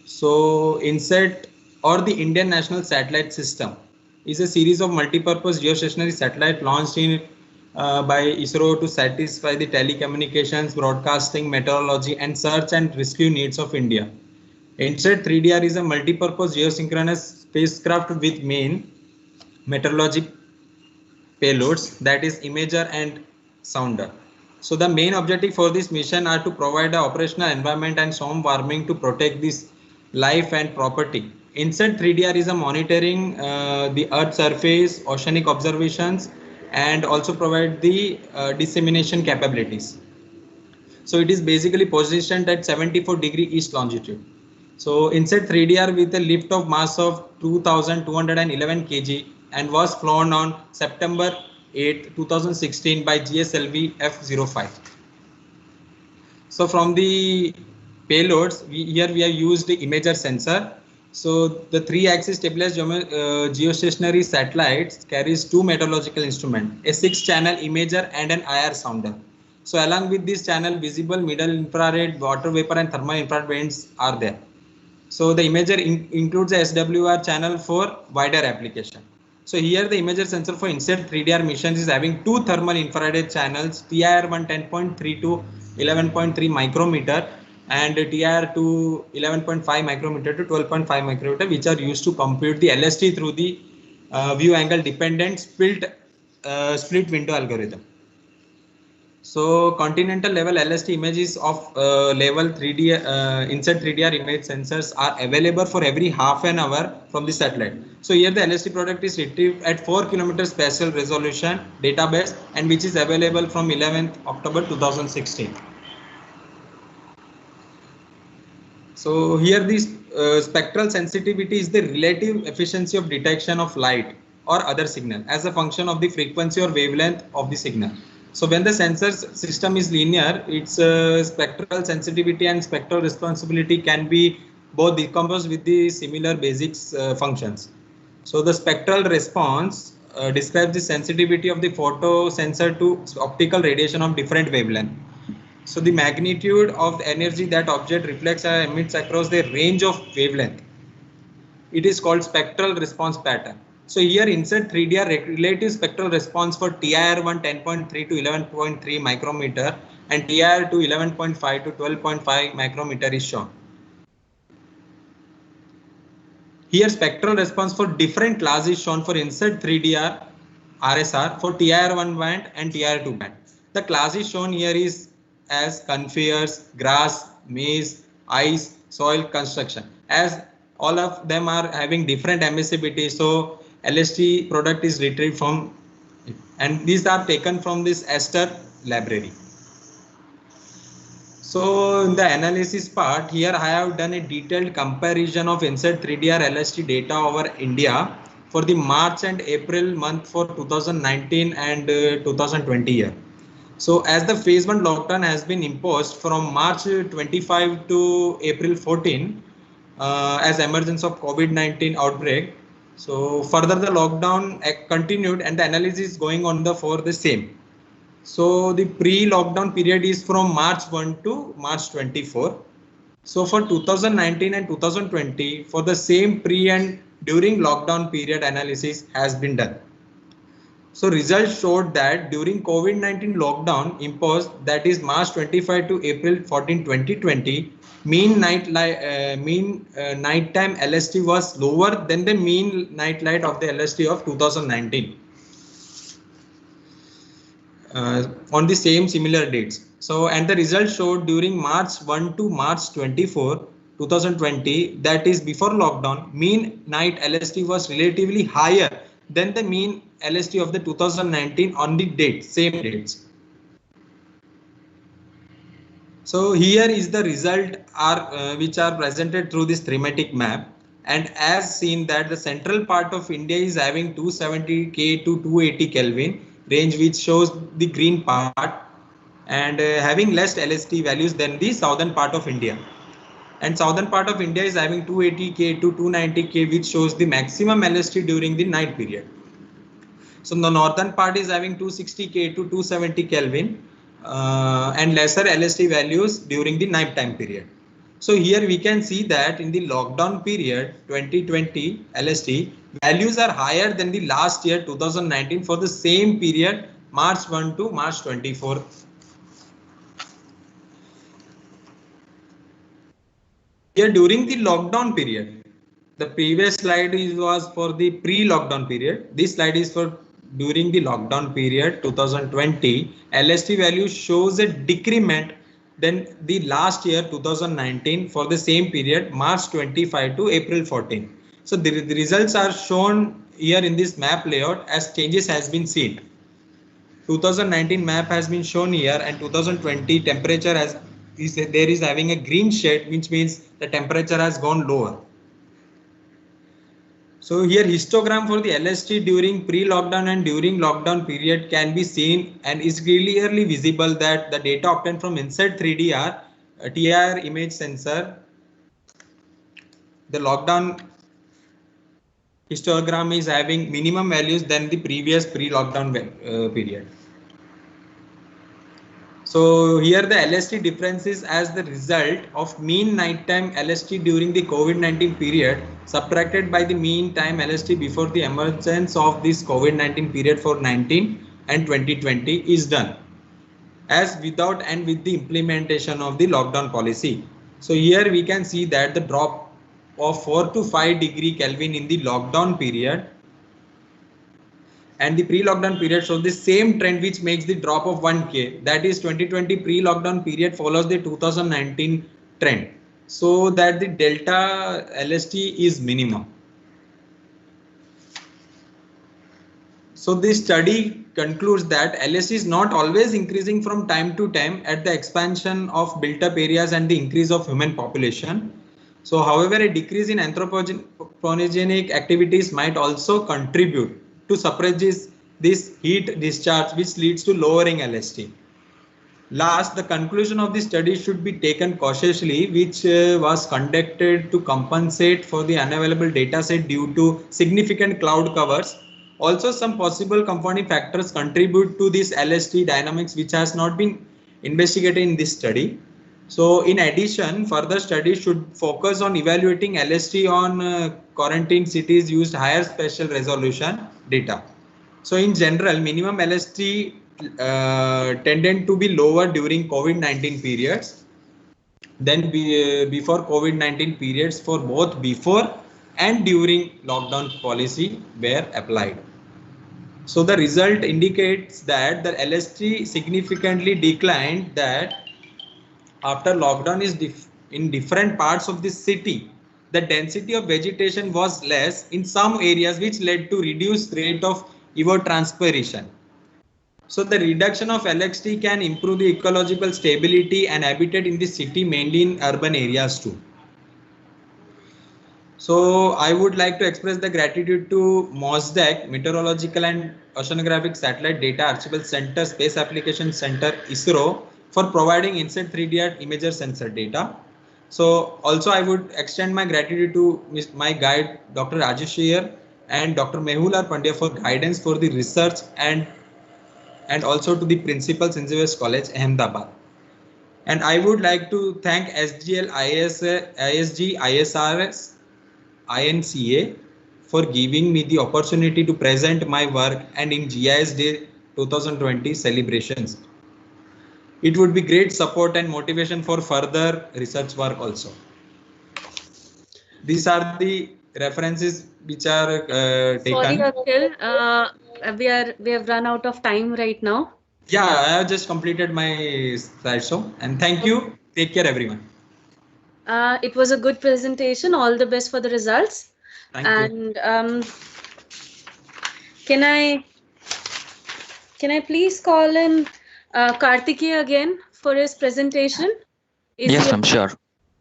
So INSAT or the Indian National Satellite System is a series of multi-purpose geostationary satellite launched in by ISRO to satisfy the telecommunications, broadcasting, meteorology and search and rescue needs of India. INSAT 3DR is a multi-purpose geosynchronous spacecraft with main meteorology payloads, that is imager and sounder. So the main objective for this mission are to provide an operational environment and storm warming to protect this life and property. INSAT 3DR is a monitoring the Earth surface, oceanic observations, and also provide the dissemination capabilities. So it is basically positioned at 74° east longitude. So INSAT 3DR with a lift of mass of 2,211 kg and was flown on September 8, 2016 by GSLV F-05. So from the payloads, here we have used the imager sensor. So the 3-axis stabilized geostationary satellites carries 2 meteorological instruments, a 6-channel imager and an IR sounder. So along with this channel, visible middle infrared, water vapor and thermal infrared bands are there. So the imager includes a SWR channel for wider application. So here the imager sensor for INSAT 3DR missions is having 2 thermal infrared channels, TIR1 10.3 to 11.3 micrometer and TIR2 11.5 micrometer to 12.5 micrometer, which are used to compute the LST through the view angle dependent split window algorithm. So continental level LST images of level 3D INSAT 3DR image sensors are available for every half an hour from the satellite. So here the LST product is retrieved at 4 km spatial resolution database and which is available from 11th October 2016. So here this spectral sensitivity is the relative efficiency of detection of light or other signal as a function of the frequency or wavelength of the signal. So when the sensor system is linear, its spectral sensitivity and spectral responsibility can be both decomposed with the similar basics functions. So the spectral response describes the sensitivity of the photo sensor to optical radiation of different wavelength. So the magnitude of the energy that object reflects or emits across the range of wavelength, it is called spectral response pattern. So here INSAT 3DR relative spectral response for TIR1 10.3 to 11.3 micrometer and TIR2 11.5 to 12.5 micrometer is shown. Here spectral response for different class is shown for insert 3DR RSR for TIR1 band and TIR2 band. The class is shown here is as conifers, grass, maize, ice, soil, construction. As all of them are having different emissivity, so LST product is retrieved from it. And these are taken from this Ester library. So in the analysis part, here I have done a detailed comparison of insert 3DR LST data over India for the March and April month for 2019 and 2020 year. So as the phase 1 lockdown has been imposed from March 25 to April 14 as emergence of COVID-19 outbreak. So further the lockdown continued and the analysis is going on for the same. So the pre-lockdown period is from March 1 to March 24. So for 2019 and 2020, for the same pre and during lockdown period analysis has been done. So results showed that during COVID-19 lockdown imposed, that is March 25 to April 14, 2020, mean nighttime LST was lower than the mean night light of the LST of 2019. On the same similar dates. So, and the results showed during March 1 to March 24, 2020, that is before lockdown, mean night LST was relatively higher than the mean LST of the 2019 on the date, same dates. So here is the result which are presented through this thematic map. And as seen that the central part of India is having 270K to 280 Kelvin range, which shows the green part, and having less LST values than the southern part of India. And southern part of India is having 280K to 290K, which shows the maximum LST during the night period. So the northern part is having 260K to 270 Kelvin and lesser LST values during the night time period. So here we can see that in the lockdown period 2020 LST values are higher than the last year 2019 for the same period March 1 to March 24. Here during the lockdown period, the previous slide was for the pre-lockdown period. This slide is for during the lockdown period 2020. LST value shows a decrement than the last year 2019 for the same period March 25 to April 14. So the results are shown here in this map layout as changes has been seen. 2019 map has been shown here, and 2020 temperature is having a green shade, which means the temperature has gone lower. So here histogram for the LST during pre-lockdown and during lockdown period can be seen, and is clearly visible that the data obtained from insert 3DR TIR image sensor, the lockdown histogram is having minimum values than the previous pre-lockdown period. So here the LST difference is as the result of mean nighttime LST during the COVID-19 period subtracted by the mean time LST before the emergence of this COVID-19 period for 19 and 2020 is done as without and with the implementation of the lockdown policy. So here we can see that the drop of 4 to 5 degree Kelvin in the lockdown period and the pre-lockdown period shows the same trend, which makes the drop of 1K. That is 2020 pre-lockdown period follows the 2019 trend, so that the delta LST is minimum. So this study concludes that LST is not always increasing from time to time at the expansion of built-up areas and the increase of human population. So however, a decrease in anthropogenic activities might also contribute to suppress this heat discharge, which leads to lowering LST. Last, the conclusion of the study should be taken cautiously, which was conducted to compensate for the unavailable data set due to significant cloud covers. Also, some possible confounding factors contribute to this LST dynamics, which has not been investigated in this study. So in addition, further studies should focus on evaluating LST on quarantine cities used higher spatial resolution data. So in general, minimum LST tended to be lower during COVID-19 periods than before COVID-19 periods for both before and during lockdown policy were applied. So the result indicates that the LST significantly declined, that after lockdown in different parts of the city, the density of vegetation was less in some areas, which led to reduced rate of evapotranspiration. So the reduction of LXT can improve the ecological stability and habitat in the city, mainly in urban areas too. So I would like to express the gratitude to MOSDAC, Meteorological and Oceanographic Satellite Data Archival Center, Space Application Center, ISRO, for providing instant 3D imager sensor data. So also I would extend my gratitude to my guide, Dr. Rajesh Iyer and Dr. Mehul Pandya for guidance for the research, and also to the principals in GIS College, Ahmedabad. And I would like to thank SGL ISG ISRS INCA for giving me the opportunity to present my work and in GIS Day 2020 celebrations. It would be great support and motivation for further research work also. These are the references which are taken. Sorry, Akhil, we have run out of time right now. Yeah, I have just completed my slideshow, and thank you. Take care, everyone. It was a good presentation. All the best for the results. Thank you. And can I please call in Kartikeya again for his presentation? Yes, ma'am, sure.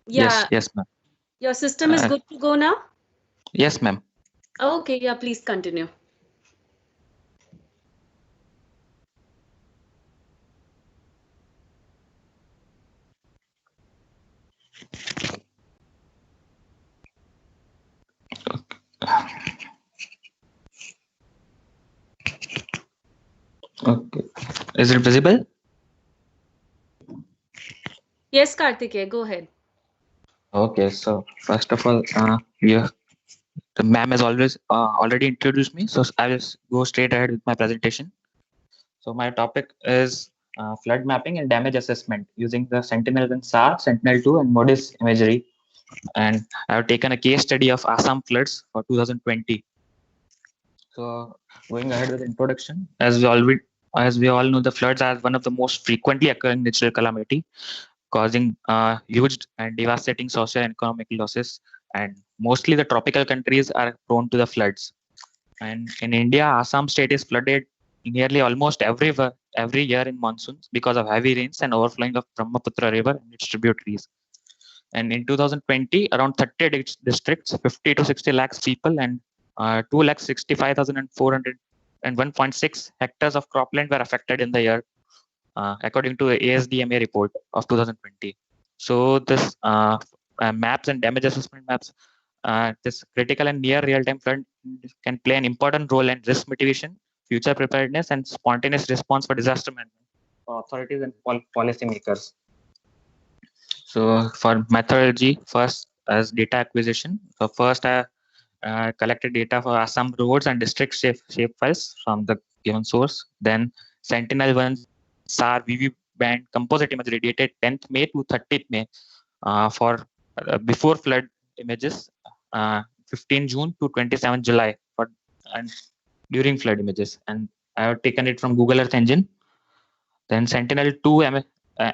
Yeah. Yes, ma'am. Your system is good to go now? Yes, ma'am. Okay, yeah, please continue. Okay. Is it visible? Yes, Kartikeya, go ahead. Okay, so first of all, yeah, the ma'am has already introduced me, so I will go straight ahead with my presentation. So my topic is flood mapping and damage assessment using the Sentinel-1 SAR, Sentinel-2 and MODIS imagery. And I have taken a case study of Assam floods for 2020. So going ahead with the introduction, as we all know, the floods are one of the most frequently occurring natural calamity, causing huge and devastating social and economic losses. And mostly the tropical countries are prone to the floods. And in India, Assam state is flooded nearly almost every year in monsoons because of heavy rains and overflowing of Brahmaputra river and its tributaries. And in 2020, around 30 districts, 50 to 60 lakhs people, and 2,65,400 and 1.6 hectares of cropland were affected in the year, according to the ASDMA report of 2020. So this maps and damage assessment maps, this critical and near real-time flood can play an important role in risk mitigation, future preparedness, and spontaneous response for disaster management for authorities and policymakers. So for methodology, first as data acquisition. So first I collected data for Assam roads and district shape files from the given source. Then Sentinel-1 SAR VV band composite imagery dated 10th May to 30th May for before flood images, 15 June to 27 July for and during flood images. And I have taken it from Google Earth Engine. Then Sentinel-2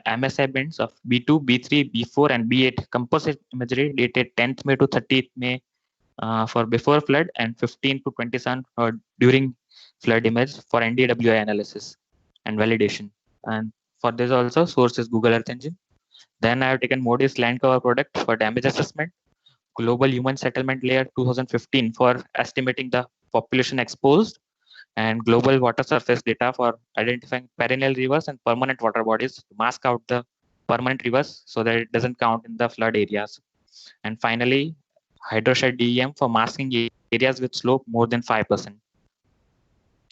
MSI bands of B2, B3, B4, and B8 composite imagery dated 10th May to 30th May for before flood and 15 to 27 for during flood image for NDWI analysis and validation. And for this also, source is Google Earth Engine. Then I have taken MODIS land cover product for damage assessment, Global Human Settlement Layer 2015 for estimating the population exposed, and global water surface data for identifying perennial rivers and permanent water bodies to mask out the permanent rivers so that it doesn't count in the flood areas. And finally, hydroshed DEM for masking areas with slope more than 5%.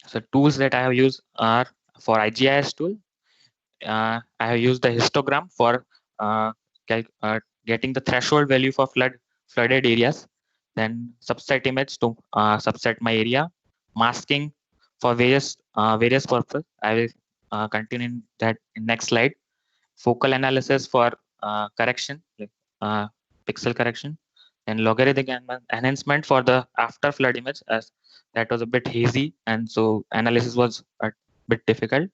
So tools that I have used are for IGIS tool. I have used the histogram for getting the threshold value for flooded areas. Then subset image to subset my area. Masking for various purposes. I will continue in that in next slide. Focal analysis for correction, like pixel correction. and logarithmic enhancement for the after flood image, as that was a bit hazy, and so analysis was a bit difficult.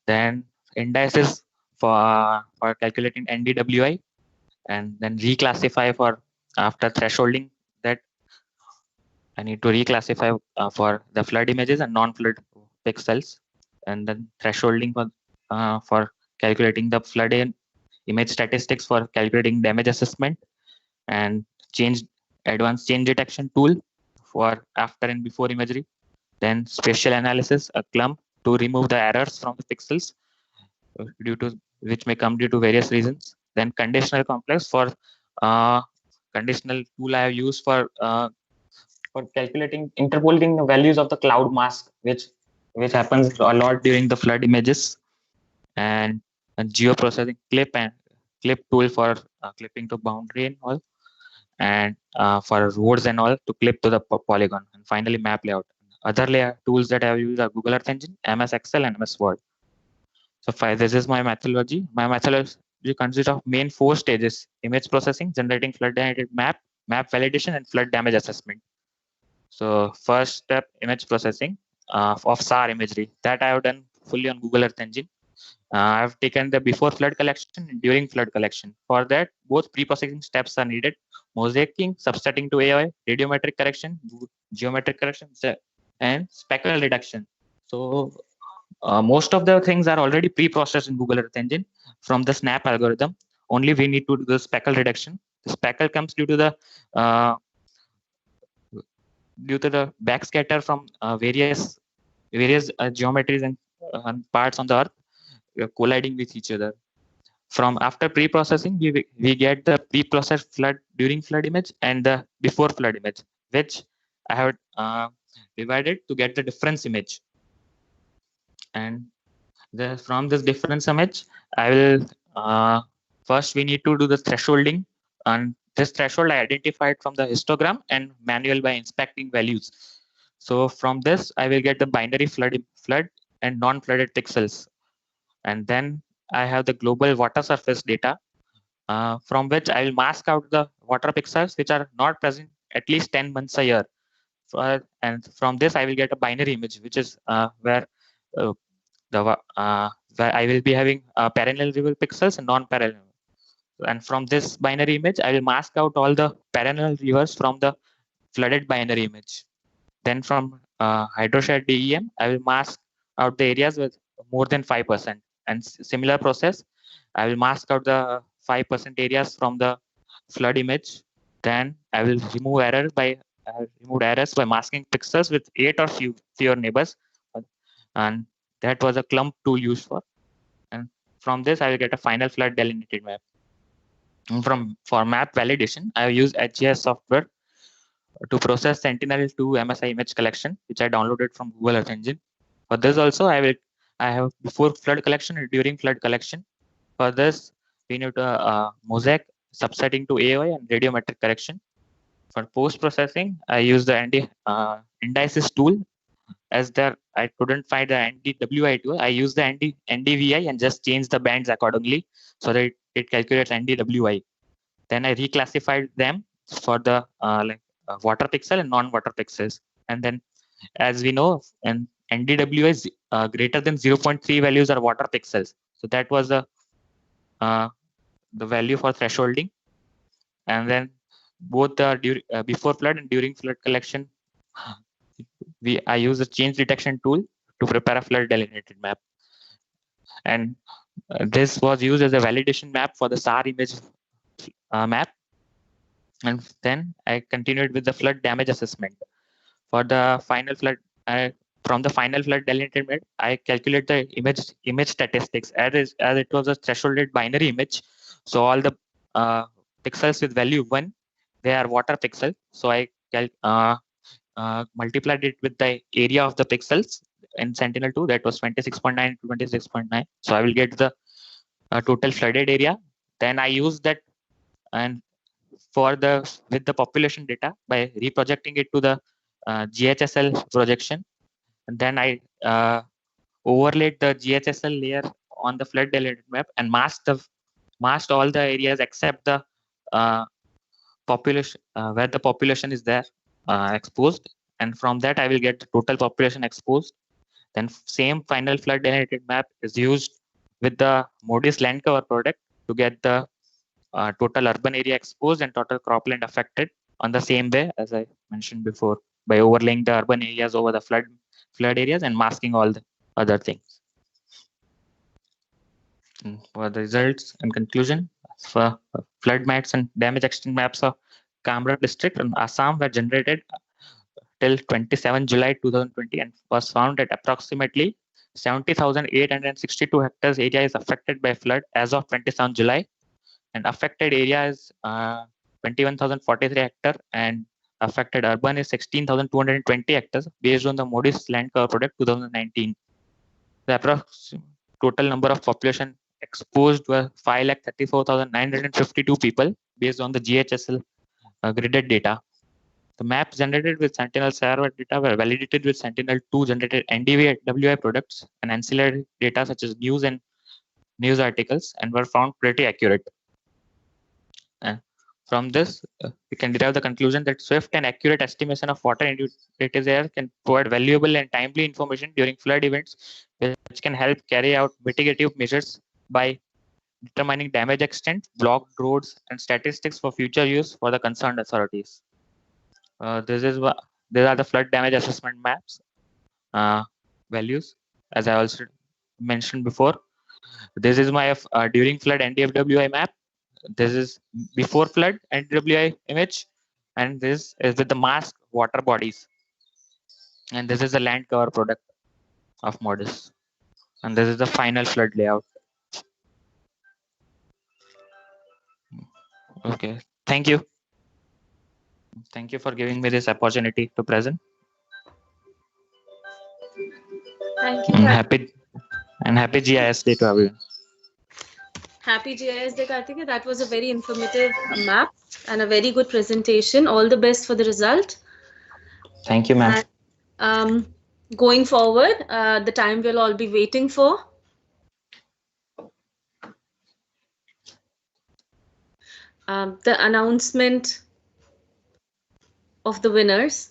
Then indices for calculating NDWI, and then reclassify for after thresholding that I need to reclassify for the flood images and non-flood pixels, and then thresholding for calculating the flood image statistics for calculating damage assessment, and advanced change detection tool for after and before imagery. Then spatial analysis, a clump to remove the errors from the pixels due to which may come due to various reasons. Then conditional complex for conditional tool I have used for calculating interpolating the values of the cloud mask, which happens a lot during the flood images, and geoprocessing clip tool for clipping to boundary and all, and for roads and all to clip to the polygon, and finally map layout. Other layer tools that I have used are Google Earth Engine, MS Excel, and MS Word. So this is my methodology. My methodology consists of main 4 stages: image processing, generating flood map validation, and flood damage assessment. So first step, image processing of SAR imagery. That I have done fully on Google Earth Engine. I have taken the before flood collection and during flood collection. For that, both pre-processing steps are needed: mosaicing, subsetting to AI, radiometric correction, geometric correction, and speckle reduction. So most of the things are already pre-processed in Google Earth Engine from the SNAP algorithm. Only we need to do the speckle reduction. The speckle comes due to the backscatter from various geometries and parts on the Earth colliding with each other. From after pre-processing, we get the pre-processed flood during flood image and the before flood image, which I have divided to get the difference image. And from this difference image, I will first we need to do the thresholding, and this threshold I identified from the histogram and manual by inspecting values. So from this, I will get the binary flood and non-flooded pixels, and then I have the global water surface data, from which I will mask out the water pixels which are not present at least 10 months a year. And from this, I will get a binary image, which is where I will be having perennial river pixels and non-perennial. And from this binary image, I will mask out all the perennial rivers from the flooded binary image. Then from hydroshed DEM, I will mask out the areas with more than 5%. And similar process, I will mask out the 5% areas from the flood image. Then I will remove errors by masking pixels with 8 or fewer neighbors. And that was a clump tool used for. And from this, I will get a final flood delineated map. And for map validation, I have used GIS software to process Sentinel-2 MSI image collection, which I downloaded from Google Earth Engine. For this also, I have before flood collection and during flood collection. For this, we need to mosaic, subsetting to AOI, and radiometric correction. For post-processing, I use the indices tool. As I couldn't find the NDWI tool, I use the NDVI and just change the bands accordingly so that it calculates NDWI. Then I reclassified them for the water pixel and non-water pixels. And then, as we know, and NDWI is greater than 0.3 values are water pixels. So that was the value for thresholding. And then both the before flood and during flood collection, I use a change detection tool to prepare a flood delineated map. And this was used as a validation map for the SAR image map. And then I continued with the flood damage assessment. For the final flood, from the final flood delineated map, I calculate the image statistics as it was a thresholded binary image. So all the pixels with value 1, they are water pixel. So I multiplied it with the area of the pixels in Sentinel-2, that was 26.9 to 26.9. So I will get the total flooded area. Then I use that and with the population data by reprojecting it to the GHSL projection. And then I overlaid the GHSL layer on the flood delineated map and masked all the areas except the population where the population is there exposed, and from that I will get the total population exposed. Then same final flood generated map is used with the Moody's land cover product to get the total urban area exposed and total cropland affected on the same way as I mentioned before, by overlaying the urban areas over the flood areas and masking all the other things. And for the results and conclusion, for flood maps and damage extent maps of Kamrup district and Assam were generated till 27 July 2020 and was found that approximately 70,862 hectares area is affected by flood as of 27 July, and affected area is 21,043 hectare, and affected urban is 16,220 hectares based on the Moody's land cover product 2019. The approximate total number of population exposed were 5,34,952 people based on the GHSL gridded data. The maps generated with Sentinel server data were validated with Sentinel-2 generated NDVI products and ancillary data such as news and news articles, and were found pretty accurate. And from this, we can derive the conclusion that swift and accurate estimation of water in utilities area can provide valuable and timely information during flood events, which can help carry out mitigative measures by determining damage extent, blocked roads, and statistics for future use for the concerned authorities. These are the flood damage assessment maps values, as I also mentioned before. This is my during flood NDFWI map. This is before flood NDWI image, and this is with the masked water bodies. And this is the land cover product of Moody's. And this is the final flood layout. Okay, thank you. Thank you for giving me this opportunity to present. Thank you. Happy GIS Day to everyone. Happy GIS Day, Karthika. That was a very informative map and a very good presentation. All the best for the result. Thank you, ma'am. Going forward, the time we'll all be waiting for. The announcement of the winners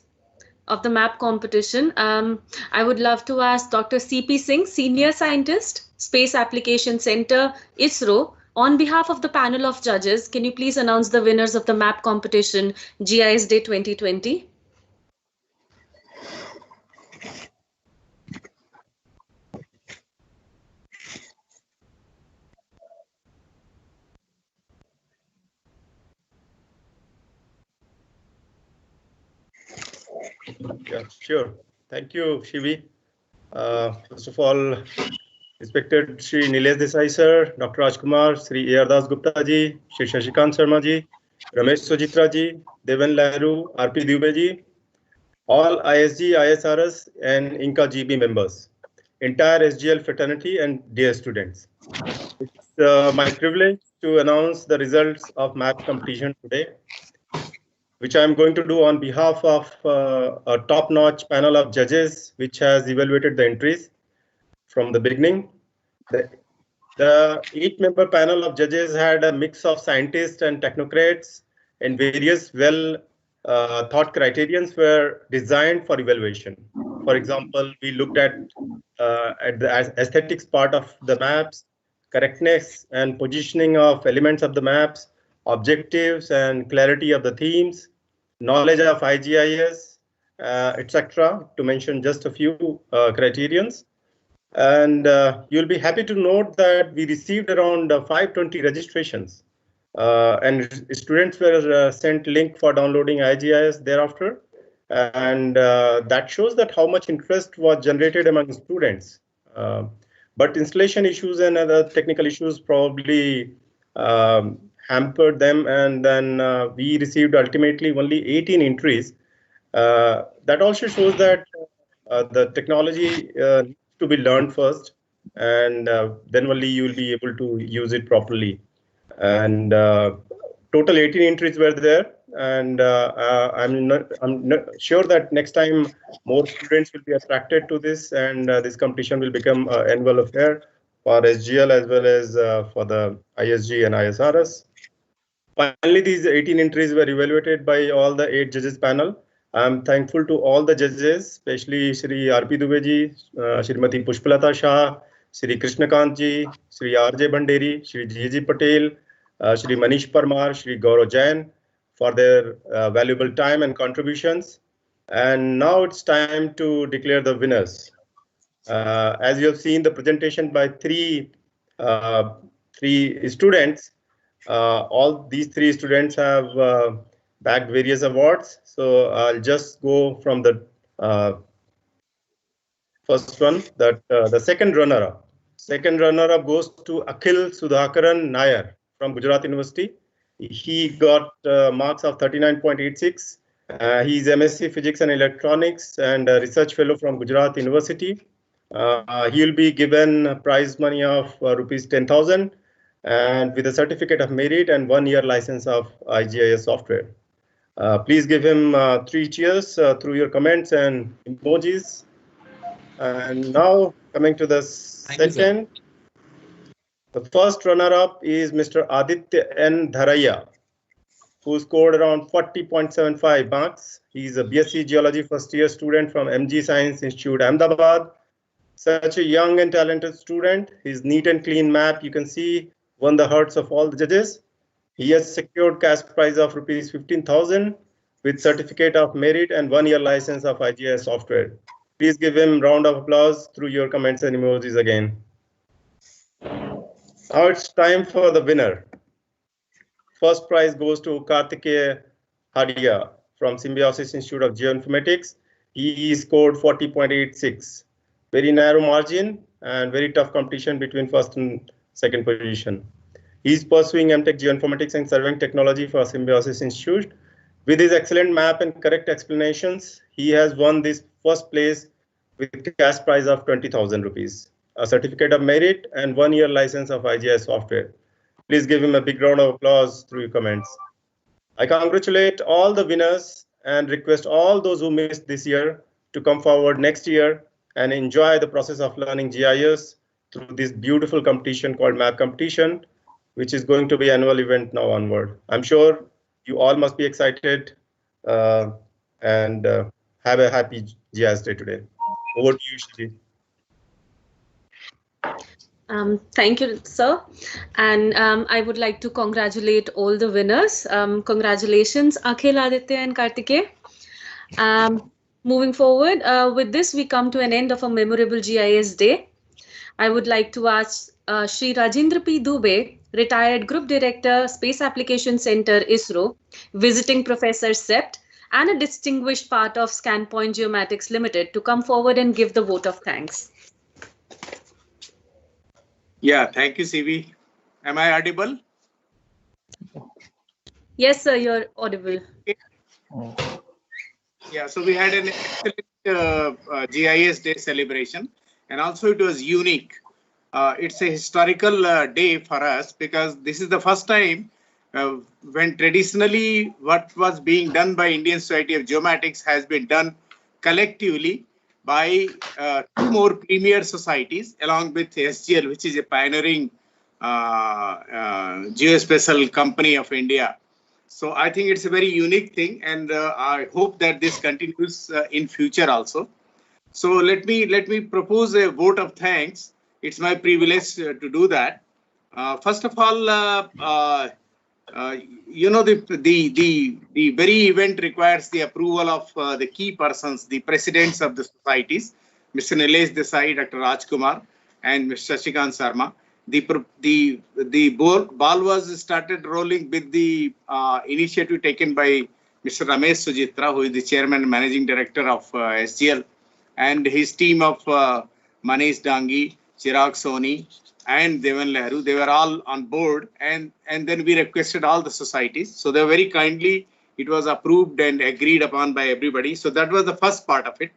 of the map competition. I would love to ask Dr. C.P. Singh, Senior Scientist, Space Application Center, ISRO, on behalf of the panel of judges, can you please announce the winners of the map competition GIS Day 2020? Yeah, sure. Thank you, Shri. First of all, respected Shri Nilesh Desai sir, Dr. Raj Kumar, Shri A.R. Das Gupta ji, Shri Shashikant Sharma ji, Ramesh Sojitra ji, Devan Lahru, R.P. Dubey ji, all ISG, ISRS and INCA GB members, entire SGL fraternity and dear students. It's my privilege to announce the results of map competition today, which I'm going to do on behalf of a top-notch panel of judges, which has evaluated the entries from the beginning. The 8-member panel of judges had a mix of scientists and technocrats, and various well-thought criterions were designed for evaluation. For example, we looked at the aesthetics part of the maps, correctness and positioning of elements of the maps, objectives and clarity of the themes, knowledge of IGIS, etc., to mention just a few criterions. And you'll be happy to note that we received around 520 registrations, and students were sent link for downloading IGIS thereafter. And that shows that how much interest was generated among students. But installation issues and other technical issues probably hampered them, and then we received ultimately only 18 entries. That also shows that the technology needs to be learned first, and then only you will be able to use it properly. And total 18 entries were there, and I'm sure that next time more students will be attracted to this, and this competition will become an annual affair for SGL as well as for the ISG and ISRS. finally, these 18 entries were evaluated by all the 8 judges panel. I'm thankful to all the judges, especially Shri R.P. Dubeji, Shrimati Pushpalata Shah, Shri Krishnakant ji, Shri R.J. Banderi, Shri G.G. Patel, Shri Manish Parmar, Shri Gaurav Jain for their valuable time and contributions. And now it's time to declare the winners. As you have seen the presentation by three students, all these 3 students have bagged various awards. So I'll just go from the first one, that the second runner-up. Second runner-up goes to Akhil Sudhakaran Nair from Gujarat University. He got marks of 39.86. He's MSc Physics and Electronics and a research fellow from Gujarat University. He will be given prize money of rupees 10,000 and with a certificate of merit and 1-year license of IGIS software. Please give him 3 cheers through your comments and emojis. And now coming to the second, the first runner-up is Mr. Aditya N. Dharaya, who scored around 40.75 marks. He's a BSc Geology first-year student from MG Science Institute, Ahmedabad. Such a young and talented student. His neat and clean map, you can see, won the hearts of all the judges. He has secured cash prize of rupees 15,000 with certificate of merit and 1-year license of IGIS software. Please give him a round of applause through your comments and emojis again. Now it's time for the winner. First prize goes to Kartikeya Hadia from Symbiosis Institute of Geomatics. He scored 40.86. Very narrow margin and very tough competition between first and second position. He's pursuing MTech Geoinformatics and Surveying Technology for Symbiosis Institute. With his excellent map and correct explanations, he has won this first place with cash prize of 20,000 rupees, a certificate of merit and 1-year license of IGIS software. Please give him a big round of applause through your comments. I congratulate all the winners and request all those who missed this year to come forward next year and enjoy the process of learning GIS through this beautiful competition called Map Competition, which is going to be an annual event now onward. I'm sure you all must be excited and have a happy GIS Day today. Over to you, Shri. Thank you, sir. And I would like to congratulate all the winners. Congratulations, Akhil, Aditya, and Kartikeya. Moving forward, with this, we come to an end of a memorable GIS Day. I would like to ask Shri Rajendra P. Dubey, retired Group Director, Space Application Center, ISRO, visiting Professor SEPT, and a distinguished part of Scanpoint Geomatics Limited to come forward and give the vote of thanks. Yeah, thank you, CV. Am I audible? Yes, sir, you're audible. Yeah, so we had an excellent GIS Day celebration, and also it was unique. It's a historical day for us because this is the first time when traditionally what was being done by Indian Society of Geomatics has been done collectively by 2 more premier societies along with SGL, which is a pioneering geospatial company of India. So I think it's a very unique thing, and I hope that this continues in future also. So let me propose a vote of thanks. It's my privilege to do that. First of all, you know, the very event requires the approval of the key persons, the presidents of the societies, Mr. Nilesh Desai, Dr. Raj Kumar, and Mr. Shashikant Sharma. The ball was started rolling with the initiative taken by Mr. Ramesh Sujitra, who is the chairman and managing director of SGL, and his team of Manish Dangi, Chirag Soni, and Devan Lehru. They were all on board, and then we requested all the societies. So they very kindly, it was approved and agreed upon by everybody. So that was the first part of it.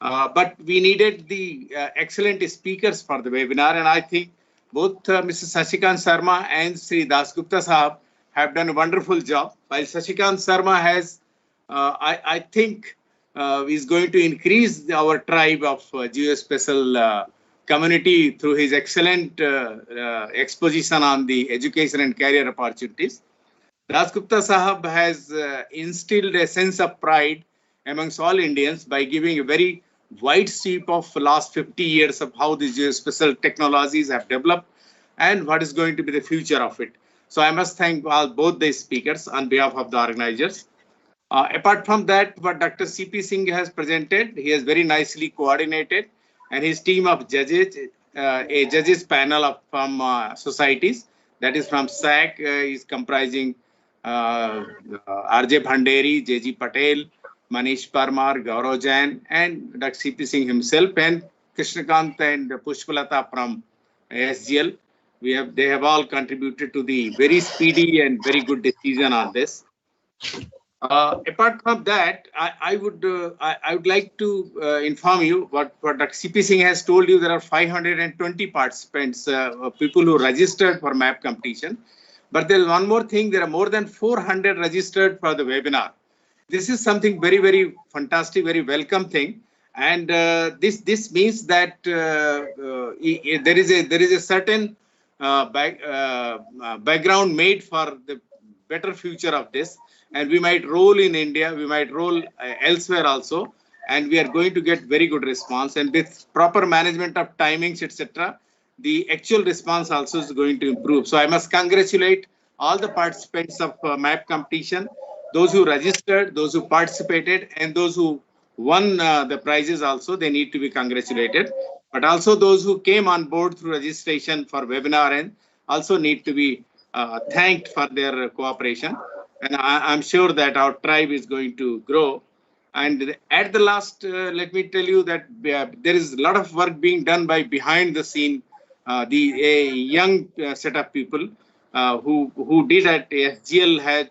But we needed the excellent speakers for the webinar, and I think both Mr. Shashikant Sharma and Sri Dasgupta Sahab have done a wonderful job. While Shashikant Sharma has, I think, is going to increase our tribe of geospatial community through his excellent exposition on the education and career opportunities. Raj Gupta Sahab has instilled a sense of pride amongst all Indians by giving a very wide sweep of the last 50 years of how these geospatial technologies have developed and what is going to be the future of it. So I must thank both the speakers on behalf of the organizers. Apart from that, what Dr. C.P. Singh has presented, he has very nicely coordinated, and his team of judges, a judges panel from societies, that is from SAC, is comprising R.J. Bhanderi, J.G. Patel, Manish Parmar, Gaurav Jain, and Dr. C.P. Singh himself, and Krishnakant and Pushpalata from SGL. They have all contributed to the very speedy and very good decision on this. Apart from that, I would like to inform you what Dr. C.P. Singh has told you. There are 520 participants, people who registered for map competition. But there is one more thing. There are more than 400 registered for the webinar. This is something very, very fantastic, very welcome thing. And this means that there is a certain background made for the better future of this. And we might roll in India, we might roll elsewhere also, and we are going to get very good response. And with proper management of timings, etc., the actual response also is going to improve. So I must congratulate all the participants of map competition, those who registered, those who participated, and those who won the prizes also. They need to be congratulated. But also those who came on board through registration for webinar and also need to be thanked for their cooperation. And I'm sure that our tribe is going to grow. And at the last, let me tell you that there is a lot of work being done by behind the scene. A young set of people who did at SGL had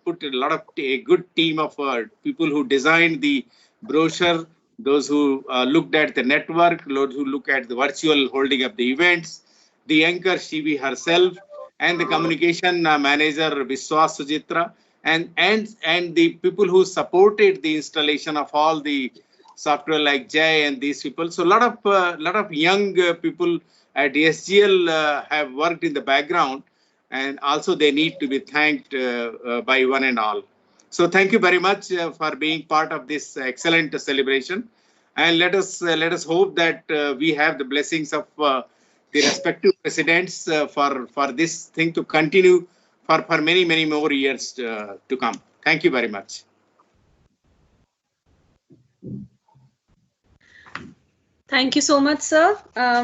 put a good team of people who designed the brochure, those who looked at the network, those who look at the virtual holding of the events, the anchor Shri herself, and the communication manager Viswas Sujitra, and the people who supported the installation of all the software like Jay and these people. So a lot of young people at SGL have worked in the background, and also they need to be thanked by one and all. So thank you very much for being part of this excellent celebration, and let us hope that we have the blessings of the respective presidents for this thing to continue for many more years to come. Thank you very much. Thank you so much, sir,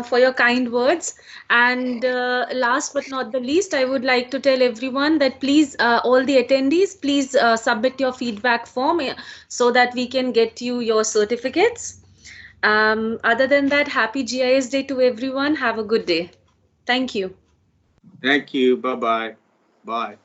for your kind words. And last but not the least, I would like to tell everyone that please, all the attendees, please submit your feedback form so that we can get you your certificates. Other than that, happy GIS Day to everyone. Have a good day. Thank you. Thank you. Bye-bye. Bye.